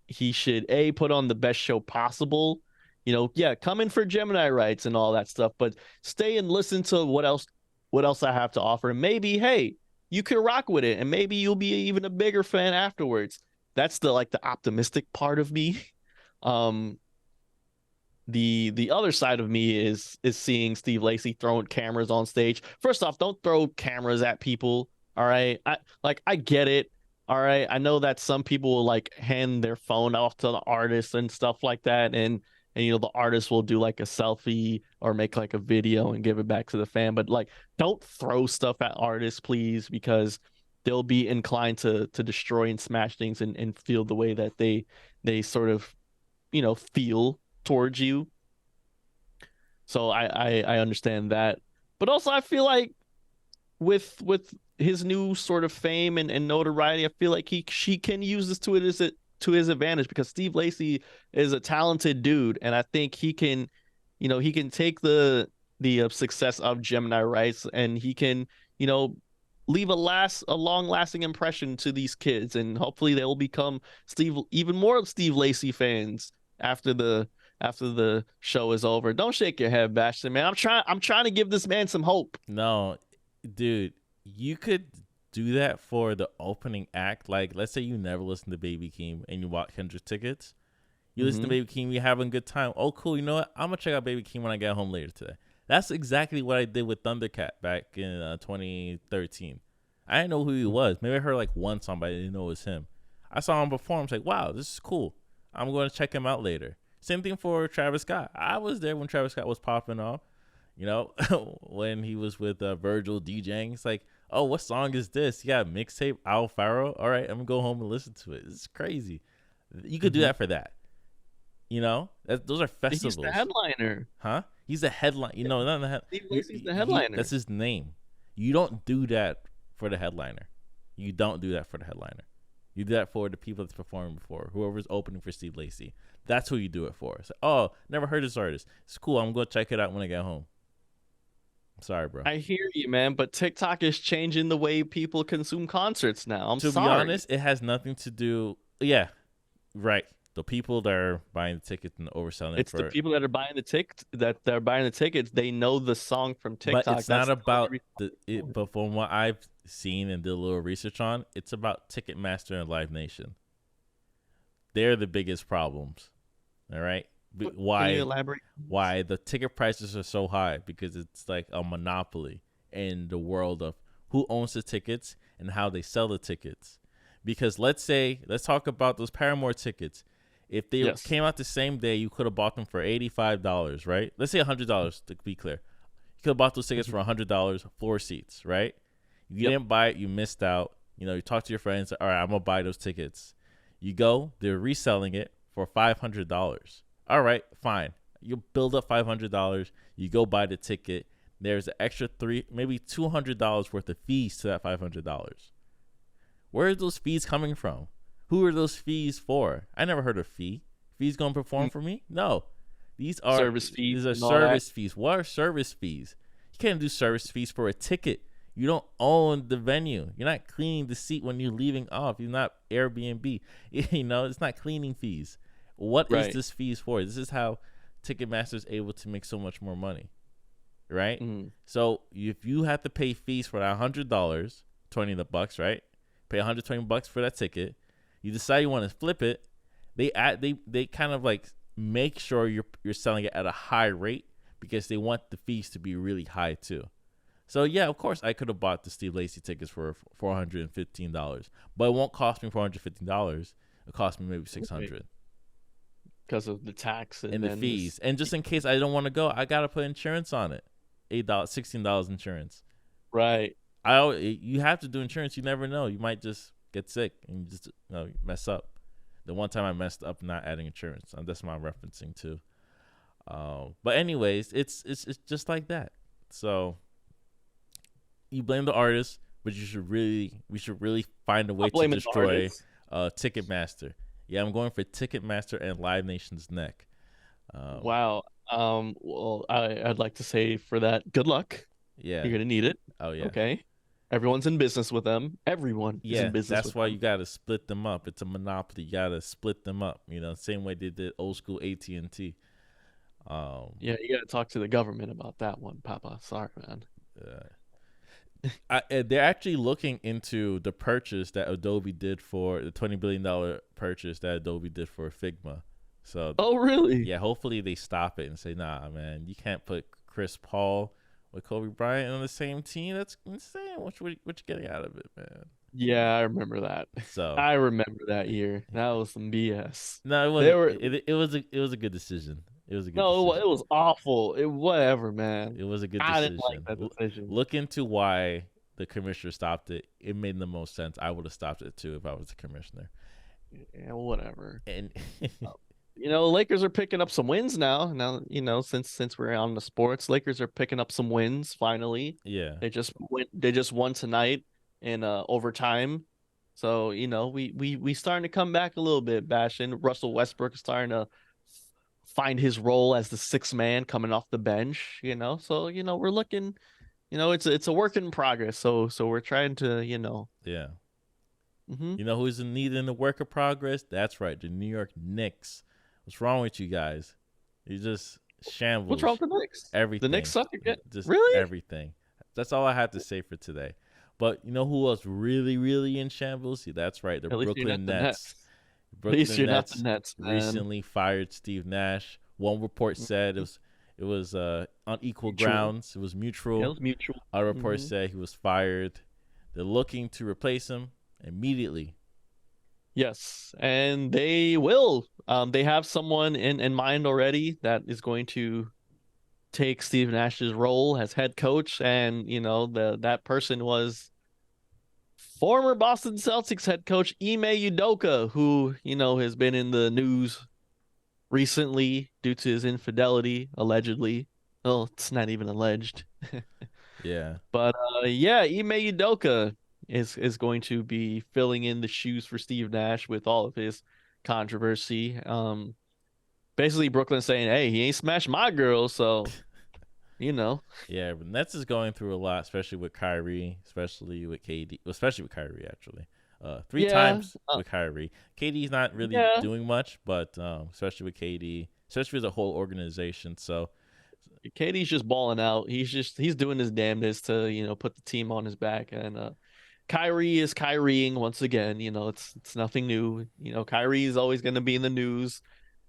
[SPEAKER 1] he should put on the best show possible. Yeah, come in for Gemini rights and all that stuff, but stay and listen to what else I have to offer. And maybe, hey, you could rock with it, and maybe you'll be even a bigger fan afterwards. That's the optimistic part of me. Um, the other side of me is seeing Steve Lacy throwing cameras on stage. First off, don't throw cameras at people. All right. I get it. All right. I know that some people will like hand their phone off to the artist and stuff like that. And the artist will do like a selfie or make like a video and give it back to the fan. But like don't throw stuff at artists, please, because they'll be inclined to destroy and smash things and feel the way that they sort of, feel towards you. So I understand that. But also I feel like with his new sort of fame and notoriety, I feel like she can use this to his advantage because Steve Lacy is a talented dude, and I think he can take the success of Gemini Rights, and he can you know leave a long lasting impression to these kids, and hopefully they will become even more Steve Lacy fans after the show is over. Don't shake your head, Bastion, man. I'm trying to give this man some hope.
[SPEAKER 2] No, dude, you could do that for the opening act. Like, let's say you never listen to Baby Keem and you bought Kendrick tickets. You listen to
[SPEAKER 1] Mm-hmm.
[SPEAKER 2] Baby Keem, you're having a good time. Oh, cool. You know what? I'm gonna check out Baby Keem when I get home later today. That's exactly what I did with Thundercat back in 2013. I didn't know who he was. Maybe I heard like one song, but I didn't know it was him. I saw him perform. I was like, wow, this is cool. I'm going to check him out later. Same thing for Travis Scott. I was there when Travis Scott was popping off. When he was with Virgil DJing. It's like, oh, what song is this? Yeah, mixtape Alfaro. All right, I'm gonna go home and listen to it. It's crazy. You could do
[SPEAKER 1] Mm-hmm.
[SPEAKER 2] that for that. Those are
[SPEAKER 1] He's the
[SPEAKER 2] festivals,
[SPEAKER 1] headliner.
[SPEAKER 2] huh? He's a headline. Not the head.
[SPEAKER 1] Steve Lacy's the headliner.
[SPEAKER 2] That's his name. You don't do that for the headliner. You don't do that for the headliner. You do that for the people that's performing before, whoever's opening for Steve Lacy. That's who you do it for. It's like, oh, never heard this artist. It's cool. I'm gonna check it out when I get home. Sorry, bro.
[SPEAKER 1] I hear you, man, but TikTok is changing the way people consume concerts now. I'm
[SPEAKER 2] To be
[SPEAKER 1] sorry.
[SPEAKER 2] honest, it has nothing to do. Yeah, right. The people that are buying the tickets and overselling it
[SPEAKER 1] It's the
[SPEAKER 2] for,
[SPEAKER 1] people that are buying the they're buying the tickets. They know the song from
[SPEAKER 2] but
[SPEAKER 1] TikTok.
[SPEAKER 2] it's not
[SPEAKER 1] That's the only
[SPEAKER 2] about
[SPEAKER 1] reason
[SPEAKER 2] the.
[SPEAKER 1] they know
[SPEAKER 2] It,
[SPEAKER 1] it.
[SPEAKER 2] but from what I've seen and did a little research on, it's about Ticketmaster and Live Nation. They're the biggest problems. All right.
[SPEAKER 1] Can you
[SPEAKER 2] Why
[SPEAKER 1] elaborate?
[SPEAKER 2] why the ticket prices are so high? Because it's like a monopoly in the world of who owns the tickets and how they sell the tickets. Because let's talk about those Paramore tickets. If they
[SPEAKER 1] Yes.
[SPEAKER 2] came out the same day, you could have bought them for $85, right? Let's say $100 to be clear. You could have bought those tickets
[SPEAKER 1] Mhm.
[SPEAKER 2] for $100, floor seats, right? You
[SPEAKER 1] Yep.
[SPEAKER 2] didn't buy it, you missed out. You talk to your friends, all right, I'm gonna buy those tickets. You go, they're reselling it for $500. All right, fine. You build up $500. You go buy the ticket. there's an extra three, maybe $200 worth of fees to that $500. Where are those fees coming from? Who are those fees for? I never heard of fee. Fees gonna perform
[SPEAKER 1] Mm,
[SPEAKER 2] for me? No.
[SPEAKER 1] service fees
[SPEAKER 2] These are
[SPEAKER 1] and all that.
[SPEAKER 2] service fees. What are service fees? You can't do service fees for a ticket. You don't own the venue. You're not cleaning the seat when you're leaving off. You're not Airbnb. It's not cleaning fees. What is
[SPEAKER 1] Right.
[SPEAKER 2] this fees for? This is how Ticketmaster is able to make so much more money, right?
[SPEAKER 1] Mm,
[SPEAKER 2] So if you have to pay fees for that $100, 20 the bucks, right? Pay $120 for that ticket. You decide you want to flip it. They kind of like make sure you're selling it at a high rate because they want the fees to be really high too. So yeah, of course I could have bought the Steve Lacy tickets for $415, but it won't cost me $415. It cost me maybe
[SPEAKER 1] right.
[SPEAKER 2] 600
[SPEAKER 1] Because of the tax
[SPEAKER 2] and
[SPEAKER 1] and
[SPEAKER 2] the
[SPEAKER 1] then
[SPEAKER 2] fees.
[SPEAKER 1] this.
[SPEAKER 2] And just in case I don't want to go, I gotta put insurance on it. $8, $16 insurance.
[SPEAKER 1] Right.
[SPEAKER 2] You have to do insurance. You never know. You might just get sick and you just mess up. The one time I messed up not adding insurance. That's what I'm referencing to. But anyways, it's just like that. So you blame the artist, but we should really find a way
[SPEAKER 1] Not
[SPEAKER 2] to
[SPEAKER 1] blaming the
[SPEAKER 2] destroy
[SPEAKER 1] artists.
[SPEAKER 2] Ticketmaster. Yeah, I'm going for Ticketmaster and Live Nation's neck. Um,
[SPEAKER 1] Wow. Well, I'd like to say for that, good luck.
[SPEAKER 2] yeah.
[SPEAKER 1] You're gonna need it.
[SPEAKER 2] Oh yeah.
[SPEAKER 1] Okay. Everyone's in business with them. Everyone is in
[SPEAKER 2] Yeah,
[SPEAKER 1] business
[SPEAKER 2] that's
[SPEAKER 1] with
[SPEAKER 2] why you
[SPEAKER 1] them.
[SPEAKER 2] got to split them up. It's a monopoly. You got to split them up. Same way they did old school AT&T.
[SPEAKER 1] Yeah, you gotta talk to the government about that one, Papa. Sorry, man.
[SPEAKER 2] Uh, they're actually looking into the purchase that Adobe did for the $20 billion purchase that Adobe did for Figma. So
[SPEAKER 1] Oh, really?
[SPEAKER 2] yeah, hopefully they stop it and say, nah, man, you can't put Chris Paul with Kobe Bryant on the same team. That's insane. What you getting out of it, man?
[SPEAKER 1] Yeah, I remember that.
[SPEAKER 2] So
[SPEAKER 1] I remember that year. That was some BS.
[SPEAKER 2] no, it
[SPEAKER 1] They
[SPEAKER 2] wasn't.
[SPEAKER 1] were
[SPEAKER 2] It was a good decision. It was a good
[SPEAKER 1] no,
[SPEAKER 2] decision.
[SPEAKER 1] it was awful. It whatever, man.
[SPEAKER 2] It was a good
[SPEAKER 1] I didn't like
[SPEAKER 2] decision.
[SPEAKER 1] that decision.
[SPEAKER 2] Look into why the commissioner stopped it. It made the most sense. I would have stopped it too if I was the commissioner.
[SPEAKER 1] Yeah, whatever.
[SPEAKER 2] And
[SPEAKER 1] Uh, Lakers are picking up some wins now. Now, since we're on the sports, Lakers are picking up some wins finally.
[SPEAKER 2] yeah,
[SPEAKER 1] They just won tonight in overtime. So, we starting to come back a little bit, Bastion. Russell Westbrook is starting to find his role as the sixth man coming off the bench. So, we're looking, it's a work in progress. So we're trying to,
[SPEAKER 2] yeah.
[SPEAKER 1] mhm.
[SPEAKER 2] You know who's in need in the work of progress? That's right, the New York Knicks. What's wrong with you guys? You just
[SPEAKER 1] What's wrong
[SPEAKER 2] shambles.
[SPEAKER 1] with the Knicks? The Knicks
[SPEAKER 2] Everything.
[SPEAKER 1] suck again.
[SPEAKER 2] Just
[SPEAKER 1] Really?
[SPEAKER 2] everything. That's all I had to say for today. But you know who was really, really in shambles? Yeah, that's right, the
[SPEAKER 1] At least you're not
[SPEAKER 2] Brooklyn
[SPEAKER 1] the
[SPEAKER 2] Nets.
[SPEAKER 1] Nets. At least
[SPEAKER 2] Brooklyn
[SPEAKER 1] you're not the
[SPEAKER 2] Nets
[SPEAKER 1] Nets, man.
[SPEAKER 2] recently fired Steve Nash. One report said
[SPEAKER 1] Mhm.
[SPEAKER 2] it was on equal
[SPEAKER 1] Mutual.
[SPEAKER 2] grounds. It was
[SPEAKER 1] Yeah, it
[SPEAKER 2] mutual.
[SPEAKER 1] was mutual.
[SPEAKER 2] Other reports
[SPEAKER 1] Hmm.
[SPEAKER 2] said he was fired. They're looking to replace him immediately.
[SPEAKER 1] Yes, and they will. They have someone in mind already that is going to take Steve Nash's role as head coach, and that person was former Boston Celtics head coach Ime Udoka, who has been in the news recently due to his infidelity, allegedly. Well, it's not even alleged.
[SPEAKER 2] Yeah.
[SPEAKER 1] But yeah, Ime Udoka is going to be filling in the shoes for Steve Nash with all of his controversy. Basically Brooklyn saying, "Hey, he ain't smashed my girl," so you know.
[SPEAKER 2] Yeah, but Nets is going through a lot, especially with Kyrie, especially with KD, especially with Kyrie actually. Three
[SPEAKER 1] Yeah,
[SPEAKER 2] times with Kyrie. KD's not really
[SPEAKER 1] yeah.
[SPEAKER 2] doing much, but especially with KD, especially with the whole organization. So
[SPEAKER 1] KD's just balling out. He's doing his damnedest to put the team on his back, and Kyrie is Kyrieing once again. It's nothing new. Kyrie is always going to be in the news.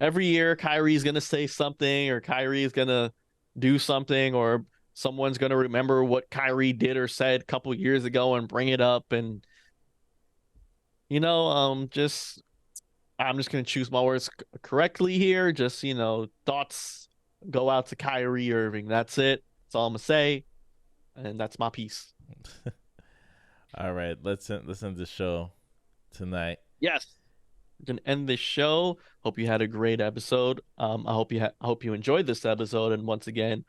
[SPEAKER 1] Every year, Kyrie's going to say something, or Kyrie is going to do something, or someone's going to remember what Kyrie did or said a couple years ago and bring it up. And just I'm just going to choose my words correctly here. Just thoughts go out to Kyrie Irving. That's it. That's all I'm gonna say, and that's my piece.
[SPEAKER 2] all right, let's end the show tonight.
[SPEAKER 1] Yes. We're gonna end this show. Hope you had a great episode. I hope you enjoyed this episode. And once again,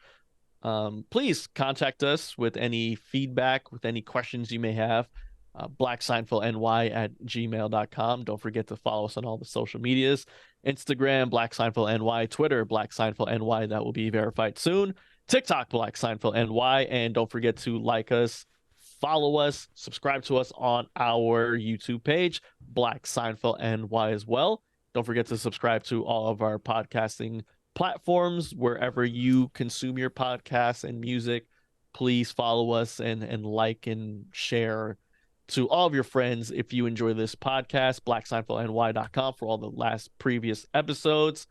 [SPEAKER 1] Please contact us with any feedback, with any questions you may have. BlackSeinfeldNY@gmail.com. Don't forget to follow us on all the social medias: Instagram, Black Seinfeld NY; Twitter, Black Seinfeld NY. That will be verified soon. TikTok, Black Seinfeld NY. And don't forget to like us, follow us, subscribe to us on our YouTube page, Black Seinfeld NY as well. Don't forget to subscribe to all of our podcasting platforms wherever you consume your podcasts and music. Please follow us and like and share to all of your friends if you enjoy this podcast. BlackSeinfeldNY.com for all the last previous episodes.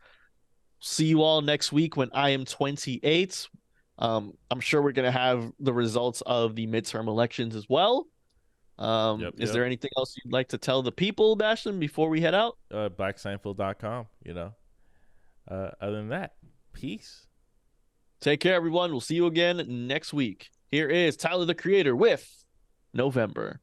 [SPEAKER 1] See you all next week when I am 28. I'm sure we're gonna have the results of the midterm elections as well.
[SPEAKER 2] Yep,
[SPEAKER 1] Is
[SPEAKER 2] yep.
[SPEAKER 1] there anything else you'd like to tell the people, Basham, before we head out?
[SPEAKER 2] BlackSeinfeld.com, you know. Other than that, peace.
[SPEAKER 1] Take care, everyone. We'll see you again next week. Here is Tyler the Creator with November.